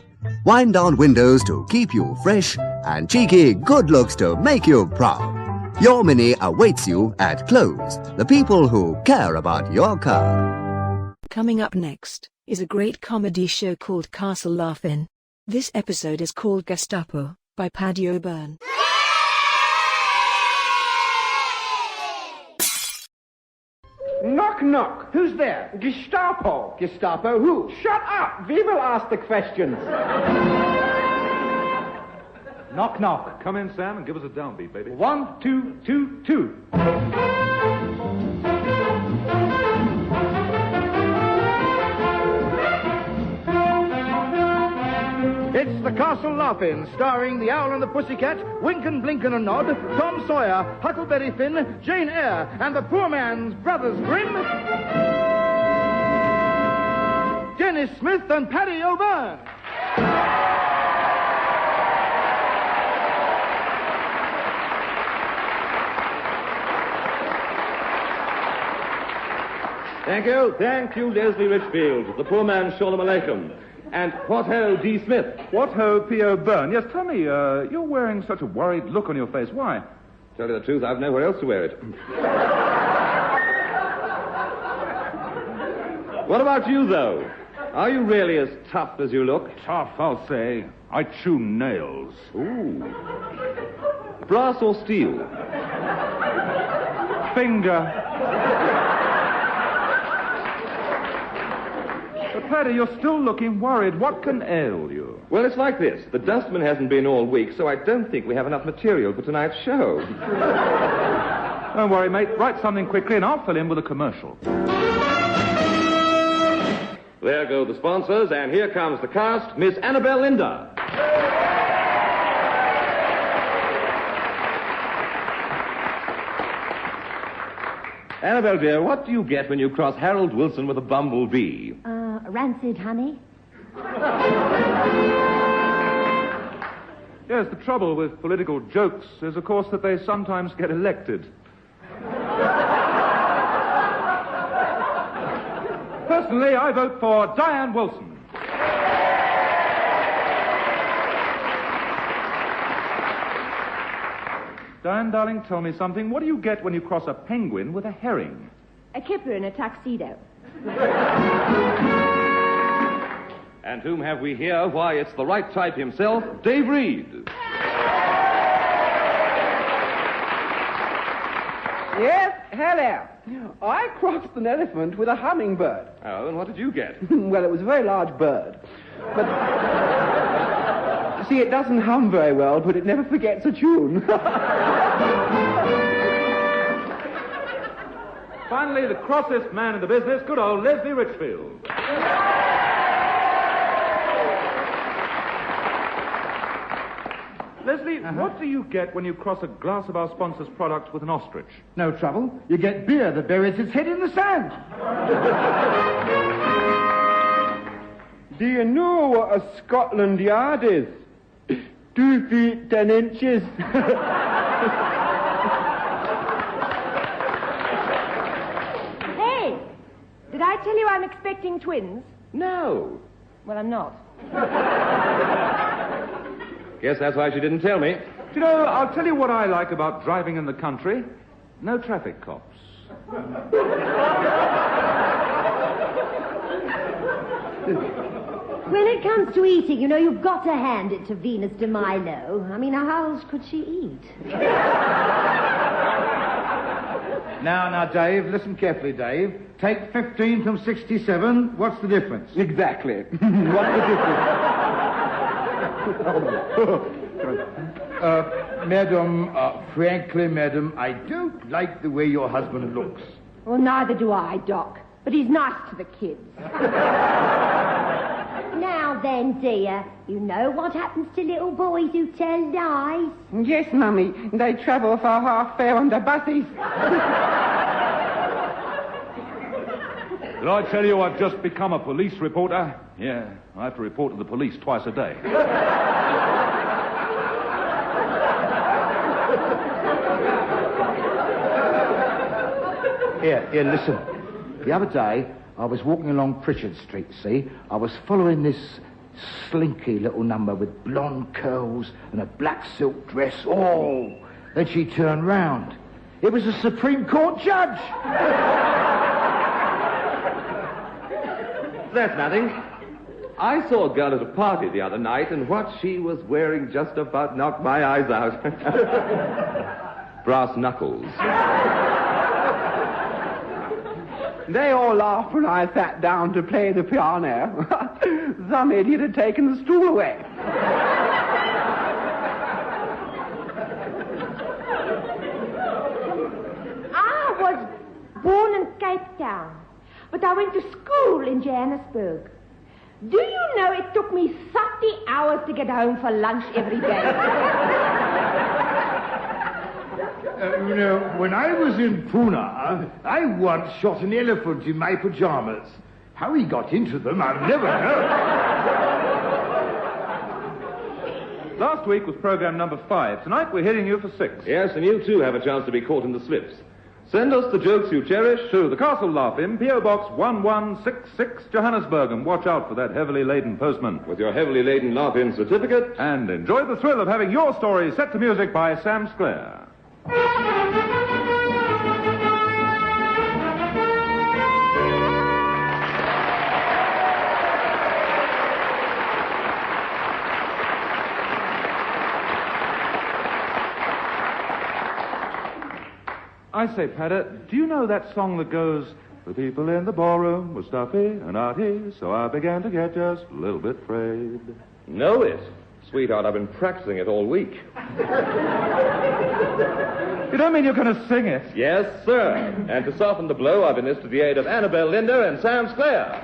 Wind down windows to keep you fresh. And cheeky good looks to make you proud. Your Mini awaits you at Close, the people who care about your car. Coming up next is a great comedy show called Castle Laugh-In. This episode is called Gestapo, by Paddy O'Byrne. Knock, knock. Who's there? Gestapo. Gestapo who? Shut up. We will ask the questions. Knock, knock. Come in, Sam, and give us a downbeat, baby. 1, 2, 2, 2. It's the Castle Laugh-In, starring the Owl and the Pussycat, Wink and Blink and a Nod, Tom Sawyer, Huckleberry Finn, Jane Eyre, and the poor man's Brothers Grimm, Dennis Smith and Paddy O'Byrne. Thank you, Leslie Richfield. The poor man, Shalom Aleichem. And what ho, D. Smith? What ho, P.O. Byrne. Yes, tell me, you're wearing such a worried look on your face. Why? Tell you the truth, I've nowhere else to wear it. What about you, though? Are you really as tough as you look? Tough, I'll say. I chew nails. Ooh. Brass or steel? Finger. But, Paddy, you're still looking worried. What can ail you? Well, it's like this. The dustman hasn't been all week, so I don't think we have enough material for tonight's show. Don't worry, mate. Write something quickly and I'll fill in with a commercial. There go the sponsors, and here comes the cast, Miss Annabelle Linda. Annabelle, dear, what do you get when you cross Harold Wilson with a bumblebee? Rancid honey. Yes, the trouble with political jokes is, of course, that they sometimes get elected. Personally, I vote for Diane Wilson. Diane, darling, tell me something. What do you get when you cross a penguin with a herring? A kipper in a tuxedo. And whom have we here? Why, it's the right type himself, Dave Reed. Yes, hello. I crossed an elephant with a hummingbird. Oh, and what did you get? Well, it was a very large bird. But, see, it doesn't hum very well, but it never forgets a tune. Finally, the crossest man in the business, good old Leslie Richfield. Leslie, what do you get when you cross a glass of our sponsor's product with an ostrich? No trouble. You get beer that buries its head in the sand. Do you know what a Scotland Yard is? 2 feet 10 inches. Hey, did I tell you I'm expecting twins? No. Well, I'm not. Guess that's why she didn't tell me. You know, I'll tell you what I like about driving in the country. No traffic cops. When it comes to eating, you know, you've got to hand it to Venus de Milo. I mean, how else could she eat? Now, Dave, listen carefully, Dave. Take 15 from 67. What's the difference? Exactly. What's the difference? Madam, frankly, madam, I don't like the way your husband looks. Well, neither do I, Doc. But he's nice to the kids. Now then, dear, you know what happens to little boys who tell lies? Yes, Mummy. They travel for half fare on the buses. Did I tell you I've just become a police reporter? Yeah, I have to report to the police twice a day. Here, listen. The other day, I was walking along Pritchard Street, see? I was following this slinky little number with blonde curls and a black silk dress. Oh! Then she turned round. It was a Supreme Court judge! That's nothing. I saw a girl at a party the other night, and what she was wearing just about knocked my eyes out. Brass knuckles. They all laughed when I sat down to play the piano. Some idiot had taken the stool away. I was born in Cape Town, but I went to school in Johannesburg. Do you know it took me 30 hours to get home for lunch every day? You know, when I was in Pune, I once shot an elephant in my pajamas. How he got into them, I'll never know. Last week was program number 5. Tonight we're hitting you for 6. Yes, and you too have a chance to be caught in the slips. Send us the jokes you cherish to the Castle Laugh-In, P.O. Box 1166, Johannesburg, and watch out for that heavily laden postman. With your heavily laden Laugh-In certificate. And enjoy the thrill of having your story set to music by Sam Sclair. I say, Padder, do you know that song that goes, the people in the ballroom were stuffy and arty, so I began to get just a little bit afraid. Know it? Sweetheart, I've been practicing it all week. You don't mean you're going to sing it? Yes, sir. And to soften the blow, I've enlisted the aid of Annabelle Linder and Sam Sclair.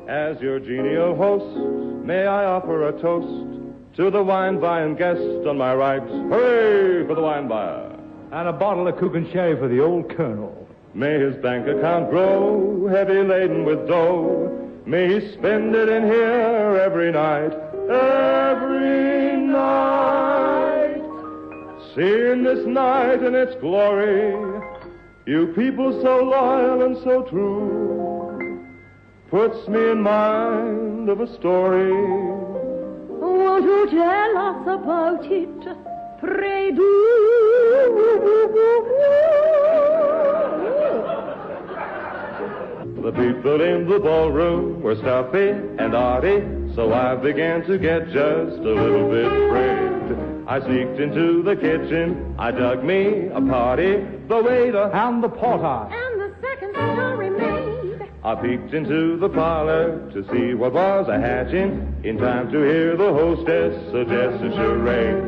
As your genial host, may I offer a toast to the wine-buying guest on my right. Hooray for the wine buyer. And a bottle of Cook and Sherry for the old colonel. May his bank account grow, heavy laden with dough. May he spend it in here every night. Every night. Seeing this night in its glory, you people so loyal and so true, puts me in mind of a story. Won't you tell us about it? Pray do. The people in the ballroom were stuffy and arty, so I began to get just a little bit afraid. I sneaked into the kitchen, I dug me a party, the waiter and the porter. And the second story maid. I peeked into the parlor to see what was a-hatching, in time to hear the hostess suggest a charade.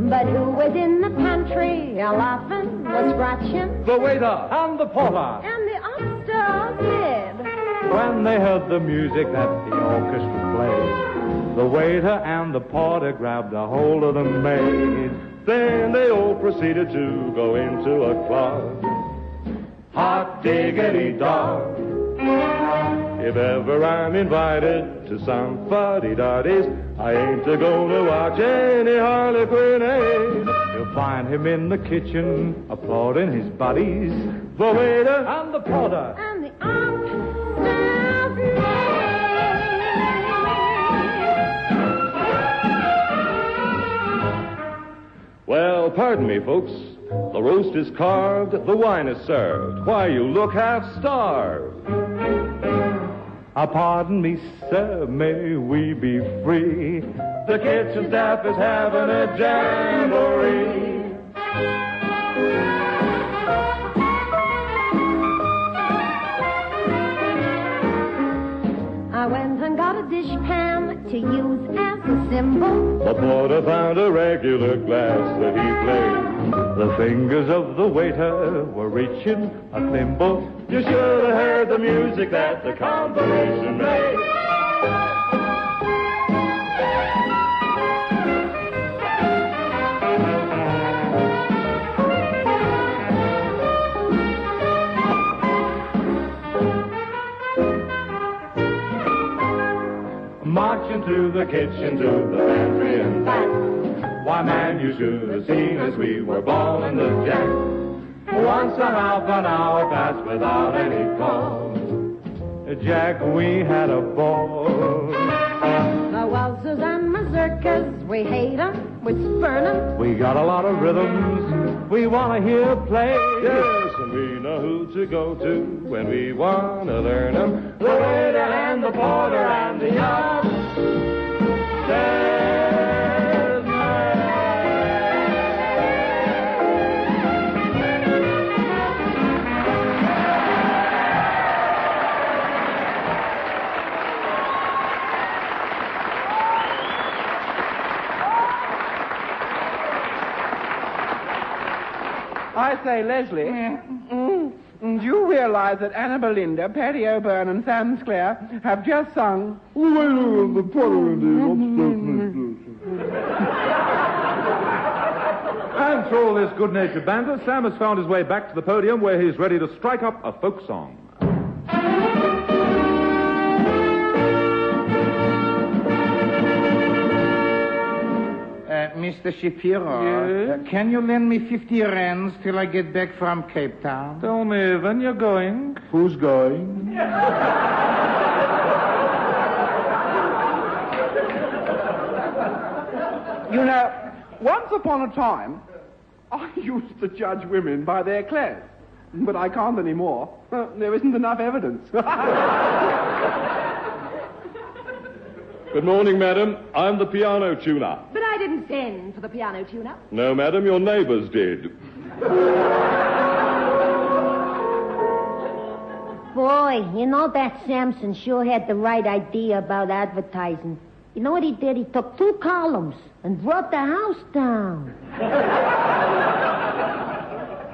But who was in the pantry, laughing, a scratching? The waiter and the porter. And the upstairs maid. When they heard the music that the orchestra played, the waiter and the porter grabbed a hold of the maid. Then they all proceeded to go into a club. Hot diggity dog. If ever I'm invited to some fuddy-duddies, I ain't a-gonna watch any harlequinade. You'll find him in the kitchen, applauding his buddies, the waiter and the porter. And the upstairs maid. Well, pardon me, folks. The roast is carved, the wine is served. Why, you look half-starved. Pardon me, sir, may we be free? The kitchen staff is having a jamboree. I went and got a dishpan to use as a symbol. The porter found a regular glass that he played. The fingers of the waiter were reaching a thimble. You should have heard the music that the combination made. Marching through the kitchen to the pantry and back. Why, man, you should have seen as we were bawling the jack. Once a half an hour passed without any call. Jack, we had a ball. The waltzers and mazurkas, we hate 'em, we spurn 'em. We got a lot of rhythms we want to hear play. Yes, and we know who to go to when we want to learn them. The waiter and the porter and the upstairs. I say, Leslie, do you realize that Anna Belinda, Patty O'Byrne, and Sam Sclair have just sung... And through all this good-natured banter, Sam has found his way back to the podium where he's ready to strike up a folk song. Mr. Shapiro, can you lend me 50 rands till I get back from Cape Town? Tell me, when you're going? Who's going? You know, once upon a time, I used to judge women by their clothes. But I can't anymore. There isn't enough evidence. Good morning, madam. I'm the piano tuner. But I didn't send for the piano tuner. No, madam, your neighbors did. Boy, you know that Samson sure had the right idea about advertising. You know what he did? He took 2 columns and brought the house down.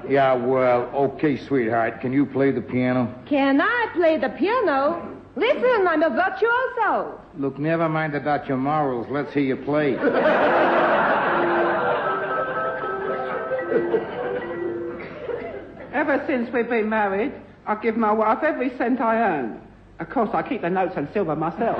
Yeah, well, okay, sweetheart. Can you play the piano? Can I play the piano? Listen, I'm a virtuoso. Look, never mind about your morals. Let's hear you play. Ever since we've been married, I give my wife every cent I earn. Of course, I keep the notes and silver myself.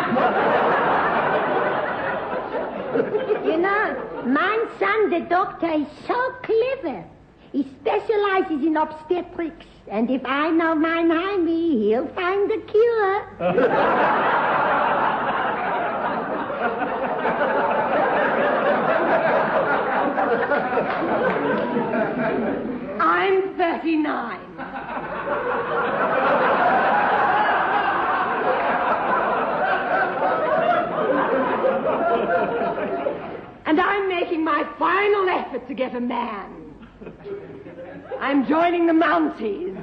You know, my son, the doctor, is so clever. He specializes in obstetrics. And if I know mine Jaime, he'll find the cure. I'm 39. And I'm making my final effort to get a man. I'm joining the Mounties.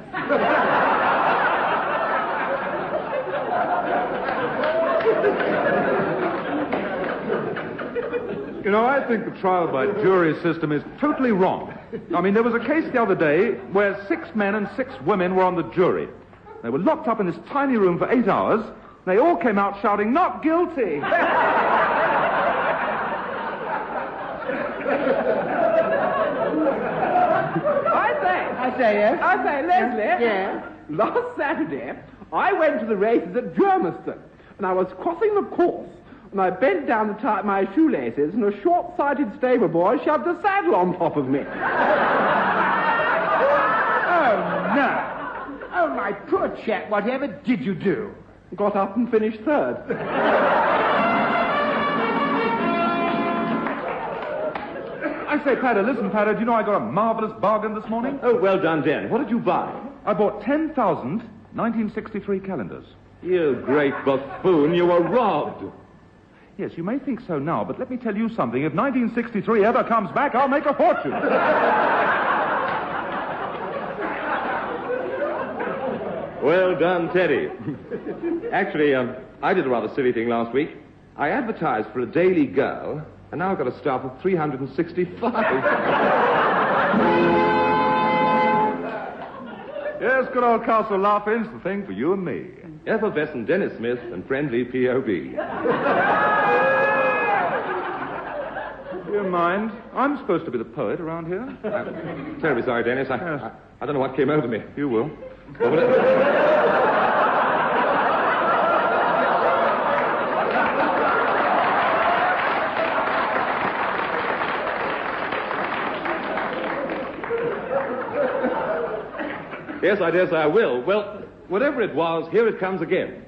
You know, I think the trial by jury system is totally wrong. I mean, there was a case the other day where 6 men and 6 women were on the jury. They were locked up in this tiny room for 8 hours. They all came out shouting, "Not guilty!" I say, Leslie. Yeah? Last Saturday, I went to the races at Germiston, and I was crossing the course, and I bent down to tie up my shoelaces, and a short-sighted stable boy shoved a saddle on top of me. Oh, no. Oh, my poor chap, whatever did you do? Got up and finished third. I say, Padder, listen, Padder, do you know I got a marvellous bargain this morning? Oh, well done, Dan. What did you buy? I bought 10,000 1963 calendars. You great buffoon, you were robbed. Yes, you may think so now, but let me tell you something. If 1963 ever comes back, I'll make a fortune. Well done, Teddy. Actually, I did a rather silly thing last week. I advertised for a Daily Girl, and now I've got a staff of 365. Yes, good old Castle Laughing's the thing for you and me. Effervescent Dennis Smith and friendly P.O.B. Do you mind? I'm supposed to be the poet around here. I'm terribly sorry, Dennis. I don't know what came over me. You will. Yes, I dare say I will. Well, whatever it was, here it comes again.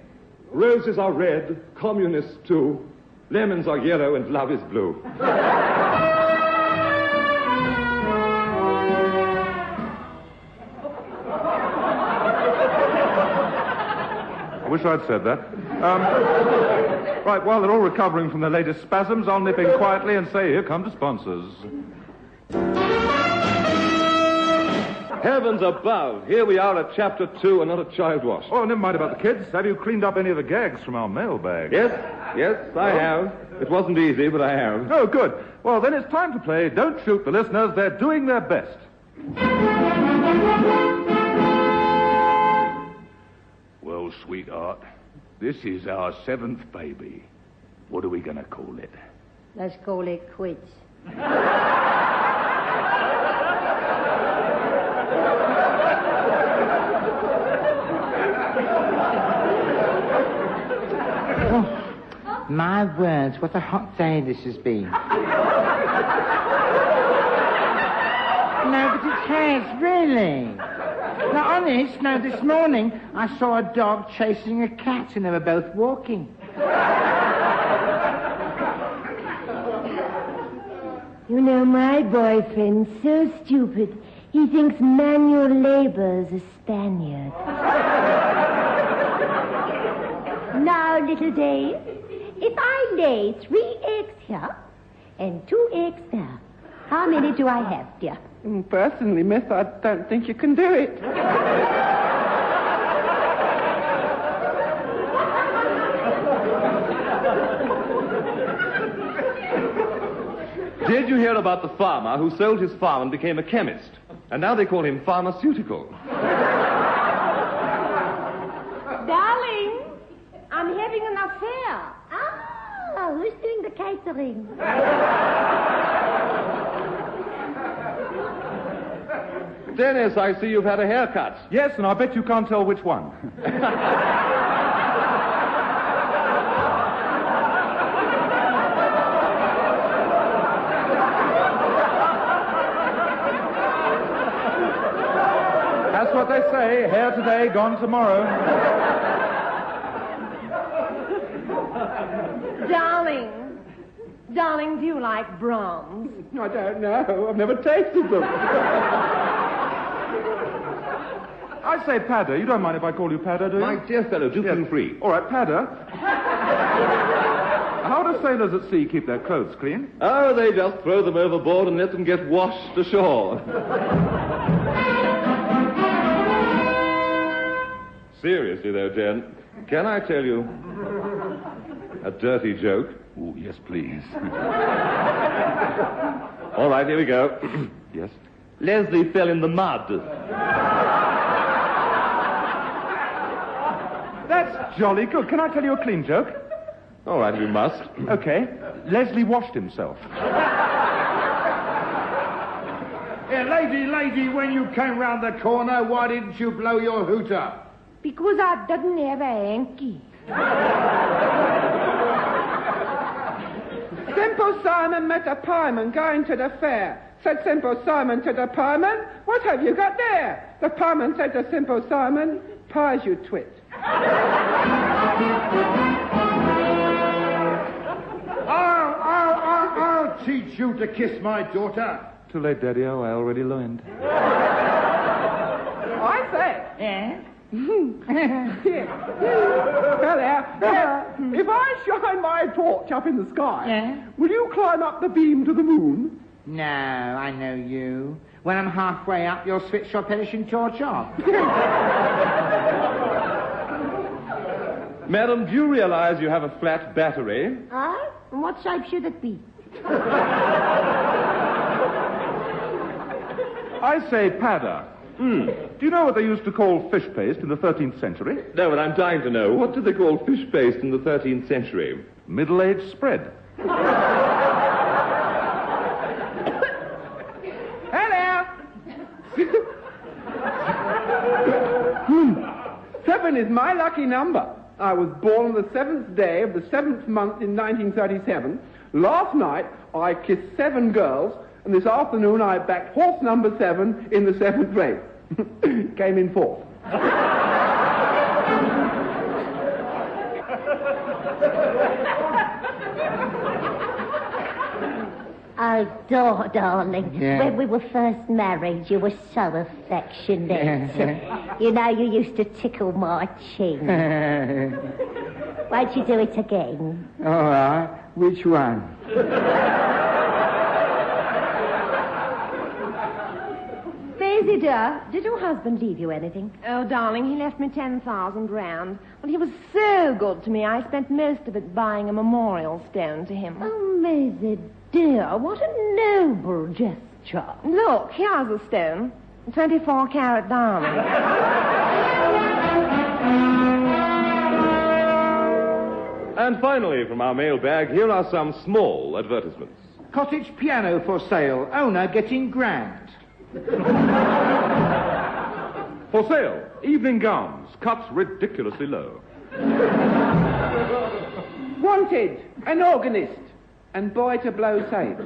Roses are red, communists too. Lemons are yellow and love is blue. I wish I'd said that. Right, while they're all recovering from their latest spasms, I'll nip in quietly and say, here come the sponsors. Heavens above, here we are at chapter 2 and not a child wash. Oh, never mind about the kids. Have you cleaned up any of the gags from our mailbag? Yes, I have. It wasn't easy, but I have. Oh, good. Well, then it's time to play Don't Shoot the Listeners. They're doing their best. Well, sweetheart, this is our 7th baby. What are we going to call it? Let's call it quits. My words, what a hot day this has been. No, but it has, really. Now, honest, this morning I saw a dog chasing a cat and they were both walking. You know, my boyfriend's so stupid, he thinks manual labor's a Spaniard. Now, little Dave, if I lay 3 eggs here and 2 eggs there, how many do I have, dear? Personally, miss, I don't think you can do it. Did you hear about the farmer who sold his farm and became a chemist? And now they call him pharmaceutical. Darling, I'm having an affair. Ah, who's doing the catering? Dennis, I see you've had a haircut. Yes, and I bet you can't tell which one. That's what they say. Hair today, gone tomorrow. Darling, do you like Brahms? I don't know. I've never tasted them. I say, Padder. You don't mind if I call you Padder, do you? My dear fellow, do feel free. All right, Padder. How do sailors at sea keep their clothes clean? Oh, they just throw them overboard and let them get washed ashore. Seriously, though, Jen, can I tell you a dirty joke? Oh, yes, please. All right, here we go. Yes? Leslie fell in the mud. That's jolly good. Can I tell you a clean joke? All right, we must. Okay. Leslie washed himself. Yeah, lady, when you came round the corner, why didn't you blow your hooter? Because I didn't have a hanky. Simple Simon met a pieman going to the fair. Said Simple Simon to the pieman, "What have you got there?" The pieman said to Simple Simon, "Pies, you twit." I'll teach you to kiss my daughter. Too late, Daddy-o. I already learned. I say. Yeah? Hello. If I shine my torch up in the sky, will you climb up the beam to the moon? No, I know you. When I'm halfway up, you'll switch your perishing torch off. Madam, do you realize you have a flat battery? Huh? And what shape should it be? I say, Padda. Do you know what they used to call fish paste in the 13th century? No, but I'm dying to know. What did they call fish paste in the 13th century? Middle-aged spread. Hello. 7 is my lucky number. I was born on the 7th day of the 7th month in 1937. Last night, I kissed 7 girls, and this afternoon I backed horse number 7 in the 7th race. Came in 4th. Oh, darling, when we were first married, you were so affectionate. You know, you used to tickle my chin. Won't you do it again? All right. Which one? Maisie, dear, did your husband leave you anything? Oh, darling, he left me 10,000 rand. Well, he was so good to me, I spent most of it buying a memorial stone to him. Oh, Maisie, dear, what a noble gesture. Look, here's a stone. 24-carat diamond. And finally, from our mailbag, here are some small advertisements. Cottage piano for sale. Owner getting grand. For sale, evening gowns, cuts ridiculously low. Wanted, an organist, and boy to blow safe.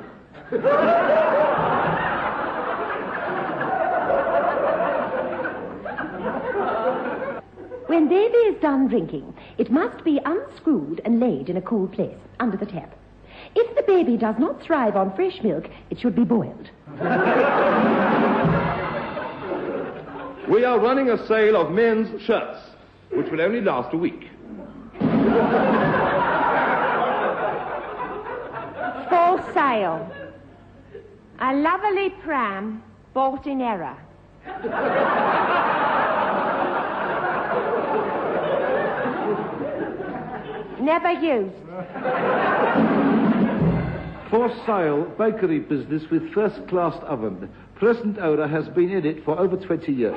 When baby is done drinking, it must be unscrewed and laid in a cool place, under the tap. If the baby does not thrive on fresh milk, it should be boiled. We are running a sale of men's shirts, which will only last a week. For sale. A lovely pram bought in error. Never used. For sale, bakery business with first-class oven. Present owner has been in it for over 20 years.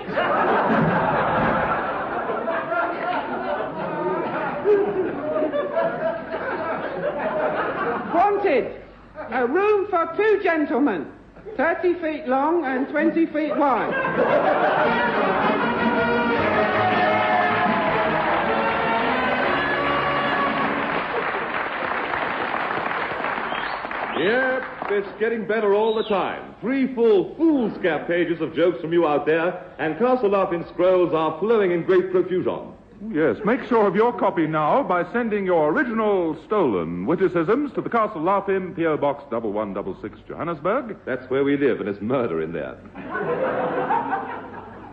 Wanted, a room for 2 gentlemen, 30 feet long and 20 feet wide. Yep, it's getting better all the time. 3 full foolscap pages of jokes from you out there, and Castle Laughing scrolls are flowing in great profusion. Yes, make sure of your copy now by sending your original stolen witticisms to the Castle Laughing, P.O. Box 1166, Johannesburg. That's where we live, and there's murder in there.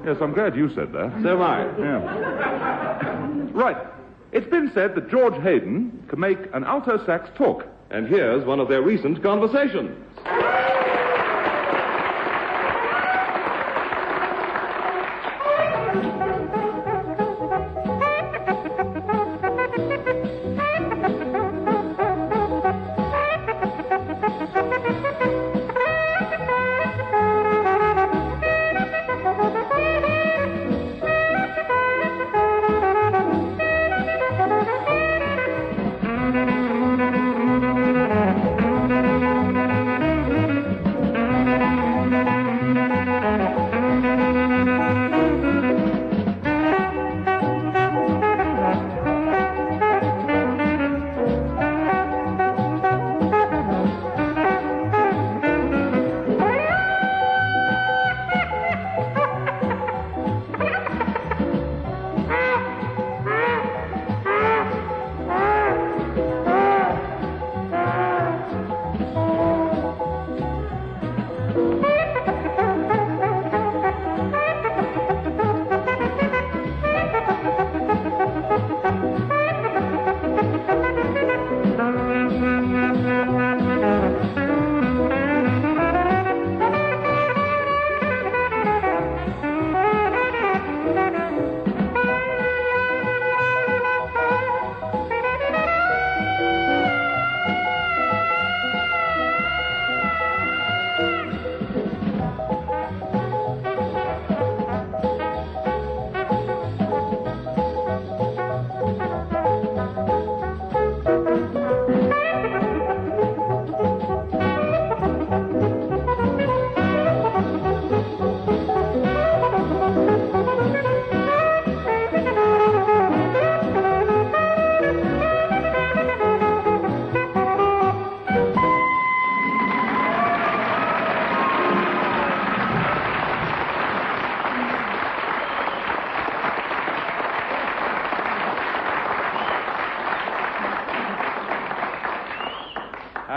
Yes, I'm glad you said that. So am I. Yeah. Right. It's been said that George Hayden can make an alto sax talk. And here's one of their recent conversations.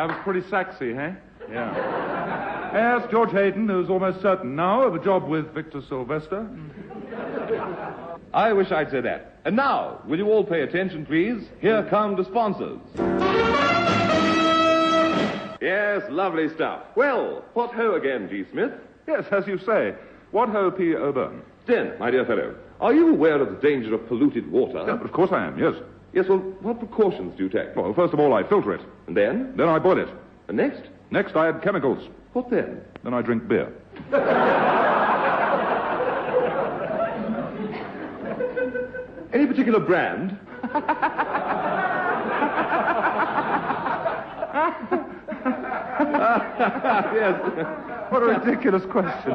was pretty sexy, eh? Yeah. Yes, George Hayden, who's almost certain now of a job with Victor Sylvester. I wish I'd say that. And now, will you all pay attention, please? Here come the sponsors. Yes, lovely stuff. Well, what ho again, G. Smith? Yes, as you say. What ho, P. O'Byrne? Then, my dear fellow, are you aware of the danger of polluted water? Yeah, of course I am, yes. Yes, well, what precautions do you take? Well, first of all, I filter it. And then? Then I boil it. And next? Next, I add chemicals. What then? Then I drink beer. Any particular brand? Yes. What a ridiculous question.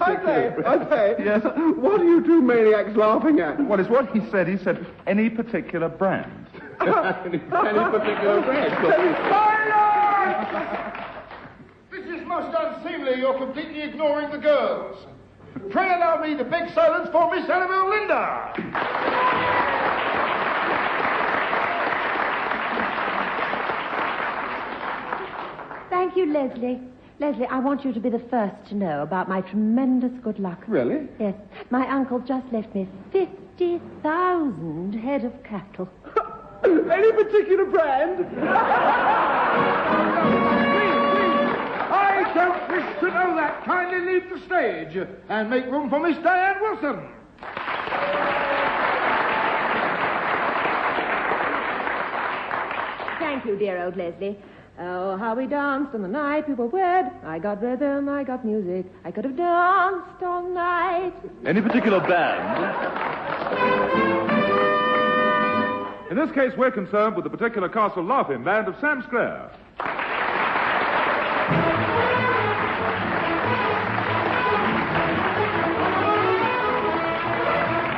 I say, yes. What are you two maniacs laughing at? Well, it's what he said. He said, any particular brand. any particular brand. This is most unseemly. You're completely ignoring the girls. Pray allow me to beg silence for Miss Annabelle Linda. Thank you, Leslie. Leslie, I want you to be the first to know about my tremendous good luck. Really? Yes. My uncle just left me 50,000 head of cattle. Any particular brand? I don't wish to know that. Kindly leave the stage and make room for Miss Diane Wilson. Thank you, dear old Leslie. Oh, how we danced on the night we were wed. I got rhythm, I got music. I could have danced all night. Any particular band? In this case, we're concerned with the particular Castle Laughing Band of Sam Square.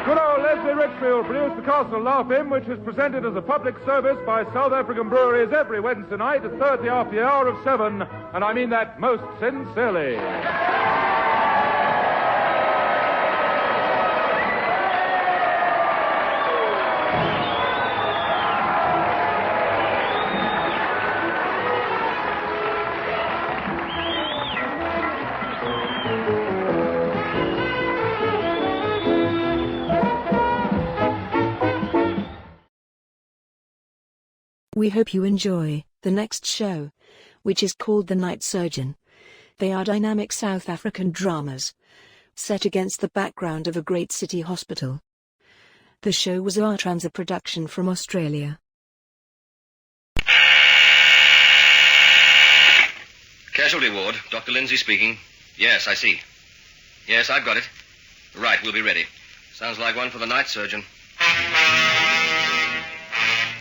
Good old Leslie Richfield produced the Castle Laughing, which is presented as a public service by South African breweries every Wednesday night at 30 after the hour of 7, and I mean that most sincerely. We hope you enjoy the next show, which is called The Night Surgeon. They are dynamic South African dramas, set against the background of a great city hospital. The show was a transit production from Australia. Casualty ward, Dr. Lindsay speaking. Yes, I see. Yes, I've got it. Right, we'll be ready. Sounds like one for the night surgeon.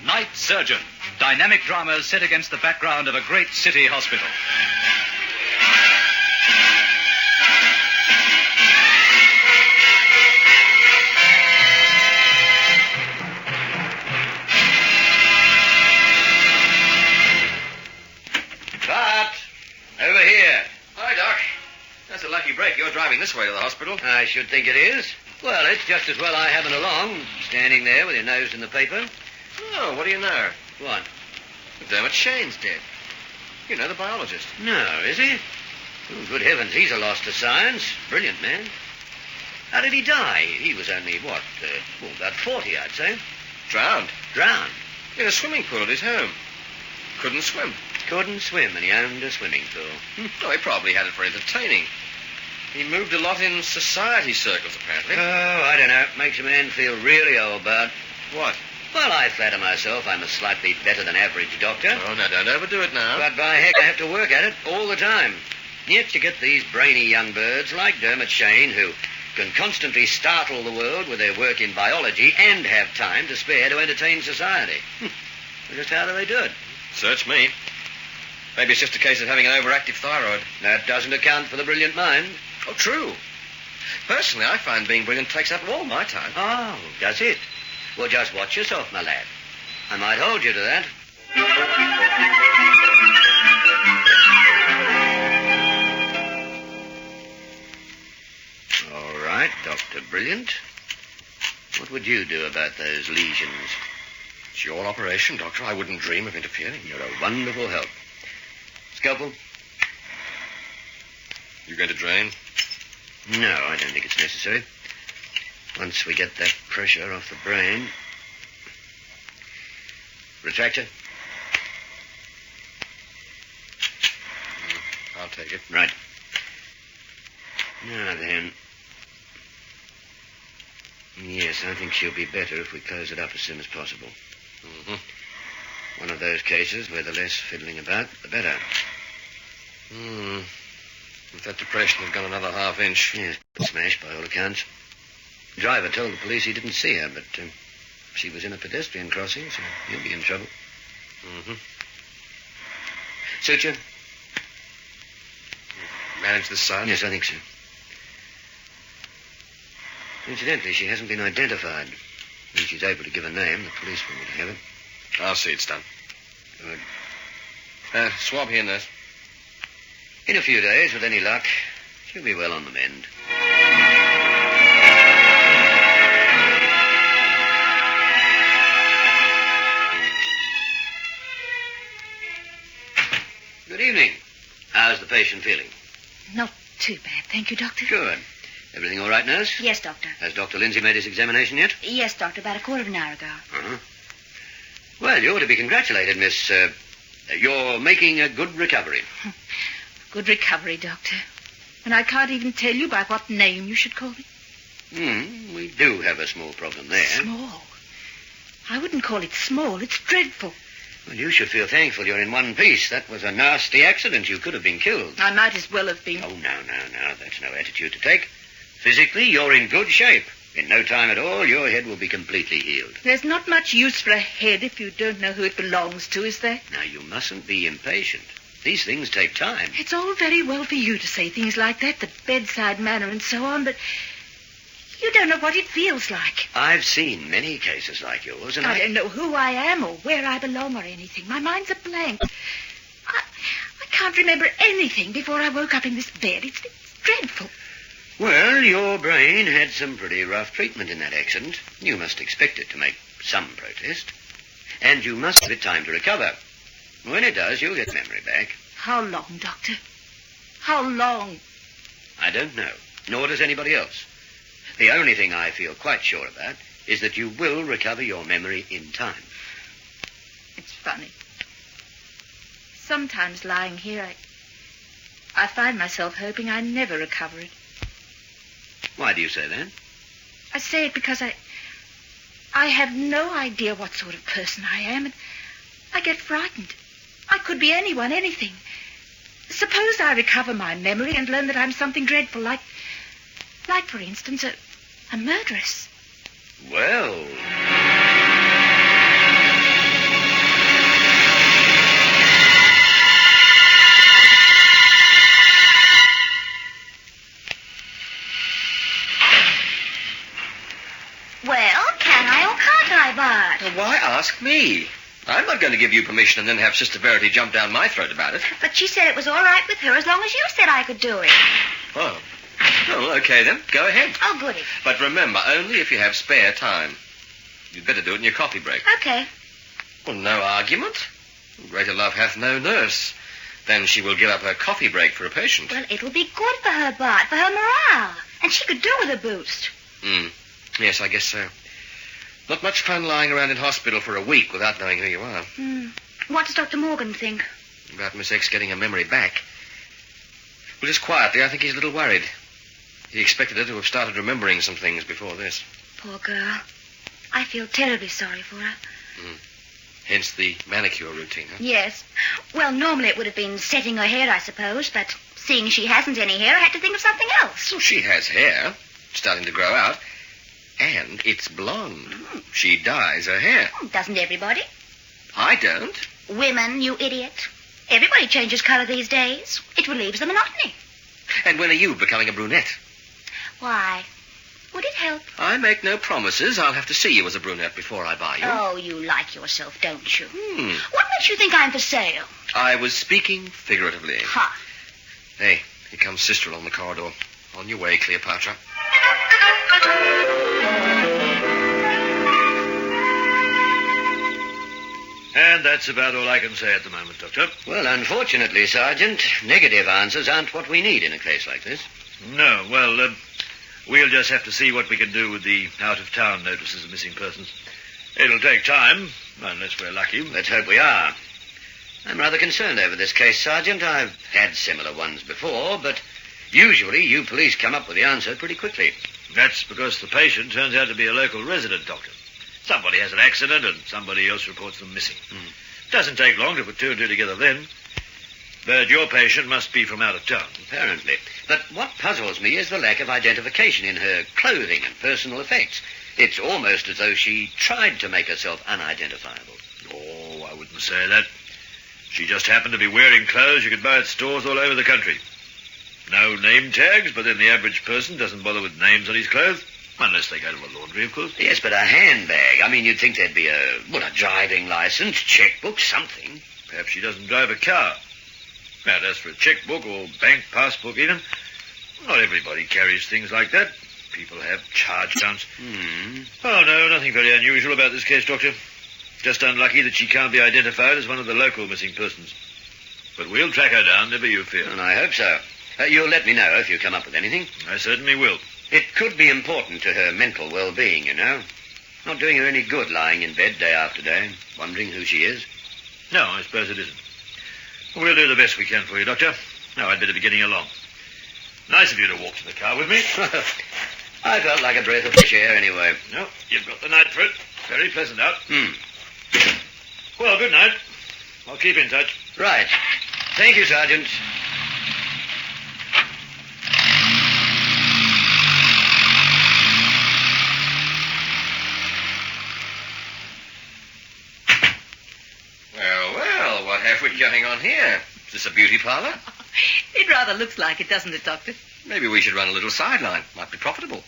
Night Surgeon. Dynamic dramas set against the background of a great city hospital. Bart! Over here. Hi, Doc. That's a lucky break. You're driving this way to the hospital. I should think it is. Well, it's just as well I haven't along, standing there with your nose in the paper. Oh, what do you know? What? Dermot Shane's dead. You know, the biologist. No, is he? Oh, good heavens, he's a loss to science. Brilliant man. How did he die? He was only, about 40, I'd say. Drowned. Drowned? In a swimming pool at his home. Couldn't swim. Couldn't swim, and he owned a swimming pool. Oh, he probably had it for entertaining. He moved a lot in society circles, apparently. Oh, I don't know. Makes a man feel really old, Bart. What? Well, I flatter myself I'm a slightly better than average doctor. Oh, no, don't overdo it now. But by heck, I have to work at it all the time. Yet you get these brainy young birds like Dermot Shane who can constantly startle the world with their work in biology and have time to spare to entertain society. Just how do they do it? Search me. Maybe it's just a case of having an overactive thyroid. That doesn't account for the brilliant mind. Oh, true. Personally, I find being brilliant takes up all my time. Oh, does it? Well, just watch yourself, my lad. I might hold you to that. All right, Dr. Brilliant. What would you do about those lesions? It's your operation, Doctor. I wouldn't dream of interfering. You're a wonderful help. Scalpel? You going to drain? No, I don't think it's necessary. Once we get that pressure off the brain... Retractor? I'll take it. Right. Now then... Yes, I think she'll be better if we close it up as soon as possible. Mm-hmm. One of those cases where the less fiddling about, the better. If that depression had gone another half inch. Yes, smashed by all accounts. The driver told the police he didn't see her, but she was in a pedestrian crossing, so he'll be in trouble. Mm-hmm. Suture? Manage this side? Yes, I think so. Incidentally, she hasn't been identified. When she's able to give a name, the police will want to have it. I'll see it's done. Good. Swab here, nurse. In a few days, with any luck, she'll be well on the mend. Good evening. How's the patient feeling? Not too bad, thank you, Doctor. Good. Everything all right, nurse? Yes, Doctor. Has Dr. Lindsay made his examination yet? Yes, Doctor, about a quarter of an hour ago. Uh-huh. Well, you ought to be congratulated, miss. You're making a good recovery. Good recovery, Doctor. And I can't even tell you by what name you should call it. We do have a small problem there. Small? I wouldn't call it small. It's dreadful. Well, you should feel thankful you're in one piece. That was a nasty accident. You could have been killed. I might as well have been. Oh, no. That's no attitude to take. Physically, you're in good shape. In no time at all, your head will be completely healed. There's not much use for a head if you don't know who it belongs to, is there? Now, you mustn't be impatient. These things take time. It's all very well for you to say things like that, the bedside manner and so on, but you don't know what it feels like. I've seen many cases like yours, and I don't know who I am or where I belong or anything. My mind's a blank. I can't remember anything before I woke up in this bed. It's dreadful. Well, your brain had some pretty rough treatment in that accident. You must expect it to make some protest. And you must give it time to recover. When it does, you'll get memory back. How long, Doctor? How long? I don't know, nor does anybody else. The only thing I feel quite sure about is that you will recover your memory in time. It's funny. Sometimes lying here, I find myself hoping I never recover it. Why do you say that? I say it because I have no idea what sort of person I am, and I get frightened. I could be anyone, anything. Suppose I recover my memory and learn that I'm something dreadful, like for instance, a murderess. Well... Well, can I or can't I, Bart? Well, why ask me? I'm not going to give you permission and then have Sister Verity jump down my throat about it. But she said it was all right with her as long as you said I could do it. Oh. Oh, okay then. Go ahead. Oh, goody. But remember, only if you have spare time. You'd better do it in your coffee break. Okay. Well, no argument. Greater love hath no nurse. Then she will give up her coffee break for a patient. Well, it'll be good for her, Bart, for her morale. And she could do with a boost. Yes, I guess so. Not much fun lying around in hospital for a week without knowing who you are. What does Dr. Morgan think? About Miss X getting her memory back. Well, just quietly, I think he's a little worried. He expected her to have started remembering some things before this. Poor girl. I feel terribly sorry for her. Hence the manicure routine, huh? Yes. Well, normally it would have been setting her hair, I suppose, but seeing she hasn't any hair, I had to think of something else. Well, she has hair. Starting to grow out. And it's blonde. She dyes her hair. Doesn't everybody? I don't. Women, you idiot. Everybody changes colour these days. It relieves the monotony. And when are you becoming a brunette? Why? Would it help? I make no promises. I'll have to see you as a brunette before I buy you. Oh, you like yourself, don't you? What makes you think I'm for sale? I was speaking figuratively. Ha. Hey, here comes Sister along the corridor. On your way, Cleopatra. And that's about all I can say at the moment, Doctor. Well, unfortunately, Sergeant, negative answers aren't what we need in a case like this. No, well, we'll just have to see what we can do with the out-of-town notices of missing persons. It'll take time, unless we're lucky. Let's hope we are. I'm rather concerned over this case, Sergeant. I've had similar ones before, but usually you police come up with the answer pretty quickly. That's because the patient turns out to be a local resident, Doctor. Somebody has an accident and somebody else reports them missing. Doesn't take long to put two and two together then. But your patient must be from out of town. Apparently. But what puzzles me is the lack of identification in her clothing and personal effects. It's almost as though she tried to make herself unidentifiable. Oh, I wouldn't say that. She just happened to be wearing clothes you could buy at stores all over the country. No name tags, but then the average person doesn't bother with names on his clothes. Unless they go to the laundry, of course. Yes, but a handbag. I mean, you'd think there'd be a driving license, checkbook, something. Perhaps she doesn't drive a car. Now, as for a checkbook or bank passbook even, not everybody carries things like that. People have charge accounts. Oh, no, nothing very unusual about this case, Doctor. Just unlucky that she can't be identified as one of the local missing persons. But we'll track her down, never you fear. And I hope so. You'll let me know if you come up with anything. I certainly will. It could be important to her mental well-being, you know. Not doing her any good lying in bed day after day, wondering who she is. No, I suppose it isn't. We'll do the best we can for you, Doctor. Now, I'd better be getting along. Nice of you to walk to the car with me. I felt like a breath of fresh air anyway. No, you've got the night for it. Very pleasant out. Well, good night. I'll keep in touch. Right. Thank you, Sergeant. Well, what have we going on here? Is this a beauty parlor? It rather looks like it, doesn't it, Doctor? Maybe we should run a little sideline. Might be profitable.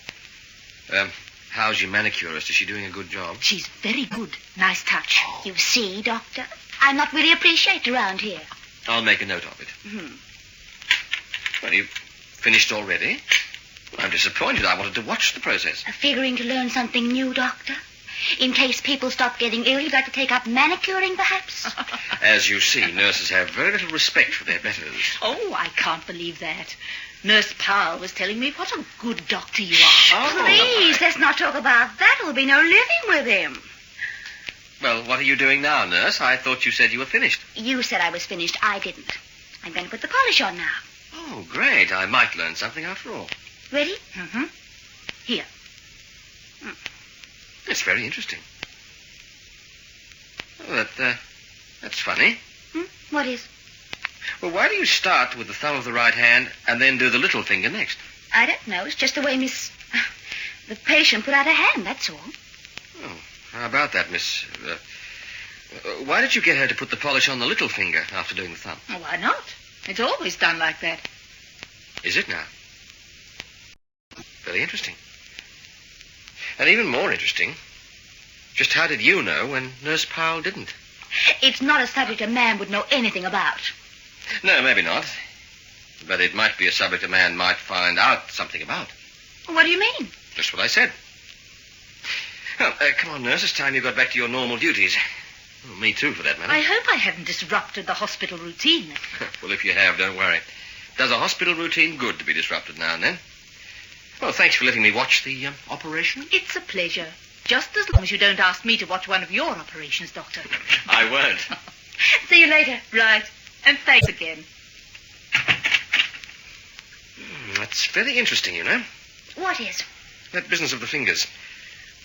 How's your manicurist? Is she doing a good job? She's very good. Nice touch. You see, Doctor, I'm not really appreciated around here. I'll make a note of it. Well, you've finished already? Well, I'm disappointed. I wanted to watch the process. Figuring to learn something new, Doctor? In case people stop getting ill, you'd like to take up manicuring, perhaps? As you see, nurses have very little respect for their betters. Oh, I can't believe that. Nurse Powell was telling me what a good doctor you are. Please, let's not talk about that. There'll be no living with him. Well, what are you doing now, nurse? I thought you said you were finished. You said I was finished. I didn't. I'm going to put the polish on now. Oh, great. I might learn something after all. Ready? Here. It's very interesting. Oh, that's funny. What is? Well, why do you start with the thumb of the right hand and then do the little finger next? I don't know. It's just the way the patient put out her hand, that's all. Oh, how about that, miss? Why did you get her to put the polish on the little finger after doing the thumb? Oh, why not? It's always done like that. Is it now? Very interesting. And even more interesting, just how did you know when Nurse Powell didn't? It's not a subject a man would know anything about. No, maybe not. But it might be a subject a man might find out something about. What do you mean? Just what I said. Well, come on, nurse. It's time you got back to your normal duties. Well, me too, for that matter. I hope I haven't disrupted the hospital routine. Well, if you have, don't worry. Does a hospital routine good to be disrupted now and then? Well, thanks for letting me watch the operation. It's a pleasure. Just as long as you don't ask me to watch one of your operations, Doctor. I won't. See you later. Right. And thanks again. That's very interesting, you know. What is? That business of the fingers.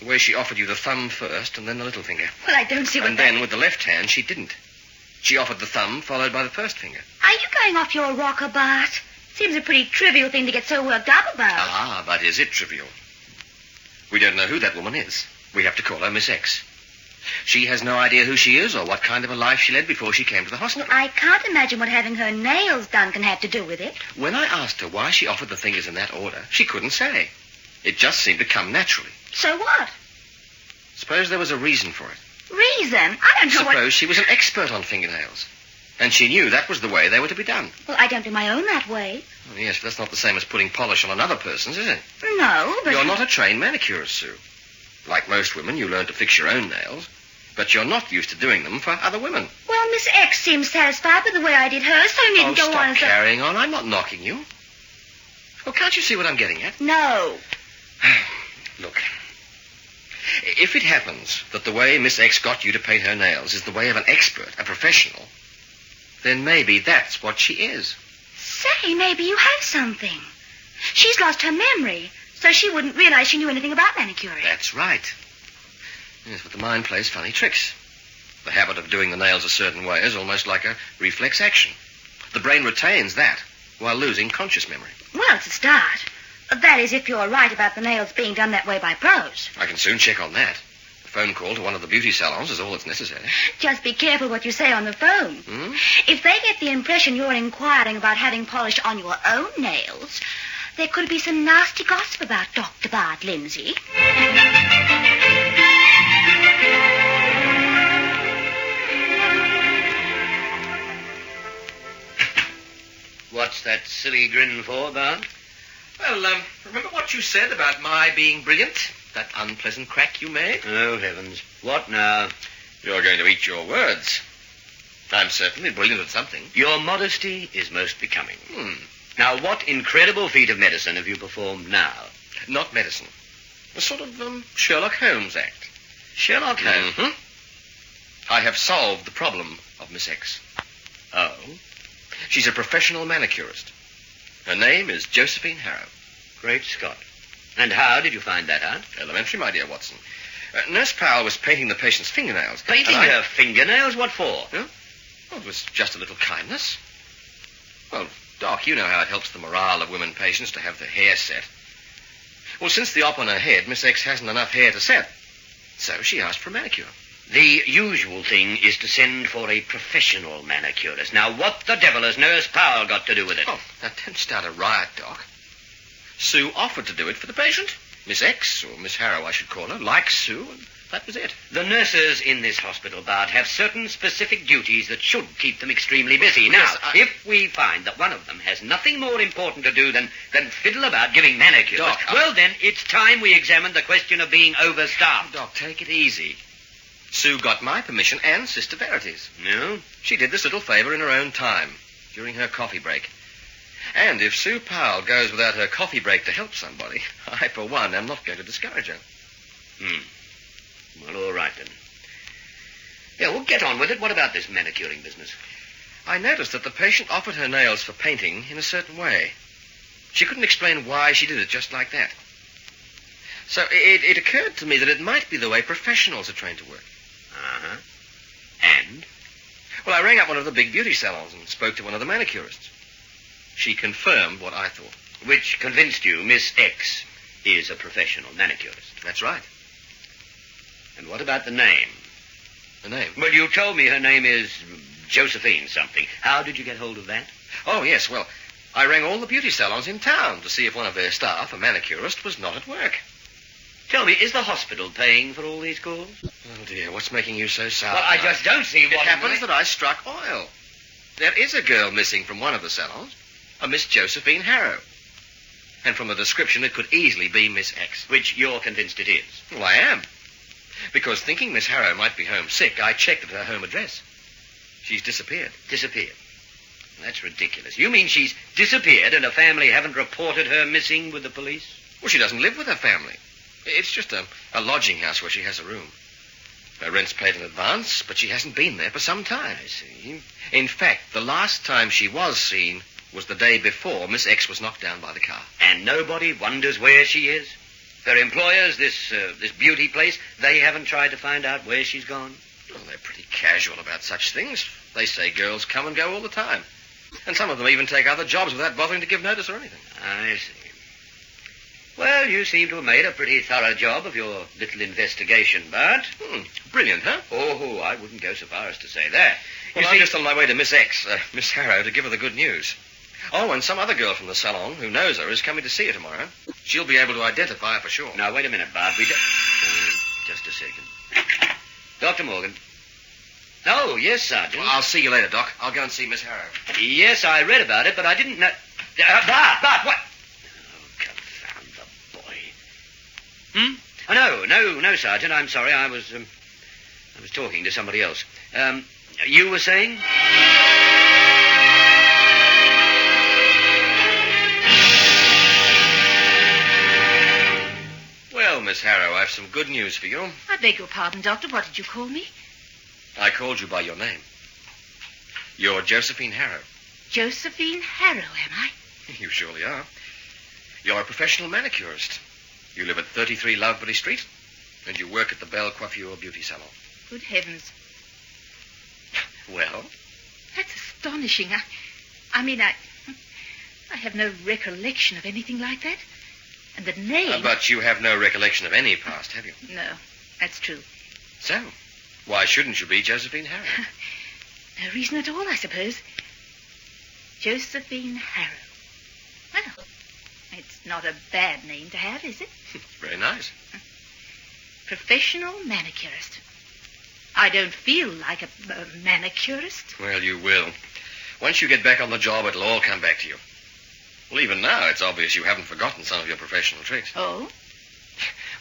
The way she offered you the thumb first and then the little finger. Well, I don't see what And then with the left hand, she didn't. She offered the thumb followed by the first finger. Are you going off your rocker, Bart? Seems a pretty trivial thing to get so worked up about. Ah, but is it trivial? We don't know who that woman is. We have to call her Miss X. She has no idea who she is or what kind of a life she led before she came to the hospital. I can't imagine what having her nails done can have to do with it. When I asked her why she offered the fingers in that order, she couldn't say. It just seemed to come naturally. So what? Suppose there was a reason for it. Reason? I don't know Suppose she was an expert on fingernails. And she knew that was the way they were to be done. Well, I don't do my own that way. Oh, yes, but that's not the same as putting polish on another person's, is it? No, but... You're not a trained manicurist, Sue. Like most women, you learn to fix your own nails. But you're not used to doing them for other women. Well, Miss X seems satisfied with the way I did hers, so you needn't go stop on as carrying on. I'm not knocking you. Well, can't you see what I'm getting at? No. Look, if it happens that the way Miss X got you to paint her nails is the way of an expert, a professional, then maybe that's what she is. Say, maybe you have something. She's lost her memory, so she wouldn't realize she knew anything about manicuring. That's right. Yes, but the mind plays funny tricks. The habit of doing the nails a certain way is almost like a reflex action. The brain retains that while losing conscious memory. Well, it's a start. That is, if you're right about the nails being done that way by pros. I can soon check on that. A phone call to one of the beauty salons is all that's necessary. Just be careful what you say on the phone. If they get the impression you're inquiring about having polished on your own nails, there could be some nasty gossip about Dr. Bart Lindsay. What's that silly grin for, Bart? Well, remember what you said about my being brilliant? That unpleasant crack you made? Oh, heavens. What now? You're going to eat your words. I'm certainly brilliant at something. Your modesty is most becoming. Now, what incredible feat of medicine have you performed now? Not medicine. A sort of Sherlock Holmes act. Sherlock Holmes? Mm-hmm. I have solved the problem of Miss X. Oh? She's a professional manicurist. Her name is Josephine Harrow. Great Scott. And how did you find that out? Elementary, my dear Watson. Nurse Powell was painting the patient's fingernails. Painting her fingernails? What for? Huh? Well, it was just a little kindness. Well, Doc, you know how it helps the morale of women patients to have their hair set. Well, since the op on her head, Miss X hasn't enough hair to set. So she asked for a manicure. The usual thing is to send for a professional manicurist. Now, what the devil has Nurse Powell got to do with it? Oh, that didn't start a riot, Doc. Sue offered to do it for the patient. Miss X, or Miss Harrow, I should call her, likes Sue, and that was it. The nurses in this hospital, Bart, have certain specific duties that should keep them extremely busy. Now, if we find that one of them has nothing more important to do than fiddle about giving manicures, Doc, well, then, it's time we examine the question of being overstaffed. Doc, take it easy. Sue got my permission and Sister Verity's. No? She did this little favor in her own time, during her coffee break. And if Sue Powell goes without her coffee break to help somebody, I, for one, am not going to discourage her. Well, all right, then. Yeah, well, get on with it. What about this manicuring business? I noticed that the patient offered her nails for painting in a certain way. She couldn't explain why she did it just like that. So it occurred to me that it might be the way professionals are trained to work. Uh-huh. And? Well, I rang up one of the big beauty salons and spoke to one of the manicurists. She confirmed what I thought. Which convinced you Miss X is a professional manicurist. That's right. And what about the name? The name? Well, you told me her name is Josephine something. How did you get hold of that? Oh, yes, well, I rang all the beauty salons in town to see if one of their staff, a manicurist, was not at work. Tell me, is the hospital paying for all these calls? Oh, dear, what's making you so sour? Well, I just don't see what... It happens that I struck oil. There is a girl missing from one of the salons, a Miss Josephine Harrow. And from the description, it could easily be Miss X. Which you're convinced it is? Well, I am. Because thinking Miss Harrow might be home sick, I checked at her home address. She's disappeared. Disappeared? That's ridiculous. You mean she's disappeared and her family haven't reported her missing with the police? Well, she doesn't live with her family. It's just a lodging house where she has a room. Her rent's paid in advance, but she hasn't been there for some time. I see. In fact, the last time she was seen was the day before Miss X was knocked down by the car. And nobody wonders where she is? Her employers, this beauty place, they haven't tried to find out where she's gone? Well, they're pretty casual about such things. They say girls come and go all the time. And some of them even take other jobs without bothering to give notice or anything. I see. Well, you seem to have made a pretty thorough job of your little investigation, Bart. Brilliant, huh? Oh, I wouldn't go so far as to say that. Well, I'm just on my way to Miss X, Miss Harrow, to give her the good news. Oh, and some other girl from the salon who knows her is coming to see her tomorrow. She'll be able to identify her for sure. Now, wait a minute, Bart. Just a second. Dr. Morgan. Oh, yes, Sergeant. Well, I'll see you later, Doc. I'll go and see Miss Harrow. Yes, I read about it, but I didn't know... Bart, what? Oh, no, Sergeant, I'm sorry. I I was talking to somebody else. You were saying? Well, Miss Harrow, I've some good news for you. I beg your pardon, Doctor. What did you call me? I called you by your name. You're Josephine Harrow. Josephine Harrow, am I? You surely are. You're a professional manicurist. You live at 33 Lovebury Street, and you work at the Belle Coiffure Beauty Salon. Good heavens. Well? That's astonishing. I mean, I have no recollection of anything like that. And the name... But you have no recollection of any past, have you? No, that's true. So, why shouldn't you be Josephine Harrow? No reason at all, I suppose. Josephine Harrow. Well, it's not a bad name to have, is it? Very nice. Professional manicurist. I don't feel like a manicurist. Well, you will. Once you get back on the job, it'll all come back to you. Well, even now, it's obvious you haven't forgotten some of your professional tricks. Oh?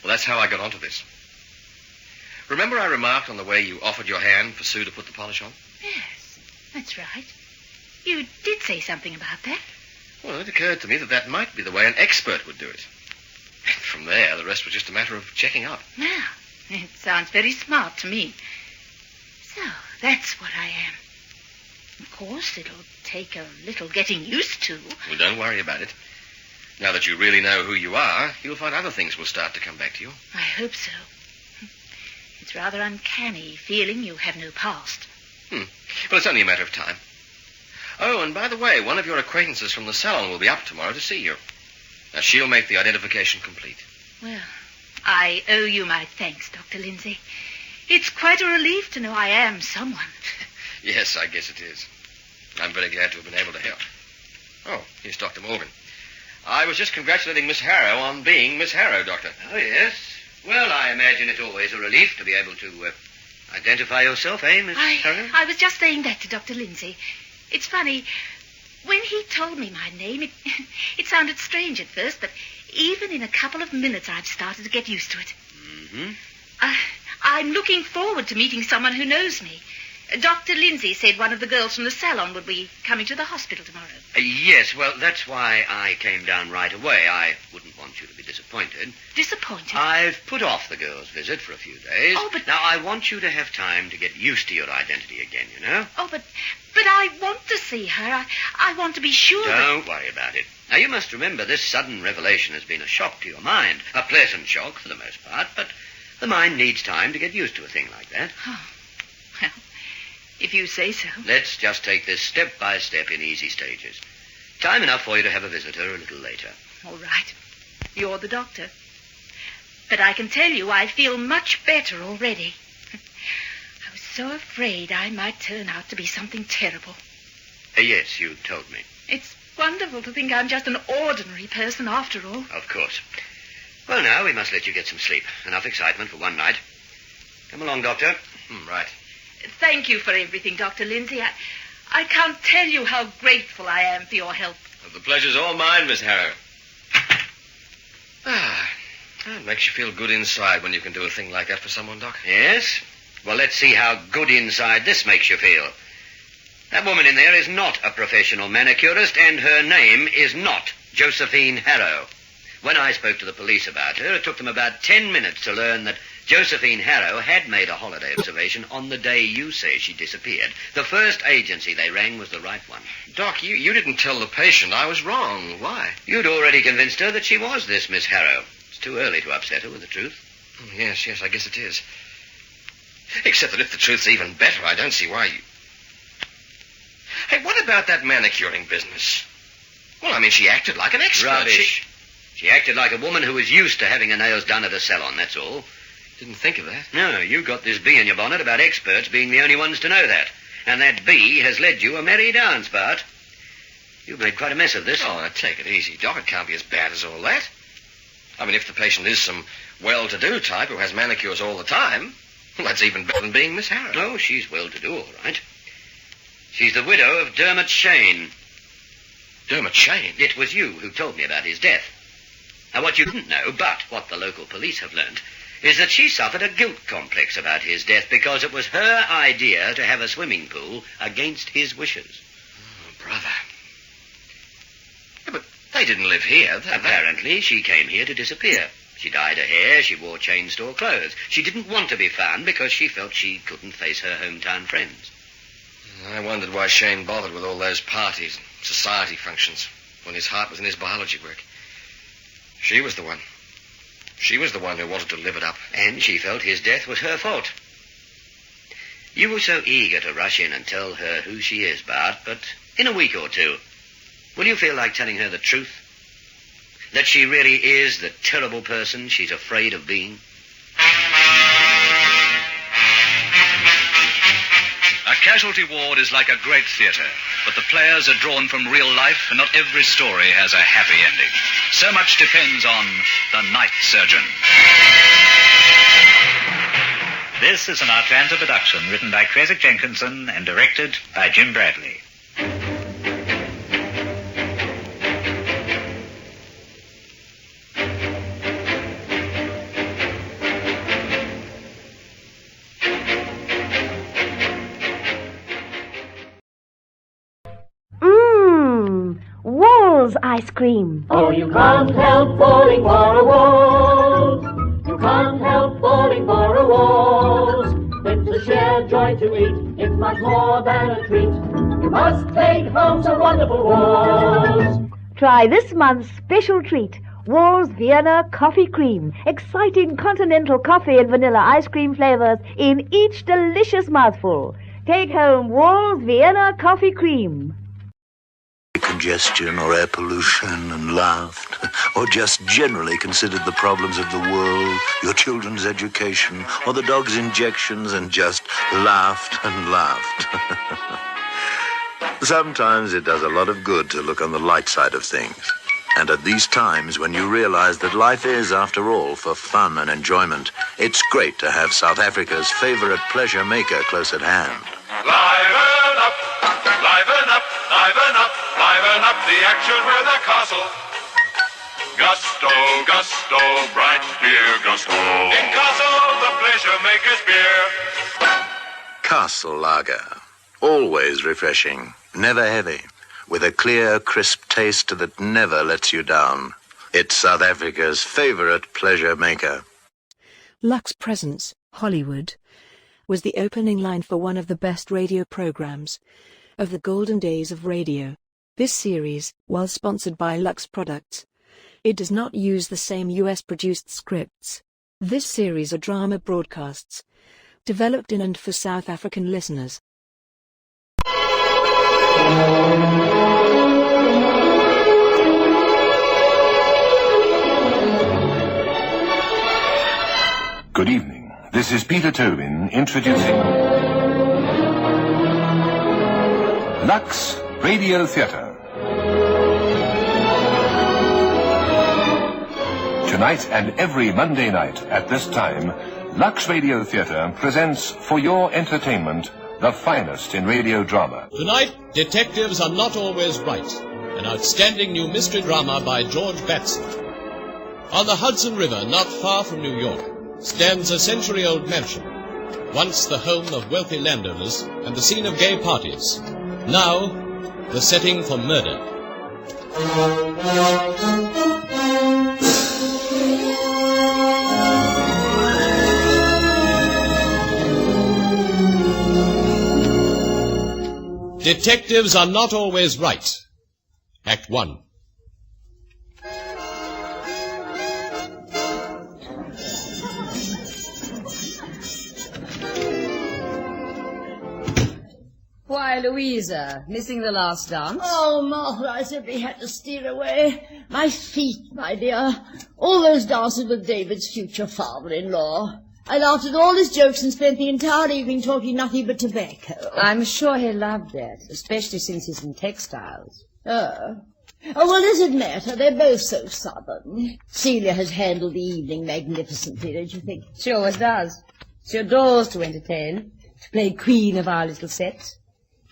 Well, that's how I got onto this. Remember I remarked on the way you offered your hand for Sue to put the polish on? Yes, that's right. You did say something about that. Well, it occurred to me that might be the way an expert would do it. From there, the rest was just a matter of checking up. Now, it sounds very smart to me. So, that's what I am. Of course, it'll take a little getting used to. Well, don't worry about it. Now that you really know who you are, you'll find other things will start to come back to you. I hope so. It's rather uncanny feeling you have no past. Well, it's only a matter of time. Oh, and by the way, one of your acquaintances from the salon will be up tomorrow to see you. Now, she'll make the identification complete. Well, I owe you my thanks, Dr. Lindsay. It's quite a relief to know I am someone. Yes, I guess it is. I'm very glad to have been able to help. Oh, here's Dr. Morgan. I was just congratulating Miss Harrow on being Miss Harrow, Doctor. Oh, yes. Well, I imagine it's always a relief to be able to identify yourself, eh, Miss Harrow? I was just saying that to Dr. Lindsay. It's funny. When he told me my name, it sounded strange at first, but even in a couple of minutes I've started to get used to it. Mm-hmm. I'm looking forward to meeting someone who knows me. Dr. Lindsay said one of the girls from the salon would be coming to the hospital tomorrow. Yes, well, that's why I came down right away. I wouldn't want you to be disappointed. Disappointed? I've put off the girl's visit for a few days. Oh, but... Now, I want you to have time to get used to your identity again, you know? Oh, but I want to see her. I want to be sure Don't worry about it. Now, you must remember this sudden revelation has been a shock to your mind. A pleasant shock for the most part, but the mind needs time to get used to a thing like that. Oh, well... If you say so. Let's just take this step by step in easy stages. Time enough for you to have a visitor a little later. All right. You're the doctor. But I can tell you I feel much better already. I was so afraid I might turn out to be something terrible. Yes, you told me. It's wonderful to think I'm just an ordinary person after all. Of course. Well, now, we must let you get some sleep. Enough excitement for one night. Come along, Doctor. Right. Thank you for everything, Dr. Lindsay. I can't tell you how grateful I am for your help. Well, the pleasure's all mine, Miss Harrow. It makes you feel good inside when you can do a thing like that for someone, Doc. Yes? Well, let's see how good inside this makes you feel. That woman in there is not a professional manicurist, and her name is not Josephine Harrow. When I spoke to the police about her, it took them about 10 minutes to learn that Josephine Harrow had made a holiday observation on the day you say she disappeared. The first agency they rang was the right one. Doc, you didn't tell the patient I was wrong. Why? You'd already convinced her that she was this Miss Harrow. It's too early to upset her with the truth. Yes, I guess it is. Except that if the truth's even better, I don't see why you... Hey, what about that manicuring business? Well, I mean, she acted like an expert. Rubbish. She acted like a woman who was used to having her nails done at a salon, that's all. Didn't think of that. No, you got this bee in your bonnet about experts being the only ones to know that. And that bee has led you a merry dance, Bart. You've made quite a mess of this. Oh, now take it easy, Doc. It can't be as bad as all that. I mean, if the patient is some well-to-do type who has manicures all the time, well, that's even better than being Miss Harrow. Oh, she's well-to-do, all right. She's the widow of Dermot Shane. Dermot Shane? It was you who told me about his death. Now, what you didn't know, but what the local police have learned, is that she suffered a guilt complex about his death because it was her idea to have a swimming pool against his wishes. Oh, brother. Yeah, but they didn't live here. Apparently, she came here to disappear. She dyed her hair, she wore chain-store clothes. She didn't want to be found because she felt she couldn't face her hometown friends. I wondered why Shane bothered with all those parties and society functions when his heart was in his biology work. She was the one. She was the one who wanted to live it up. And she felt his death was her fault. You were so eager to rush in and tell her who she is, Bart, but in a week or two, will you feel like telling her the truth? That she really is the terrible person she's afraid of being? A casualty ward is like a great theater, but the players are drawn from real life, and not every story has a happy ending. So much depends on the night surgeon. This is an Atlanta production written by Craig Jenkinson and directed by Jim Bradley. Ice cream. Oh, you can't help falling for a waltz. You can't help falling for a waltz. It's a shared joy to eat. It's much more than a treat. You must take home some wonderful waltz. Try this month's special treat, Wall's Vienna Coffee Cream. Exciting continental coffee and vanilla ice cream flavors in each delicious mouthful. Take home Wall's Vienna Coffee Cream. Congestion or air pollution and laughed, or just generally considered the problems of the world, your children's education, or the dog's injections, and just laughed and laughed. Sometimes it does a lot of good to look on the light side of things. And at these times, when you realize that life is, after all, for fun and enjoyment, it's great to have South Africa's favorite pleasure maker close at hand. Liven up, liven up, liven up, liven up the action with a castle. Gusto, gusto, bright beer, gusto. In Castle, the pleasure maker's beer. Castle Lager. Always refreshing, never heavy, with a clear, crisp taste that never lets you down. It's South Africa's favorite pleasure maker. Lux Presents, Hollywood, was the opening line for one of the best radio programs of the golden days of radio. This series, while sponsored by Lux Products, it does not use the same US-produced scripts. This series are drama broadcasts, developed in and for South African listeners. Good evening. This is Peter Tobin introducing Lux Radio Theater. Tonight and every Monday night at this time, Lux Radio Theater presents for your entertainment the finest in radio drama. Tonight, Detectives Are Not Always Right, an outstanding new mystery drama by George Batson. On the Hudson River, not far from New York, stands a century-old mansion, once the home of wealthy landowners and the scene of gay parties. Now, the setting for murder. Detectives Are Not Always Right. Act 1. Why, Louisa, missing the last dance? Oh, Martha, I simply had to steer away. My feet, my dear. All those dances with David's future father-in-law. I laughed at all his jokes and spent the entire evening talking nothing but tobacco. I'm sure he loved that, especially since he's in textiles. Oh, well, does it matter? They're both so southern. Celia has handled the evening magnificently, don't you think? She always does. She adores to entertain, to play queen of our little set.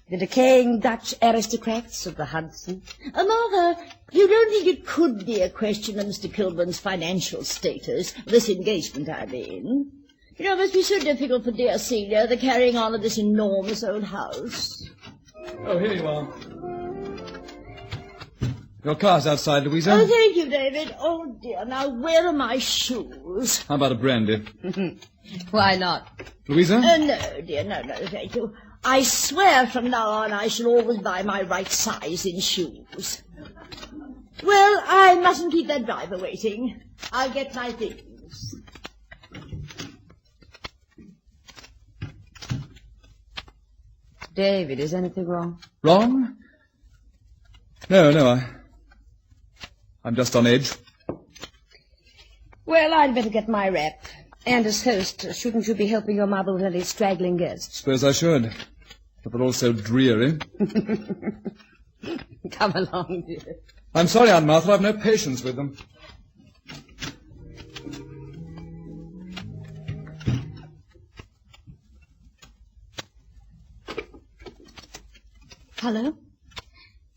The decaying Dutch aristocrats of the Hudson. Martha, you don't think it could be a question of Mr. Kilburn's financial status? This engagement, I mean. You know, it must be so difficult for dear Celia, the carrying on of this enormous old house. Oh, here you are. Your car's outside, Louisa. Oh, thank you, David. Oh, dear, now where are my shoes? How about a brandy? Why not? Louisa? No, dear, no, thank you. I swear from now on I shall always buy my right size in shoes. Well, I mustn't keep that driver waiting. I'll get my things. David, is anything wrong? Wrong? No, I'm just on edge. Well, I'd better get my wrap. And as host, shouldn't you be helping your mother with any straggling guests? Suppose I should. But they're all so dreary. Come along, dear. I'm sorry, Aunt Martha, I've no patience with them. Hello?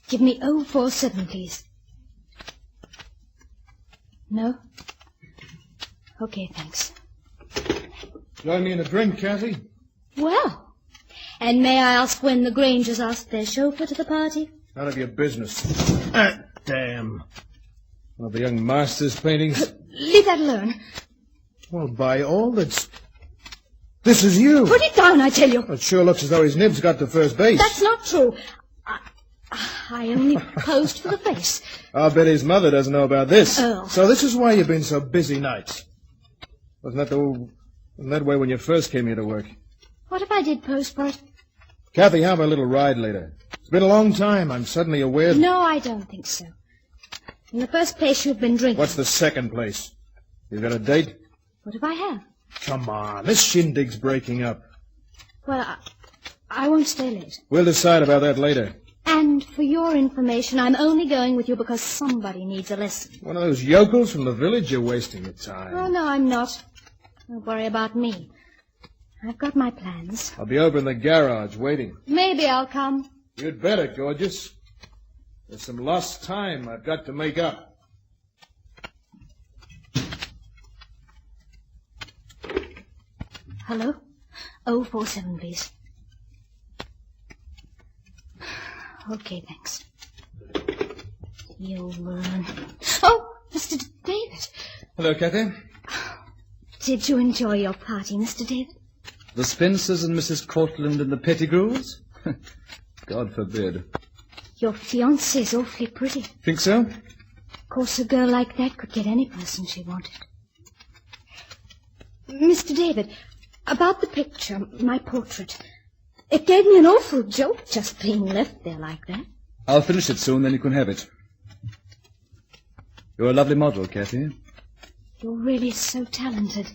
Give me 047, please. No? Okay, thanks. Join me in a drink, Kathy? Well, and may I ask when the Grangers asked their chauffeur to the party? None of your business. Damn. One of the young master's paintings. Leave that alone. Well, by all that's... This is you. Put it down, I tell you. It sure looks as though his nibs got to first base. That's not true. I only posed for the face. I'll bet his mother doesn't know about this. Oh. So this is why you've been so busy nights. Wasn't that way when you first came here to work? What if I did pose for it? Kathy, how about a little ride later? It's been a long time. I'm suddenly aware... No, I don't think so. In the first place, you've been drinking. What's the second place? You got a date? What if I have? Come on, this shindig's breaking up. Well, I won't stay late. We'll decide about that later. And for your information, I'm only going with you because somebody needs a lesson. One of those yokels from the village? You're wasting your time. Oh, no, I'm not. Don't worry about me. I've got my plans. I'll be over in the garage waiting. Maybe I'll come. You'd better, gorgeous. There's some lost time I've got to make up. Hello? 047, please. Okay, thanks. You'll learn. Oh, Mr. David. Hello, Kathy. Did you enjoy your party, Mr. David? The Spencers and Mrs. Cortland and the Pettigrews? God forbid. Your fiancée's awfully pretty. Think so? Of course, a girl like that could get any person she wanted. Mr. David, about the picture, my portrait. It gave me an awful jolt just being left there like that. I'll finish it soon, then you can have it. You're a lovely model, Kathy. You're really so talented.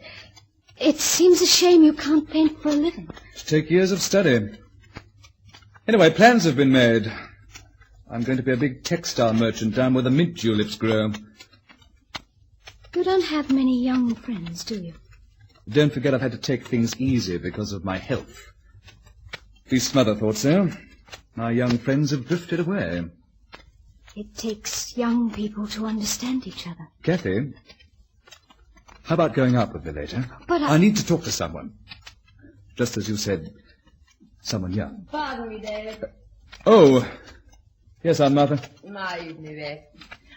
It seems a shame you can't paint for a living. It'll take years of study. Anyway, plans have been made. I'm going to be a big textile merchant down where the mint tulips grow. You don't have many young friends, do you? Don't forget I've had to take things easy because of my health. At least Mother thought so. My young friends have drifted away. It takes young people to understand each other. Kathy, how about going out with me later? But I need to talk to someone. Just as you said, someone young. Pardon me, David. Oh, yes, Aunt Martha. My evening bag.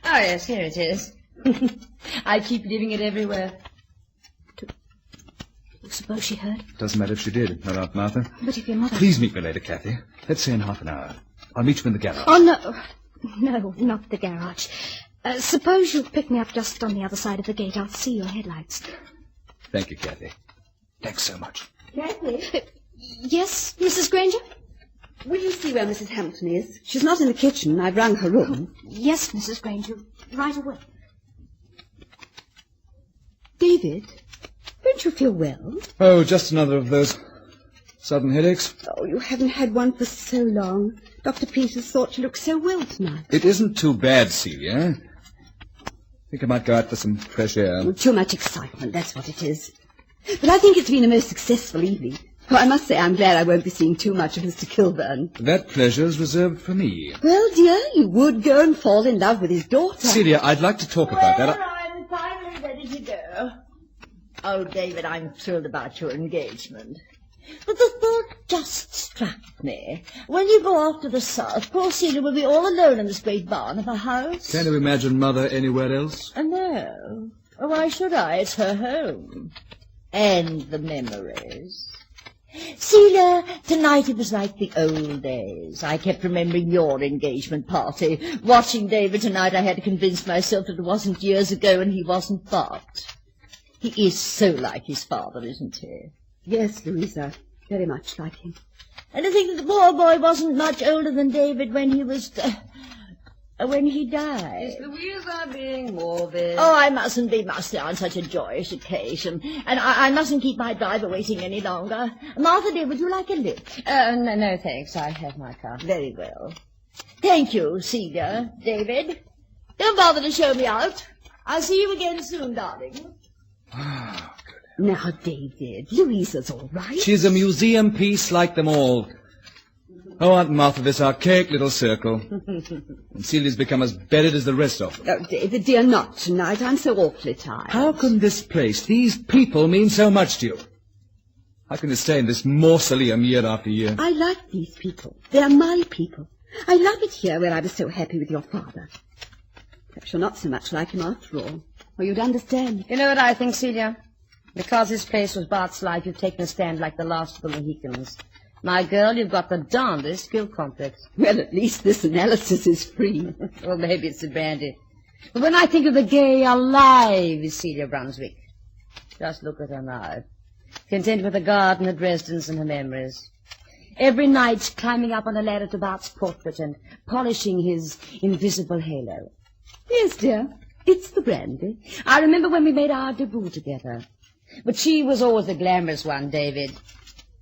Oh, yes, here it is. I keep leaving it everywhere. Suppose she heard? Doesn't matter if she did, not Aunt Martha. But if your mother... Please meet me later, Kathy. Let's say in half an hour. I'll meet you in the garage. Oh, no. No, not the garage. Suppose you pick me up just on the other side of the gate. I'll see your headlights. Thank you, Kathy. Thanks so much. Kathy? Yes, Mrs. Granger? Will you see where Mrs. Hampton is? She's not in the kitchen. I've rung her room. Yes, Mrs. Granger. Right away. David, don't you feel well? Oh, just another of those sudden headaches. Oh, you haven't had one for so long. Dr. Peters thought you looked so well tonight. It isn't too bad, Celia. I think I might go out for some fresh air. Too much excitement, that's what it is. But I think it's been a most successful evening. Oh, I must say I'm glad I won't be seeing too much of Mr. Kilburn. That pleasure's reserved for me. Well, dear, you would go and fall in love with his daughter. Celia, I'd like to talk about that. I'm finally ready to go. Oh, David, I'm thrilled about your engagement. But the thought just struck me. When you go off to the south, poor Celia will be all alone in this great barn of a house. Can you imagine Mother anywhere else? No. Why should I? It's her home. And the memories. Celia, tonight it was like the old days. I kept remembering your engagement party. Watching David tonight, I had to convince myself that it wasn't years ago and he wasn't but. He is so like his father, isn't he? Yes, Louisa, very much like him. And to think that the poor boy wasn't much older than David when he was... when he died. Is Louisa being morbid? Oh, I mustn't be, must I, on such a joyous occasion. And I mustn't keep my driver waiting any longer. Martha, dear, would you like a lift? No, thanks. I have my car. Very well. Thank you, Celia. David, don't bother to show me out. I'll see you again soon, darling. Now, David, Louisa's all right. She's a museum piece like them all. Oh, Aunt Martha, this archaic little circle. And Celia's become as buried as the rest of them. Oh, David, dear, not tonight. I'm so awfully tired. How can this place, these people, mean so much to you? How can you stay in this mausoleum year after year? I like these people. They're my people. I love it here where I was so happy with your father. Perhaps you're not so much like him after all, or you'd understand. You know what I think, Celia? Because this place was Bart's life, you've taken a stand like the last of the Mohicans. My girl, you've got the darndest guilt complex. Well, at least this analysis is free. Well, maybe it's the brandy. But when I think of the gay, alive Celia Brunswick, just look at her now. Content with the garden, her Dresdens, and her memories. Every night climbing up on a ladder to Bart's portrait and polishing his invisible halo. Yes, dear. It's the brandy. I remember when we made our debut together. But she was always the glamorous one, David.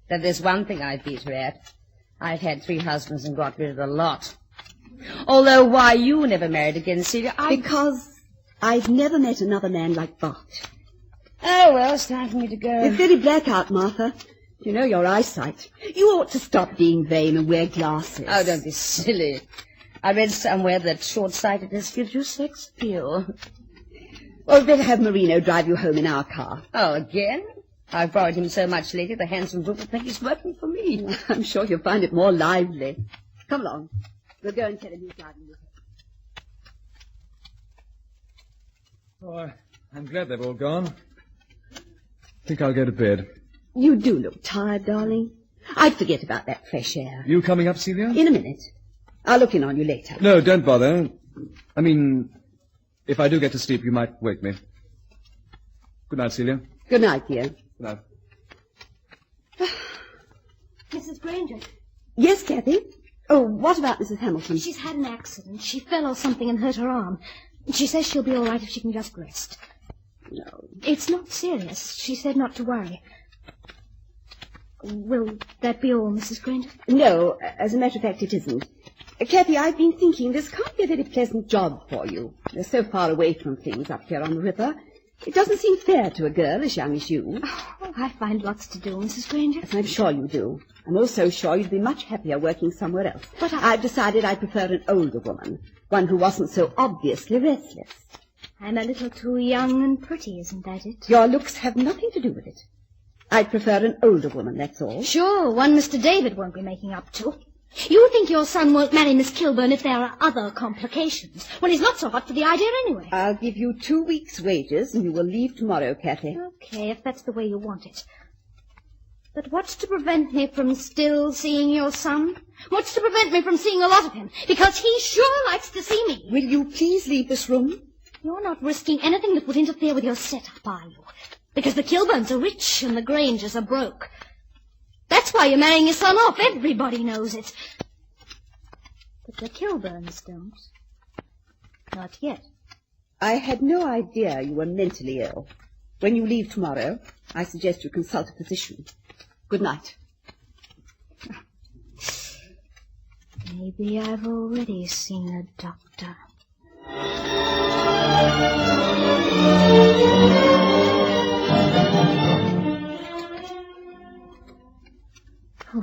That there's one thing I beat her at. I've had 3 husbands and got rid of a lot. Although why you never married again, Celia, Because I've never met another man like Bart. Oh, well, it's time for me to go. It's very black out, Martha. You know your eyesight. You ought to stop being vain and wear glasses. Oh, don't be silly. I read somewhere that short-sightedness gives you sex appeal. Well, better have Marino drive you home in our car. Oh, again? I've borrowed him so much lately, the handsome brute will think he's working for me. I'm sure you'll find it more lively. Come along. We'll go and tell him he's driving with her. Oh, I'm glad they've all gone. I think I'll go to bed. You do look tired, darling. I'd forget about that fresh air. You coming up, Celia? In a minute. I'll look in on you later. No, don't bother. I mean, if I do get to sleep, you might wake me. Good night, Celia. Good night, dear. Good night. Mrs. Granger. Yes, Kathy? Oh, what about Mrs. Hamilton? She's had an accident. She fell or something and hurt her arm. She says she'll be all right if she can just rest. No. It's not serious. She said not to worry. Will that be all, Mrs. Granger? No, as a matter of fact, it isn't. Kathy, I've been thinking this can't be a very pleasant job for you. You're so far away from things up here on the river. It doesn't seem fair to a girl as young as you. Oh, I find lots to do, Mrs. Granger. Yes, I'm sure you do. I'm also sure you'd be much happier working somewhere else. But I've decided I prefer an older woman, one who wasn't so obviously restless. I'm a little too young and pretty, isn't that it? Your looks have nothing to do with it. I'd prefer an older woman, that's all. Sure, one Mr. David won't be making up to. You think your son won't marry Miss Kilburn if there are other complications. Well, he's not so hot for the idea anyway. I'll give you 2 weeks' wages, and you will leave tomorrow, Kathy. Okay, if that's the way you want it. But what's to prevent me from still seeing your son? What's to prevent me from seeing a lot of him? Because he sure likes to see me. Will you please leave this room? You're not risking anything that would interfere with your setup, are you? Because the Kilburns are rich and the Grangers are broke. That's why you're marrying your son off. Everybody knows it. But the Kilburns don't. Not yet. I had no idea you were mentally ill. When you leave tomorrow, I suggest you consult a physician. Good night. Maybe I've already seen a doctor.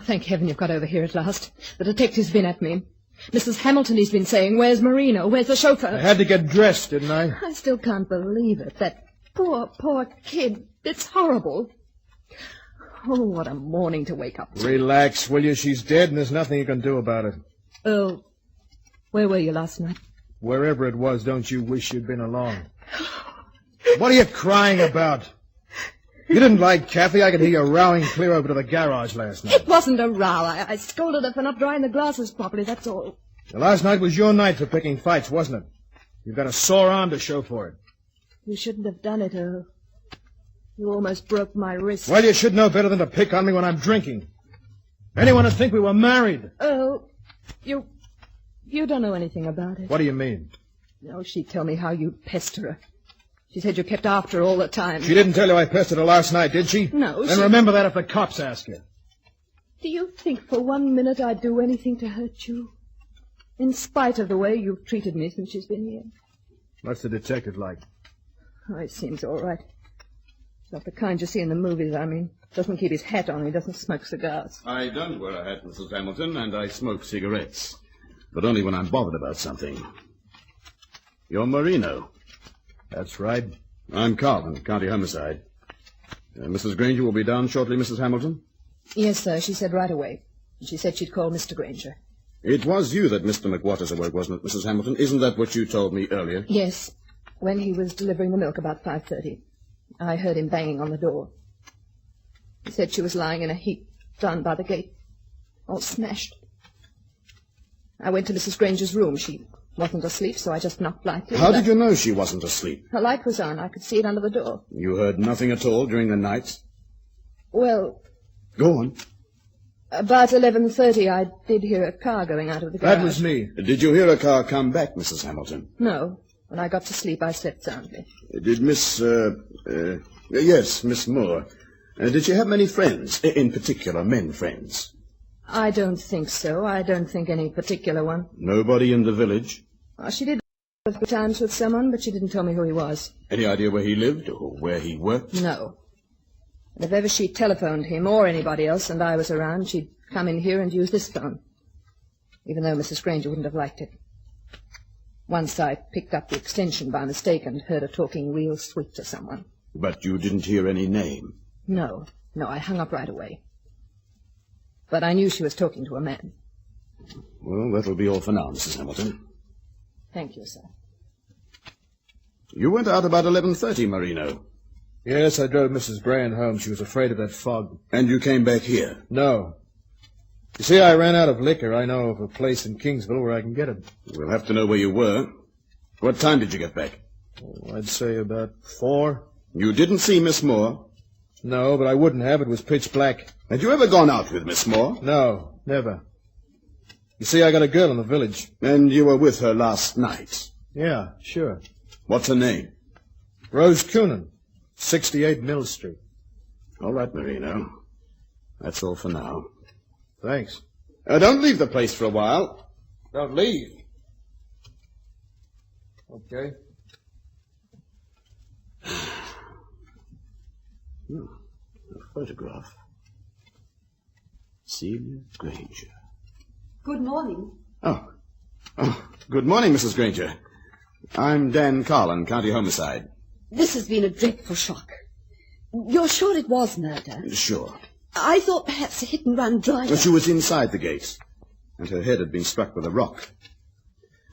thank heaven you've got over here at last. The detective's been at me. Mrs. Hamilton, he's been saying, where's Marino? Where's the chauffeur? I had to get dressed, didn't I? I still can't believe it. That poor kid. It's horrible. Oh, what a morning to wake up to. Relax, will you? She's dead and there's nothing you can do about it. Oh, where were you last night? Wherever it was, don't you wish you'd been along? What are you crying about? You didn't like Kathy. I could hear you rowing clear over to the garage last night. It wasn't a row. I scolded her for not drying the glasses properly, that's all. Last night was your night for picking fights, wasn't it? You've got a sore arm to show for it. You shouldn't have done it, Earl. You almost broke my wrist. Well, you should know better than to pick on me when I'm drinking. Anyone would think we were married. Earl, you don't know anything about it. What do you mean? No, she'd tell me how you pester her. She said you kept after her all the time. She didn't tell you I pestered her last night, did she? No, Then remember that if the cops ask you. Do you think for 1 minute I'd do anything to hurt you? In spite of the way you've treated me since she's been here. What's the detective like? Oh, he seems all right. Not the kind you see in the movies, I mean. Doesn't keep his hat on. He doesn't smoke cigars. I don't wear a hat, Mrs. Hamilton, and I smoke cigarettes. But only when I'm bothered about something. You're Marino. That's right. I'm Carlin, County Homicide. Mrs. Granger will be down shortly, Mrs. Hamilton? Yes, sir. She said right away. She said she'd call Mr. Granger. It was you that Mr. McWatters awoke, wasn't it, Mrs. Hamilton? Isn't that what you told me earlier? Yes. When he was delivering the milk about 5:30. I heard him banging on the door. He said she was lying in a heap down by the gate, all smashed. I went to Mrs. Granger's room. She wasn't asleep, so I just knocked lightly. How did you know she wasn't asleep? Her light was on. I could see it under the door. You heard nothing at all during the night? Well... Go on. About 11:30, I did hear a car going out of the garage. That was me. Did you hear a car come back, Mrs. Hamilton? No. When I got to sleep, I slept soundly. Did yes, Miss Moore. Did she have many friends? In particular, men friends? I don't think so. I don't think any particular one. Nobody in the village? She did a few times with someone, but she didn't tell me who he was. Any idea where he lived or where he worked? No. And if ever she telephoned him or anybody else and I was around, she'd come in here and use this phone. Even though Mrs. Granger wouldn't have liked it. Once I picked up the extension by mistake and heard her talking real sweet to someone. But you didn't hear any name? No, I hung up right away. But I knew she was talking to a man. Well, that'll be all for now, Mrs. Hamilton. Thank you, sir. You went out about 11:30, Marino. Yes, I drove Mrs. Brand home. She was afraid of that fog. And you came back here? No. You see, I ran out of liquor. I know of a place in Kingsville where I can get it. We'll have to know where you were. What time did you get back? Oh, I'd say about 4. You didn't see Miss Moore? No, but I wouldn't have. It was pitch black. Had you ever gone out with Miss Moore? No, never. You see, I got a girl in the village. And you were with her last night? Yeah, sure. What's her name? Rose Coonan, 68 Mill Street. All right, Marino. That's all for now. Thanks. Don't leave the place for a while. Don't leave. Okay. A photograph. Celia Granger. Good morning. Oh, good morning, Mrs. Granger. I'm Dan Carlin, County Homicide. This has been a dreadful shock. You're sure it was murder? Sure. I thought perhaps a hit-and-run driver. She was inside the gate, and her head had been struck with a rock.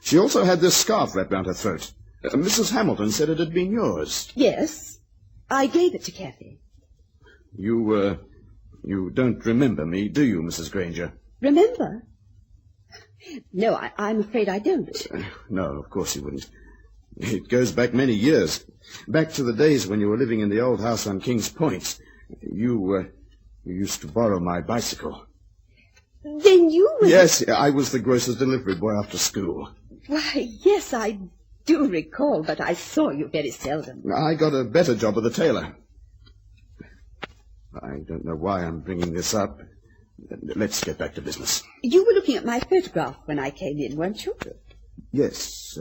She also had this scarf wrapped round her throat. Mrs. Hamilton said it had been yours. Yes. I gave it to Kathy. You don't remember me, do you, Mrs. Granger? Remember? No, I'm afraid I don't. No, of course you wouldn't. It goes back many years. Back to the days when you were living in the old house on King's Point. You used to borrow my bicycle. Then you were... Yes, I was the grocer's delivery boy after school. Why, yes, I do recall, but I saw you very seldom. I got a better job with the tailor. I don't know why I'm bringing this up. Let's get back to business. You were looking at my photograph when I came in, weren't you? Yes,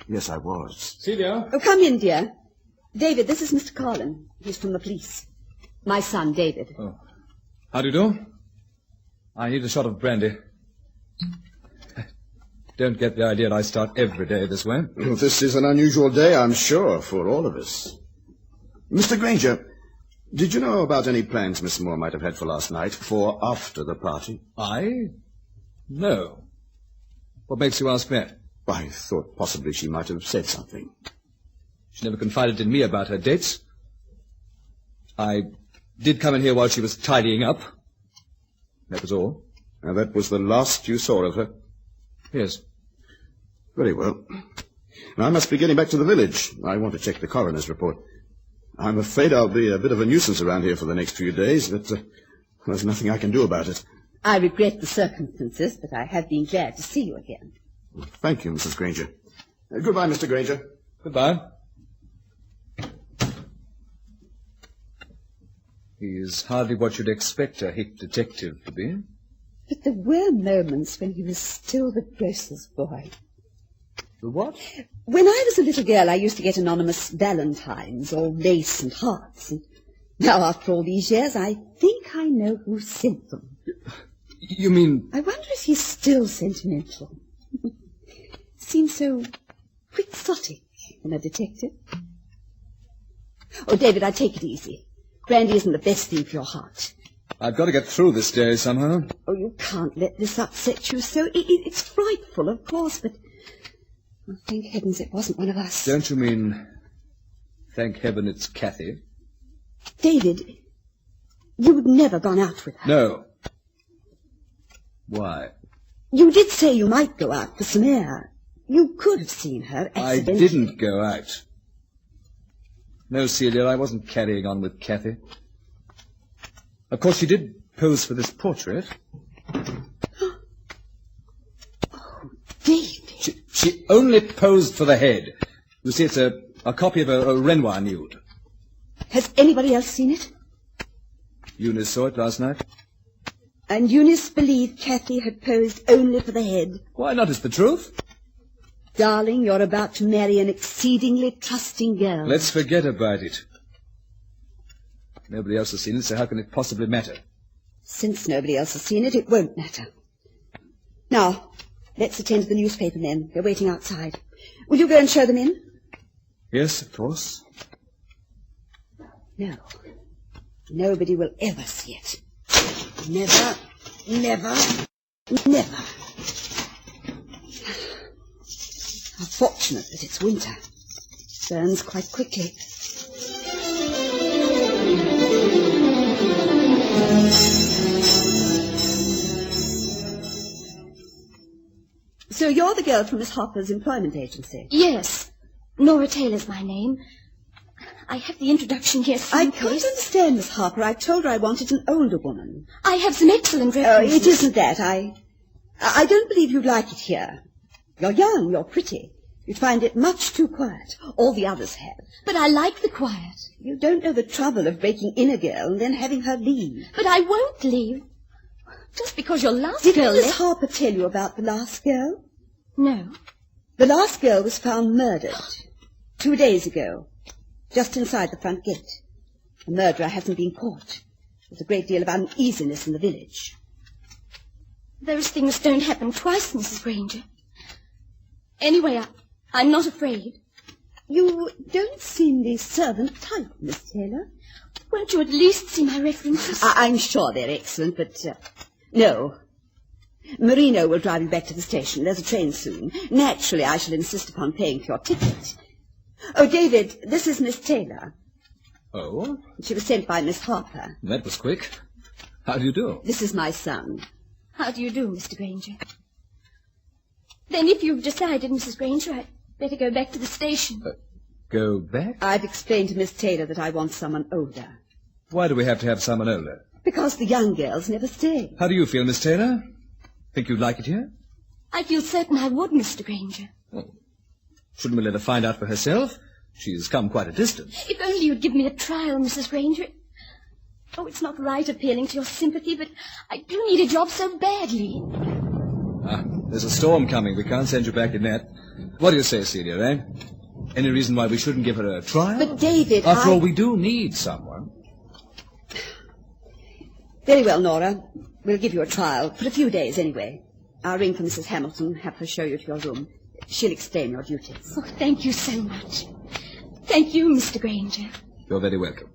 yes, I was. Celia? Oh, come in, dear. David, this is Mr. Carlin. He's from the police. My son, David. Oh. How do you do? I need a shot of brandy. Don't get the idea I start every day this way. Well, this is an unusual day, I'm sure, for all of us. Mr. Granger, did you know about any plans Miss Moore might have had for last night, for after the party? I? No. What makes you ask that? I thought possibly she might have said something. She never confided in me about her dates. I did come in here while she was tidying up. That was all. And that was the last you saw of her? Yes. Very well. Now, I must be getting back to the village. I want to check the coroner's report. I'm afraid I'll be a bit of a nuisance around here for the next few days, but there's nothing I can do about it. I regret the circumstances, but I have been glad to see you again. Thank you, Mrs. Granger. Goodbye, Mr. Granger. Goodbye. He's hardly what you'd expect a hick detective to be. But there were moments when he was still the grocer's boy. The what? When I was a little girl, I used to get anonymous valentines, all lace and hearts. And now, after all these years, I think I know who sent them. You mean... I wonder if he's still sentimental. Seems so quixotic in a detective. Oh, David, I take it easy. Brandy isn't the best thing for your heart. I've got to get through this day somehow. Oh, you can't let this upset you so. It's frightful, of course, but... Oh, thank heavens it wasn't one of us. Don't you mean, thank heaven it's Kathy? David, you'd never gone out with her. No. Why? You did say you might go out for some air. You could have seen her accidentally. I didn't go out. No, Celia, I wasn't carrying on with Kathy. Of course, she did pose for this portrait. Oh, David. She only posed for the head. You see, it's a copy of a Renoir nude. Has anybody else seen it? Eunice saw it last night. And Eunice believed Kathy had posed only for the head. Why not? It's the truth. Darling, you're about to marry an exceedingly trusting girl. Let's forget about it. Nobody else has seen it, so how can it possibly matter? Since nobody else has seen it, it won't matter. Now, let's attend to the newspaper men. They're waiting outside. Will you go and show them in? Yes, of course. No. Nobody will ever see it. Never, never, never. How fortunate that it's winter. Burns quite quickly. So you're the girl from Miss Harper's employment agency? Yes. Nora Taylor's my name. I have the introduction here. I can't understand, Miss Harper. I told her I wanted an older woman. I have some excellent references. It isn't that. I don't believe you'd like it here. You're young, you're pretty. You'd find it much too quiet. All the others have. But I like the quiet. You don't know the trouble of breaking in a girl and then having her leave. But I won't leave. Just because your last girl... Did Miss Harper tell you about the last girl? No. The last girl was found murdered 2 days ago, just inside the front gate. The murderer hasn't been caught. There's a great deal of uneasiness in the village. Those things don't happen twice, Mrs. Granger. Anyway, I'm not afraid. You don't seem the servant type, Miss Taylor. Won't you at least see my references? I'm sure they're excellent, but... no. Marino will drive you back to the station. There's a train soon. Naturally, I shall insist upon paying for your ticket. Oh, David, this is Miss Taylor. Oh? She was sent by Miss Harper. That was quick. How do you do? This is my son. How do you do, Mr. Granger? Then if you've decided, Mrs. Granger, I'd better go back to the station. Go back? I've explained to Miss Taylor that I want someone older. Why do we have to have someone older? Because the young girls never stay. How do you feel, Miss Taylor? Think you'd like it here? I feel certain I would, Mr. Granger. Oh. Shouldn't we let her find out for herself? She's come quite a distance. If only you'd give me a trial, Mrs. Granger. Oh, it's not right appealing to your sympathy, but I do need a job so badly. There's a storm coming. We can't send you back in that. What do you say, Celia, eh? Any reason why we shouldn't give her a trial? But, David, After all, we do need someone. Very well, Nora. We'll give you a trial, for a few days anyway. I'll ring for Mrs. Hamilton, have her show you to your room. She'll explain your duties. Oh, thank you so much. Thank you, Mr. Granger. You're very welcome.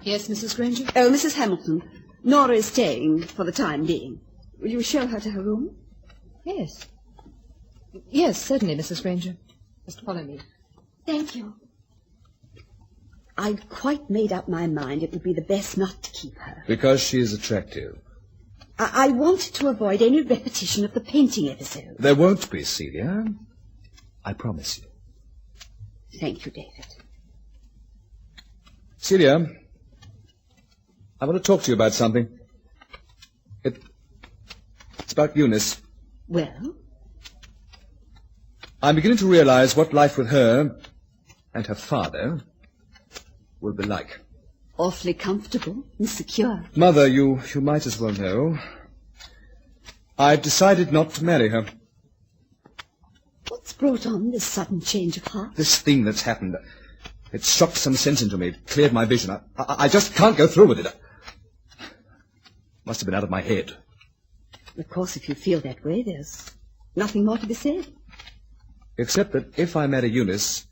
Yes, Mrs. Granger? Oh, Mrs. Hamilton, Nora is staying for the time being. Will you show her to her room? Yes. Yes, certainly, Mrs. Granger. Just follow me. Thank you. I've quite made up my mind it would be the best not to keep her. Because she is attractive. I wanted to avoid any repetition of the painting episode. There won't be, Celia. I promise you. Thank you, David. Celia, I want to talk to you about something. It's about Eunice. Well? I'm beginning to realize what life with her and her father will be like. Awfully comfortable and secure. Mother, you might as well know. I've decided not to marry her. What's brought on this sudden change of heart? This thing that's happened, it shocked some sense into me. It cleared my vision. I just can't go through with it. Must have been out of my head. Of course, if you feel that way, there's nothing more to be said. Except that if I marry Eunice,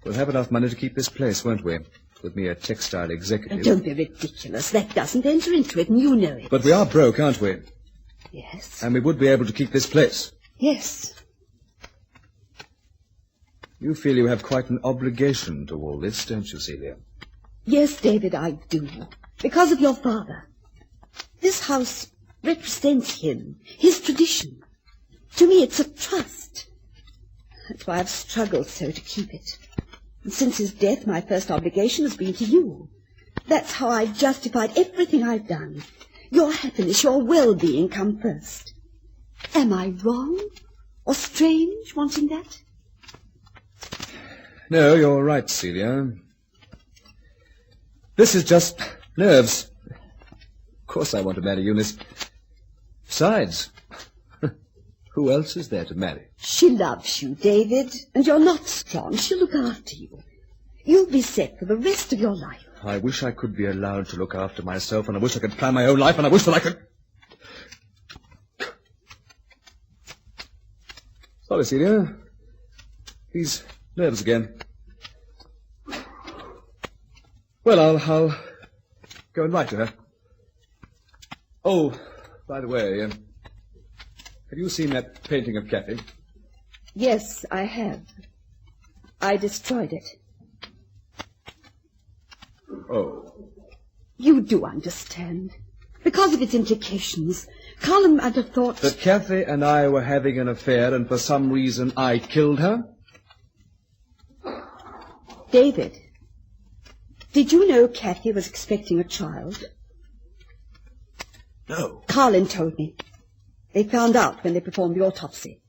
we'll have enough money to keep this place, won't we? With me a textile executive. Don't be ridiculous. That doesn't enter into it, and you know it. But we are broke, aren't we? Yes. And we would be able to keep this place. Yes. You feel you have quite an obligation to all this, don't you, Celia? Yes, David, I do. Because of your father. This house represents him, his tradition. To me, it's a trust. That's why I've struggled so to keep it. And since his death, my first obligation has been to you. That's how I've justified everything I've done. Your happiness, your well-being come first. Am I wrong or strange wanting that? No, you're right, Celia. This is just nerves. Of course I want to marry Eunice. Besides, who else is there to marry? She loves you, David, and you're not strong. She'll look after you. You'll be set for the rest of your life. I wish I could be allowed to look after myself, and I wish I could plan my own life, and I wish that I could... Sorry, Celia. These nerves again. Well, I'll go and write to her. Oh, by the way, have you seen that painting of Kathy? Yes, I have. I destroyed it. Oh. You do understand. Because of its implications, Colin had a thought... That Kathy and I were having an affair, and for some reason I killed her? David, did you know Kathy was expecting a child? No. Colin told me. They found out when they performed the autopsy.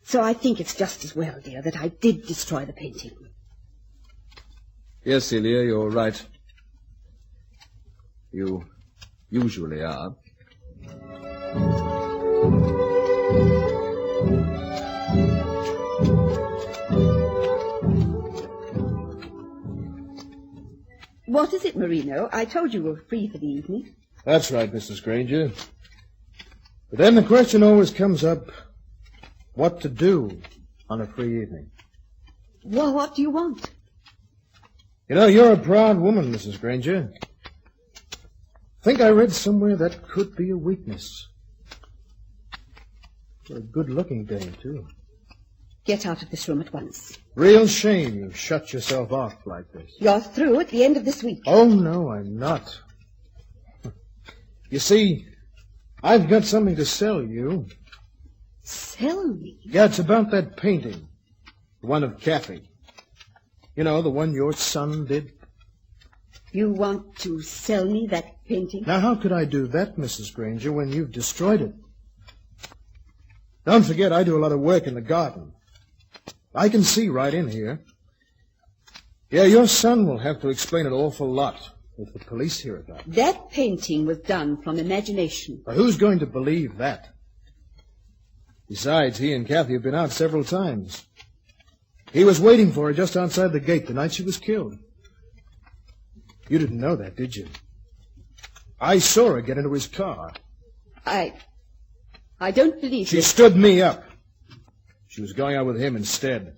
So I think it's just as well, dear, that I did destroy the painting. Yes, Celia, you're right. You usually are. What is it, Marino? I told you were free for the evening. That's right, Mrs. Granger. But then the question always comes up, what to do on a free evening. Well, what do you want? You know, you're a proud woman, Mrs. Granger. I think I read somewhere that could be a weakness. For a good-looking dame, too. Get out of this room at once. Real shame you shut yourself off like this. You're through at the end of this week. Oh, no, I'm not. You see, I've got something to sell you. Sell me? Yeah, it's about that painting. The one of Kathy. You know, the one your son did. You want to sell me that painting? Now, how could I do that, Mrs. Granger, when you've destroyed it? Don't forget, I do a lot of work in the garden. I can see right in here. Yeah, your son will have to explain an awful lot if the police hear about it. That painting was done from imagination. But who's going to believe that? Besides, he and Kathy have been out several times. He was waiting for her just outside the gate the night she was killed. You didn't know that, did you? I saw her get into his car. I don't believe She you. stood me up. She was going out with him instead.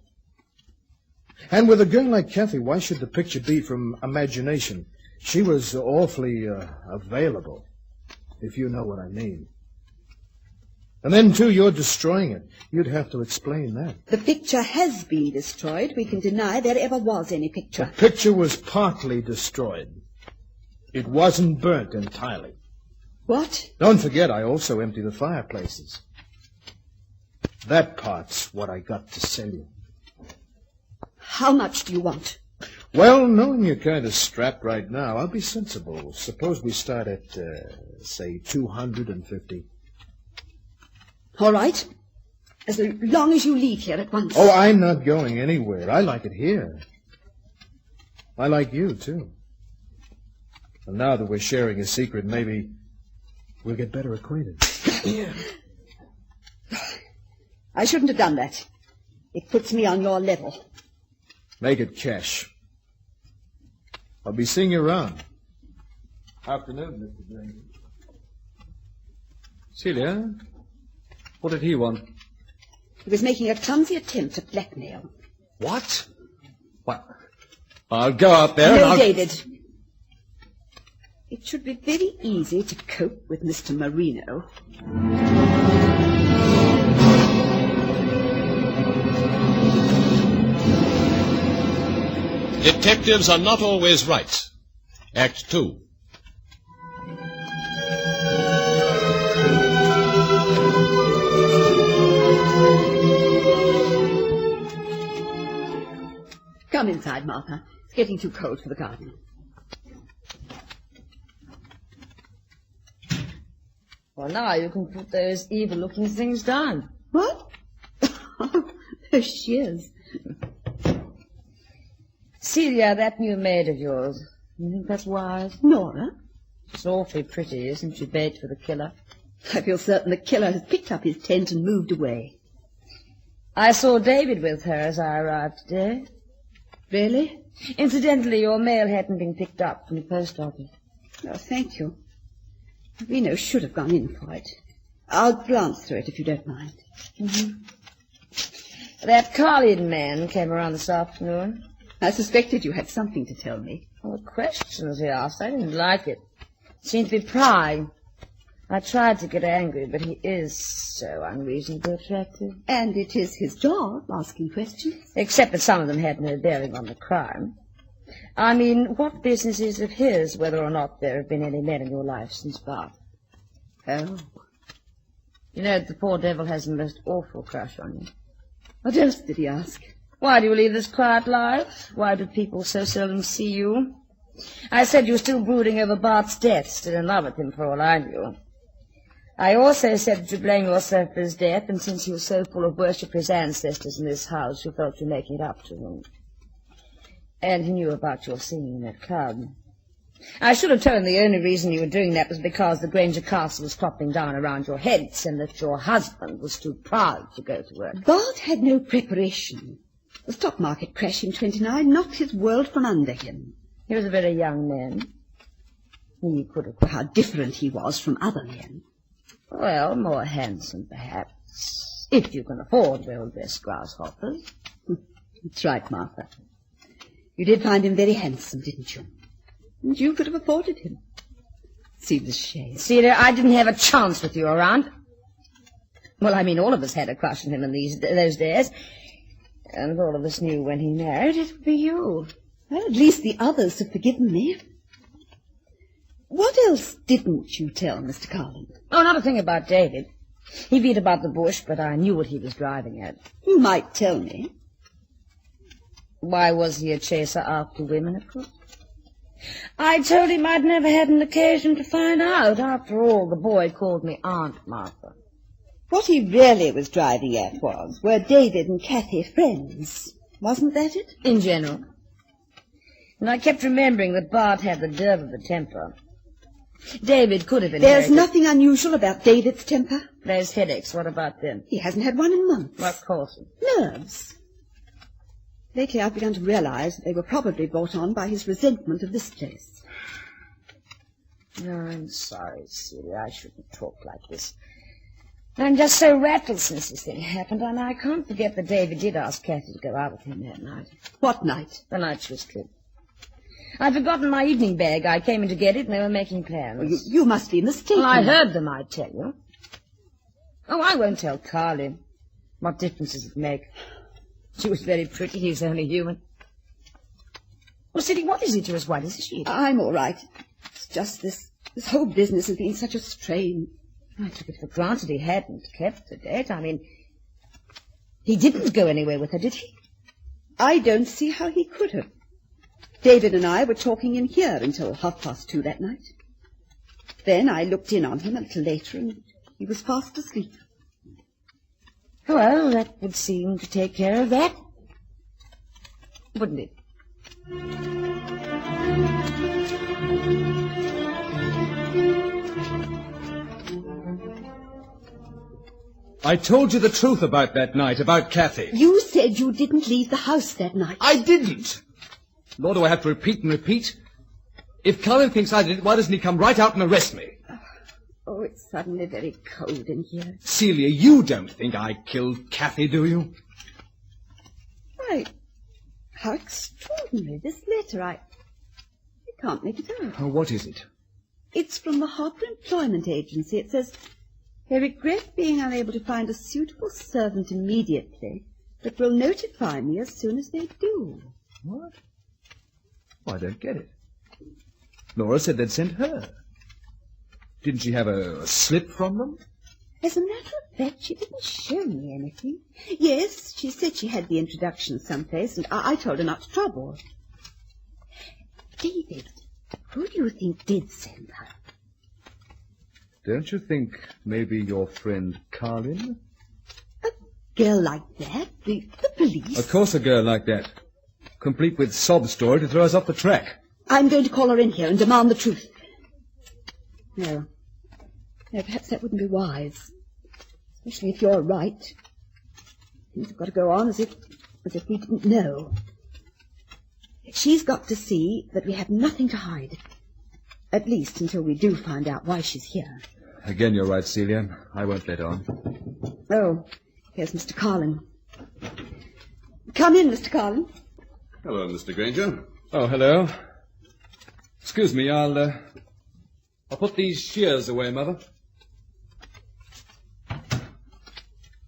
And with a girl like Kathy, why should the picture be from imagination? She was awfully available, if you know what I mean. And then, too, you're destroying it. You'd have to explain that. The picture has been destroyed. We can deny there ever was any picture. The picture was partly destroyed. It wasn't burnt entirely. What? Don't forget, I also empty the fireplaces. That part's what I got to sell you. How much do you want? Well, knowing you're kind of strapped right now, I'll be sensible. Suppose we start at, say, 250. All right. As long as you leave here at once. Oh, I'm not going anywhere. I like it here. I like you, too. And now that we're sharing a secret, maybe we'll get better acquainted. I shouldn't have done that. It puts me on your level. Make it cash. I'll be seeing you around. Afternoon, Mr. Granger. Celia, what did he want? He was making a clumsy attempt at blackmail. What? What? I'll go out there No, and I'll... David. It should be very easy to cope with Mr. Marino. Detectives are not always right. Act 2. Come inside, Martha. It's getting too cold for the garden. Well, now you can put those evil-looking things down. What? There she is. Celia, that new maid of yours, you think that's wise? Nora? She's awfully pretty, isn't she, bait for the killer? I feel certain the killer has picked up his tent and moved away. I saw David with her as I arrived today. Really? Incidentally, your mail hadn't been picked up from the post office. Oh, thank you. Reno should have gone in for it. I'll glance through it if you don't mind. Mm-hmm. That Carlin man came around this afternoon. I suspected you had something to tell me. Well, the questions he asked, I didn't like it. Seemed to be prying. I tried to get angry, but he is so unreasonably attractive. And it is his job, asking questions. Except that some of them had no bearing on the crime. I mean, what business is it his whether or not there have been any men in your life since birth? Oh. You know, the poor devil has a most awful crush on you. What else did he ask? Why do you leave this quiet life? Why do people so seldom see you? I said you were still brooding over Bart's death, still in love with him for all I knew. I also said that you blame yourself for his death, and since he was so full of worship for his ancestors in this house, you felt you were making it up to him. And he knew about your singing in that club. I should have told him the only reason you were doing that was because the Granger Castle was toppling down around your heads, and that your husband was too proud to go to work. Bart had no preparation. The stock market crash in 29 knocked his world from under him. He was a very young man. He could have... How different he was from other men. Well, more handsome, perhaps. If you can afford well-dressed grasshoppers. That's right, Martha. You did find him very handsome, didn't you? And you could have afforded him. Seems a shame. Celia, I didn't have a chance with you around. Well, I mean, all of us had a crush on him in those days. And all of us knew when he married it would be you. Well, at least the others have forgiven me. What else didn't you tell Mr. Carlin? Oh, not a thing about David. He beat about the bush, but I knew what he was driving at. You might tell me. Why was he a chaser after women, of course? I told him I'd never had an occasion to find out. After all, the boy called me Aunt Martha. What he really was driving at were David and Kathy friends. Wasn't that it? In general. And I kept remembering that Bart had the nerve of a temper. David could have inherited... There's nothing unusual about David's temper. Those headaches, what about them? He hasn't had one in months. What caused them? Nerves. Lately I've begun to realize that they were probably brought on by his resentment of this place. No, I'm sorry, Celia. I shouldn't talk like this. I'm just so rattled since this thing happened, and I can't forget that David did ask Kathy to go out with him that night. What night? The night she was killed. I'd forgotten my evening bag. I came in to get it, and they were making plans. Well, you must be mistaken. Well, I heard them, I tell you. Oh, I won't tell Carly. What difference does it make? She was very pretty. He was only human. Well, Sidney, what is it you're as white as a sheet? I'm all right. It's just this whole business has been such a strain. I took it for granted he hadn't kept the date. I mean, he didn't go anywhere with her, did he? I don't see how he could have. David and I were talking in here until 2:30 that night. Then I looked in on him a little later, and he was fast asleep. Well, that would seem to take care of that, wouldn't it? I told you the truth about that night, about Kathy. You said you didn't leave the house that night. I didn't. Nor do I have to repeat and repeat. If Colin thinks I did it, why doesn't he come right out and arrest me? Oh, it's suddenly very cold in here. Celia, you don't think I killed Kathy, do you? Why, how extraordinary. This letter, I can't make it out. Oh, what is it? It's from the Harper Employment Agency. It says, they regret being unable to find a suitable servant immediately, but will notify me as soon as they do. What? Oh, I don't get it. Laura said they'd sent her. Didn't she have a slip from them? As a matter of fact, she didn't show me anything. Yes, she said she had the introduction someplace, and I told her not to trouble. David, who do you think did send her? Don't you think maybe your friend Carlin? A girl like that? The police? Of course a girl like that. Complete with sob story to throw us off the track. I'm going to call her in here and demand the truth. No, perhaps that wouldn't be wise. Especially if you're right. Things have got to go on as if we didn't know. She's got to see that we have nothing to hide. At least until we do find out why she's here. Again, you're right, Celia. I won't let on. Oh, here's Mr. Carlin. Come in, Mr. Carlin. Hello, Mr. Granger. Oh, hello. Excuse me, I'll put these shears away, Mother.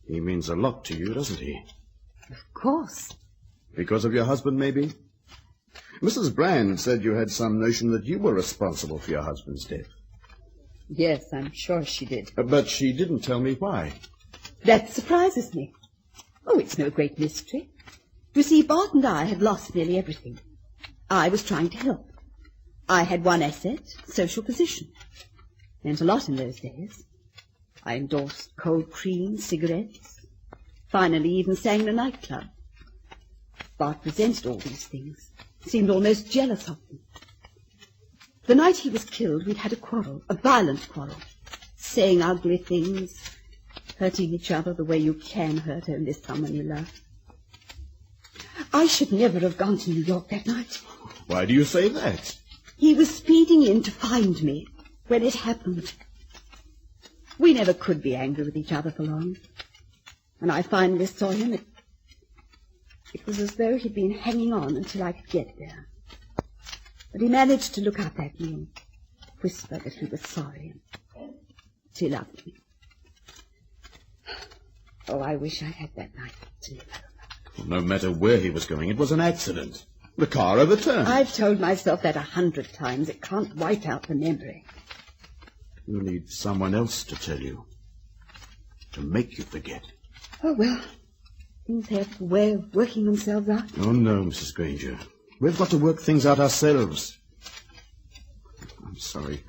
He means a lot to you, doesn't he? Of course. Because of your husband, maybe? Mrs. Brand said you had some notion that you were responsible for your husband's death. Yes, I'm sure she did. But she didn't tell me why. That surprises me. Oh, it's no great mystery. You see, Bart and I had lost nearly everything. I was trying to help. I had one asset, social position. Meant a lot in those days. I endorsed cold cream, cigarettes. Finally, even sang in a nightclub. Bart resented all these things. Seemed almost jealous of them. The night he was killed, we'd had a quarrel, a violent quarrel. Saying ugly things, hurting each other the way you can hurt only someone you love. I should never have gone to New York that night. Why do you say that? He was speeding in to find me when it happened. We never could be angry with each other for long. When I finally saw him, it was as though he'd been hanging on until I could get there. But he managed to look up at me and whisper that he was sorry. He loved me. Oh, I wish I had that night to live over. Well, no matter where he was going, it was an accident. The car overturned. I've told myself that 100 times. It can't wipe out the memory. You need someone else to tell you. To make you forget. Oh, well, things have a way of working themselves out. Oh, no, Mrs. Granger. We've got to work things out ourselves. I'm sorry.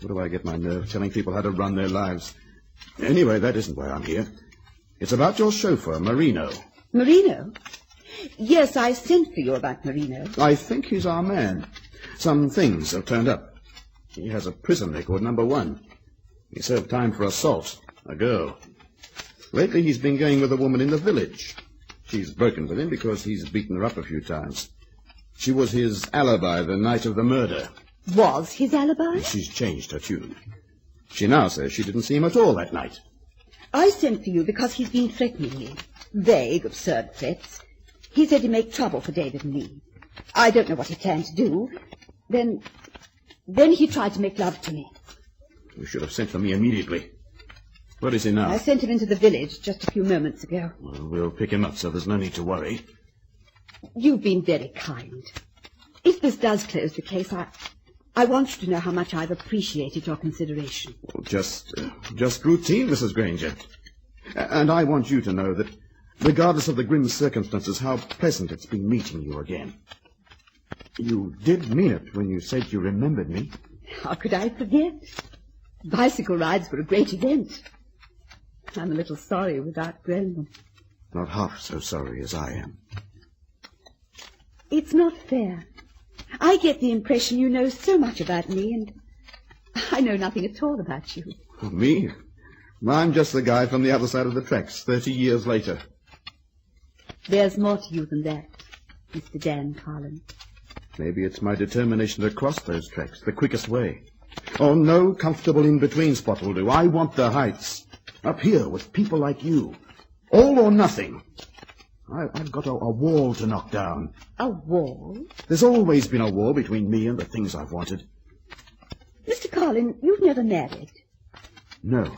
Where do I get my nerve telling people how to run their lives? Anyway, that isn't why I'm here. It's about your chauffeur, Marino. Marino? Yes, I sent for you about Marino. I think he's our man. Some things have turned up. He has a prison record, #1. He served time for assault, a girl. Lately he's been going with a woman in the village. She's broken with him because he's beaten her up a few times. She was his alibi the night of the murder. Was his alibi? She's changed her tune. She now says she didn't see him at all that night. I sent for you because he's been threatening me. Vague, absurd threats. He said he'd make trouble for David and me. I don't know what he planned to do. Then he tried to make love to me. You should have sent for me immediately. Where is he now? I sent him into the village just a few moments ago. Well, we'll pick him up, so there's no need to worry. You've been very kind. If this does close the case, I want you to know how much I've appreciated your consideration. Well, just routine, Mrs. Granger. And I want you to know that, regardless of the grim circumstances, how pleasant it's been meeting you again. You did mean it when you said you remembered me. How could I forget? Bicycle rides were a great event. I'm a little sorry we've outgrown them. Not half so sorry as I am. It's not fair. I get the impression you know so much about me, and I know nothing at all about you. Me? I'm just the guy from the other side of the tracks, 30 years later. There's more to you than that, Mr. Dan Carlin. Maybe it's my determination to cross those tracks, the quickest way. Oh, no comfortable in-between spot will do. I want the heights. Up here with people like you. All or nothing. I've got a wall to knock down. A wall? There's always been a wall between me and the things I've wanted. Mr. Carlin, you've never married. No.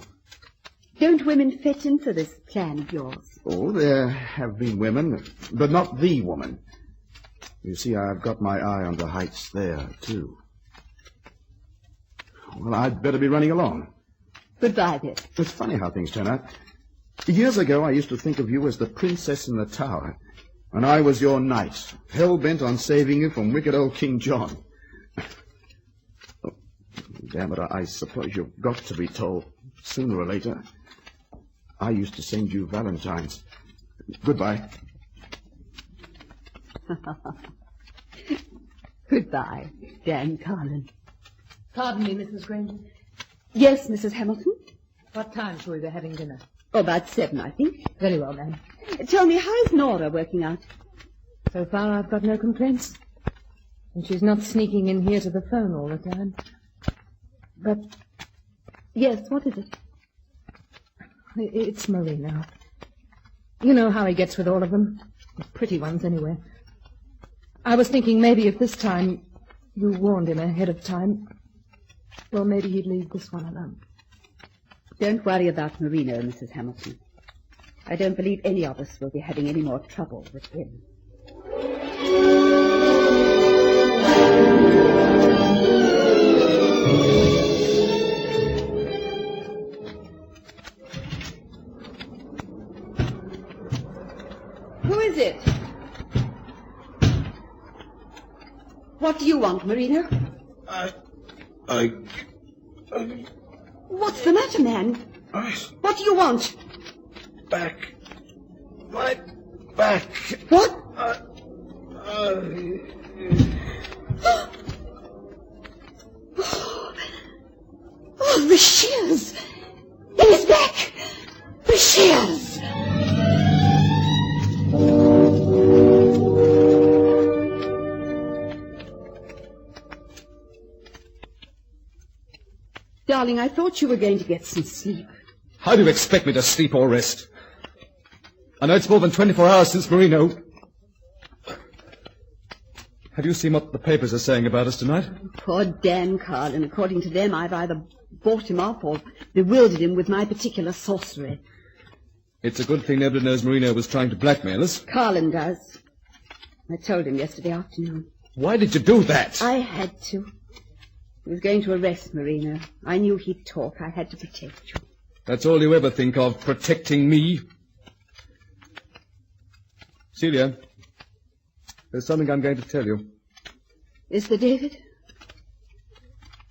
Don't women fit into this plan of yours? Oh, there have been women, but not the woman. You see, I've got my eye on the heights there, too. Well, I'd better be running along. Goodbye, then. It's funny how things turn out. Years ago, I used to think of you as the princess in the tower, and I was your knight, hell-bent on saving you from wicked old King John. Oh, damn it, I suppose you've got to be told, sooner or later. I used to send you valentines. Goodbye. Goodbye, Dan Carlin. Pardon me, Mrs. Granger. Yes, Mrs. Hamilton? What time shall we be having dinner? Oh, about 7, I think. Very well, ma'am. Tell me, how's Nora working out? So far, I've got no complaints. And she's not sneaking in here to the phone all the time. But... Yes, what is it? It's Marino. You know how he gets with all of them. The pretty ones, anyway. I was thinking maybe if this time you warned him ahead of time, well, maybe he'd leave this one alone. Don't worry about Marino, Mrs. Hamilton. I don't believe any of us will be having any more trouble with him. Who is it? What do you want, Marino? What's the matter, man? What do you want? Back. My back. What? Oh, the shears! In his back! The shears! Darling, I thought you were going to get some sleep. How do you expect me to sleep or rest? I know it's more than 24 hours since Marino. Have you seen what the papers are saying about us tonight? Poor Dan Carlin. According to them, I've either bought him up or bewildered him with my particular sorcery. It's a good thing nobody knows Marino was trying to blackmail us. Carlin does. I told him yesterday afternoon. Why did you do that? I had to. He was going to arrest Marino. I knew he'd talk. I had to protect you. That's all you ever think of, protecting me. Celia, there's something I'm going to tell you. Is there, David?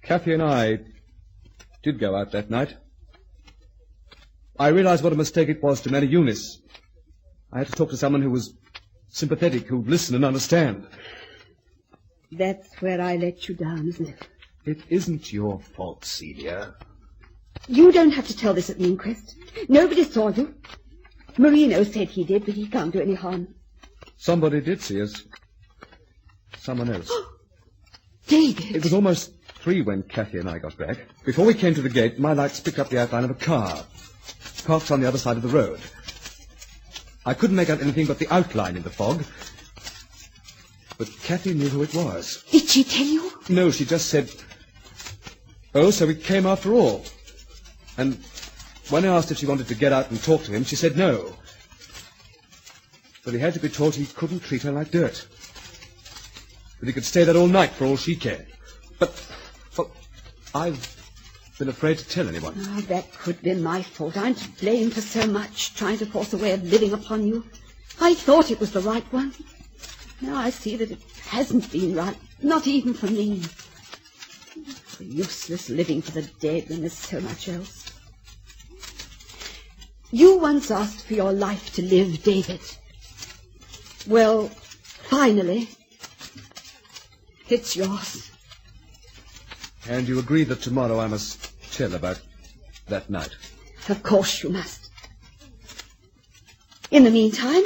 Kathy and I did go out that night. I realized what a mistake it was to marry Eunice. I had to talk to someone who was sympathetic, who'd listen and understand. That's where I let you down, isn't it? It isn't your fault, Celia. You don't have to tell this at the inquest. Nobody saw you. Marino said he did, but he can't do any harm. Somebody did see us. Someone else. David! It was almost 3 when Kathy and I got back. Before we came to the gate, my lights picked up the outline of a car, parked on the other side of the road. I couldn't make out anything but the outline in the fog, but Kathy knew who it was. Did she tell you? No, she just said, "Oh, so he came after all." And when I asked if she wanted to get out and talk to him, she said no. But he had to be told he couldn't treat her like dirt. That he could stay there all night for all she cared. But, well, I've been afraid to tell anyone. Oh, that could have been my fault. I'm to blame for so much, trying to force a way of living upon you. I thought it was the right one. Now I see that it hasn't been right, not even for me. Useless living for the dead when there's so much else. You once asked for your life to live, David. Well, finally, it's yours. And you agree that tomorrow I must tell about that night? Of course you must. In the meantime,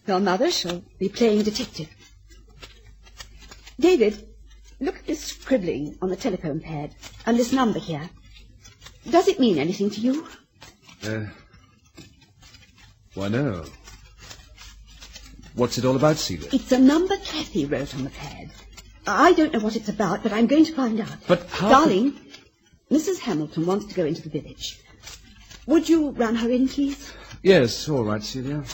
your mother shall be playing detective. David, look at this scribbling on the telephone pad and this number here. Does it mean anything to you? Why, no. What's it all about, Celia? It's a number Kathy wrote on the pad. I don't know what it's about, but I'm going to find out. But how... Darling, Mrs. Hamilton wants to go into the village. Would you run her in, please? Yes, all right, Celia.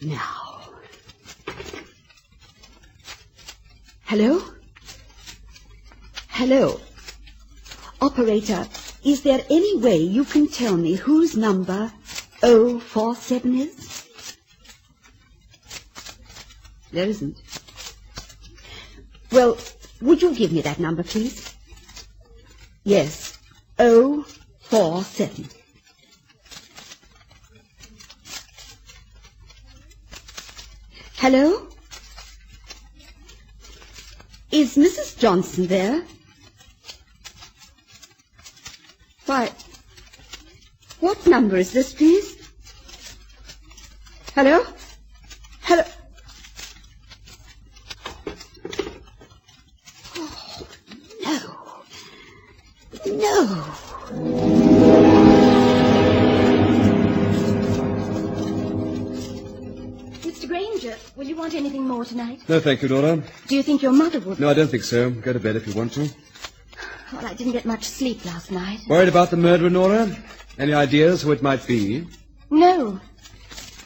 Now. Hello? Hello. Operator, is there any way you can tell me whose number 047 is? There isn't. Well, would you give me that number, please? Yes, 047. Hello? Is Mrs. Johnson there? Why, what number is this, please? Hello? Hello? Oh, no. No. Mr. Granger, will you want anything more tonight? No, thank you, Nora. Do you think your mother would? No, I don't think so. Go to bed if you want to. Well, I didn't get much sleep last night. Worried about the murderer, Nora? Any ideas who it might be? No.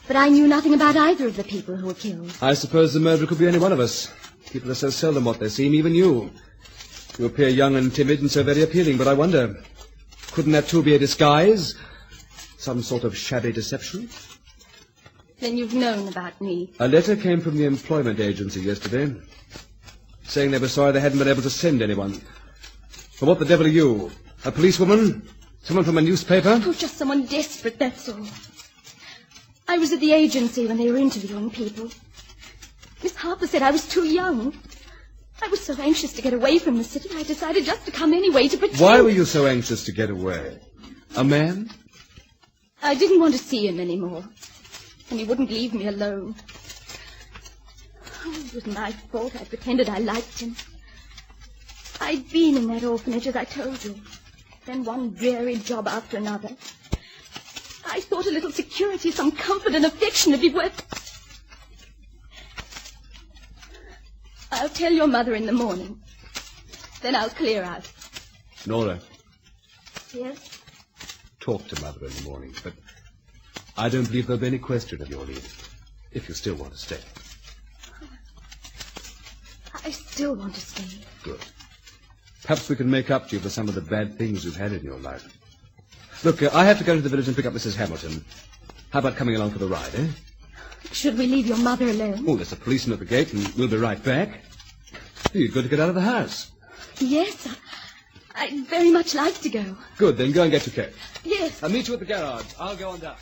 But I knew nothing about either of the people who were killed. I suppose the murderer could be any one of us. People are so seldom what they seem, even you. You appear young and timid and so very appealing, but I wonder, couldn't that too be a disguise? Some sort of shabby deception? Then you've known about me. A letter came from the employment agency yesterday, saying they were sorry they hadn't been able to send anyone. But what the devil are you? A policewoman? Someone from a newspaper? Oh, just someone desperate, that's all. I was at the agency when they were interviewing people. Miss Harper said I was too young. I was so anxious to get away from the city, I decided just to come anyway to pretend... Why were you so anxious to get away? A man? I didn't want to see him anymore. And he wouldn't leave me alone. Oh, it was my fault. I pretended I liked him. I'd been in that orphanage, as I told you. Then one dreary job after another. I thought a little security, some comfort and affection would be worth... I'll tell your mother in the morning. Then I'll clear out. Nora. Yes? Talk to Mother in the morning, but I don't believe there'll be any question of your leaving, if you still want to stay. I still want to stay. Good. Perhaps we can make up to you for some of the bad things you've had in your life. Look, I have to go to the village and pick up Mrs. Hamilton. How about coming along for the ride, eh? Should we leave your mother alone? Oh, there's a policeman at the gate, and we'll be right back. You've got to get out of the house. Yes, I'd very much like to go. Good, then go and get your coat. Yes. I'll meet you at the garage. I'll go on down.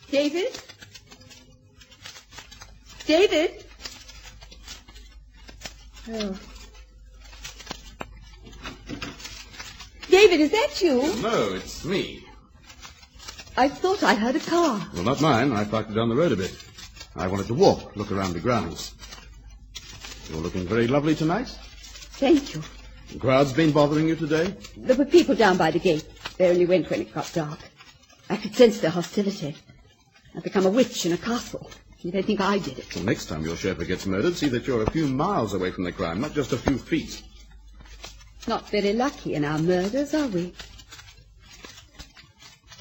David? David? Oh. David, is that you? No, it's me. I thought I heard a car. Well, not mine. I parked it down the road a bit. I wanted to look around the grounds. You're looking very lovely tonight. Thank you. The crowd's been bothering you today? There were people down by the gate. They only went when it got dark. I could sense their hostility. I've become a witch in a castle. You don't think I did it? Well, next time your chauffeur gets murdered, see that you're a few miles away from the crime, not just a few feet. Not very lucky in our murders, are we?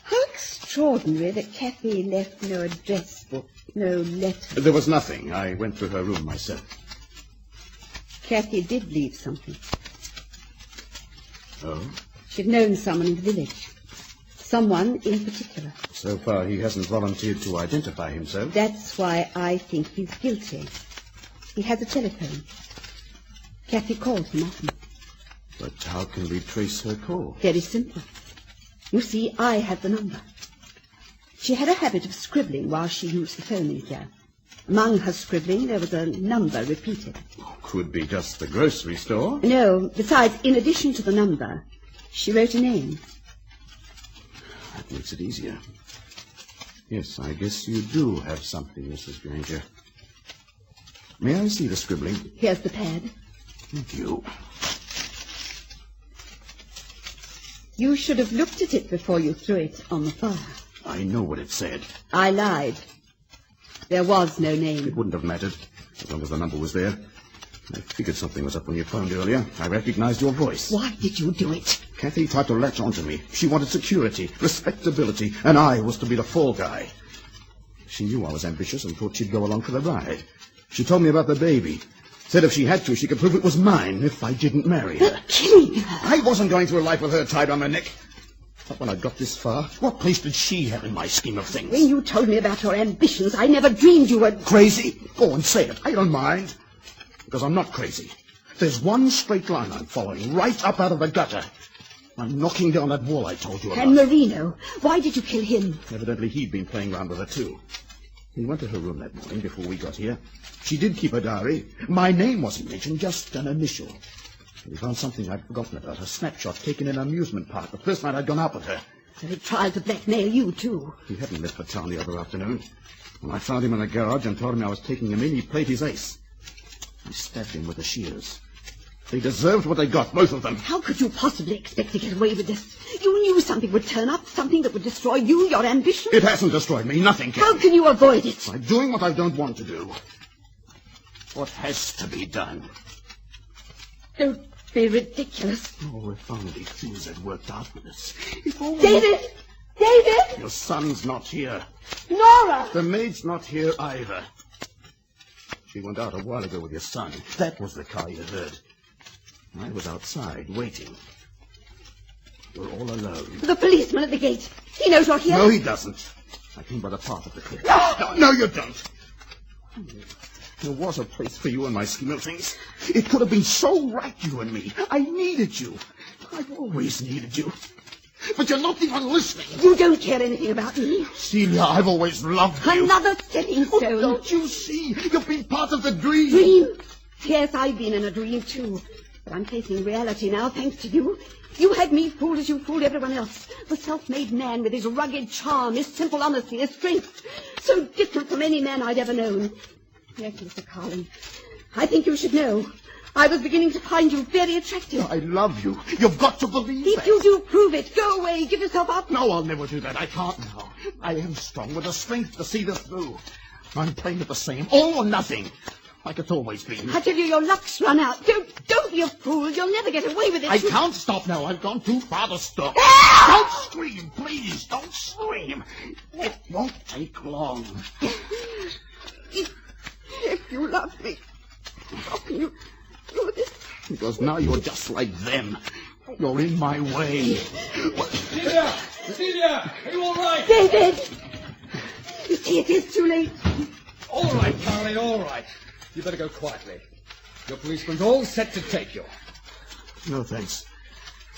How extraordinary that Kathy left no address book, no letter. There was nothing. I went through her room myself. Kathy did leave something. Oh? She'd known someone in the village. Someone in particular. So far, he hasn't volunteered to identify himself. That's why I think he's guilty. He has a telephone. Kathy called him often. But how can we trace her call? Very simple. You see, I have the number. She had a habit of scribbling while she used the phone in here. Among her scribbling, there was a number repeated. Could be just the grocery store. No, besides, in addition to the number, she wrote a name. That makes it easier. Yes, I guess you do have something, Mrs. Granger. May I see the scribbling? Here's the pad. Thank you. You should have looked at it before you threw it on the fire. I know what it said. I lied. There was no name. It wouldn't have mattered, as long as the number was there. I figured something was up when you phoned earlier. I recognized your voice. Why did you do it? Kathy tried to latch onto me. She wanted security, respectability, and I was to be the fall guy. She knew I was ambitious and thought she'd go along for the ride. She told me about the baby. Said if she had to, she could prove it was mine if I didn't marry her. Killing her. I wasn't going through a life with her tied on my neck. But when I got this far, what place did she have in my scheme of things? When you told me about your ambitions, I never dreamed you were... Crazy? Go and say it. I don't mind. Because I'm not crazy. There's one straight line I'm following, right up out of the gutter. I'm knocking down that wall I told you about. And Marino, why did you kill him? Evidently he'd been playing around with her too. He went to her room that morning before we got here. She did keep a diary. My name wasn't mentioned, just an initial. We found something I'd forgotten about, a snapshot taken in an amusement park the first night I'd gone out with her. So he tried to blackmail you, too. He hadn't left for town the other afternoon. When I found him in the garage and told him I was taking him in, he played his ace. I stabbed him with the shears. They deserved what they got, both of them. How could you possibly expect to get away with this? You knew something would turn up, something that would destroy you, your ambition. It hasn't destroyed me, nothing can. How can you avoid it? By doing what I don't want to do. What has to be done? Don't be ridiculous. Oh, if only things had worked out with us. David! David! Your son's not here. Nora! The maid's not here either. She went out a while ago with your son. That was the car you heard. I was outside, waiting. You're all alone. The policeman at the gate. He knows you're here. No, he doesn't. I came by the path of the cliff. No, you don't. There was a place for you in my scheme of things. It could have been so right, you and me. I needed you. I've always needed you. But you're not even listening. You don't care anything about me. Celia, I've always loved you. Another stepping stone. Oh, don't you see? You've been part of the dream. Dream? Yes, I've been in a dream, too. But I'm facing reality now, thanks to you. You had me fooled as you fooled everyone else. The self-made man with his rugged charm, his simple honesty, his strength. So different from any man I'd ever known. Yes, Mr. Carlin, I think you should know. I was beginning to find you very attractive. I love you. You've got to believe If that. you do, prove it. Go away. Give yourself up. No, I'll never do that. I can't now. I am strong with the strength to see this through. I'm playing at the same. All or nothing. Like it's always been. I tell you, your luck's run out. Don't be a fool. You'll never get away with it. I can't stop now. I've gone too far to stop. Don't scream, please. Don't scream. It won't take long. If you love me, how can you do this? Because now you're just like them. You're in my way. Celia! Celia! Are you all right? David! You see, it is too late. All right, Carly, all right. You better go quietly. Your policeman's all set to take you. No, thanks.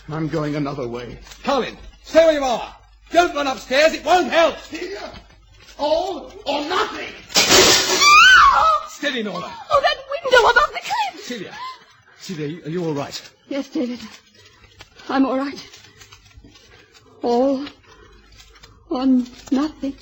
I'm going another way. Carlin, stay where you are. Don't run upstairs. It won't help. Here. All or nothing. Steady, Nora. Oh, that window above the cliff. Celia, are you all right? Yes, David. I'm all right. All or nothing.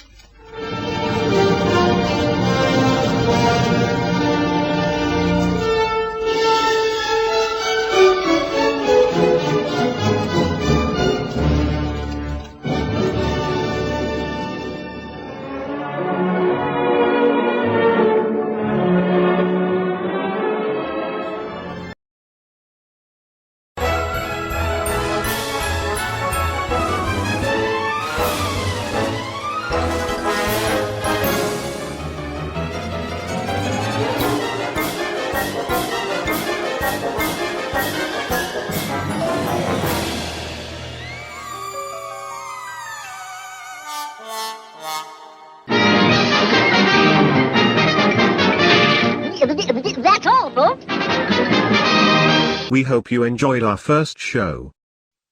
That's all, folks. We hope you enjoyed our first show.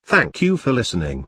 Thank you for listening.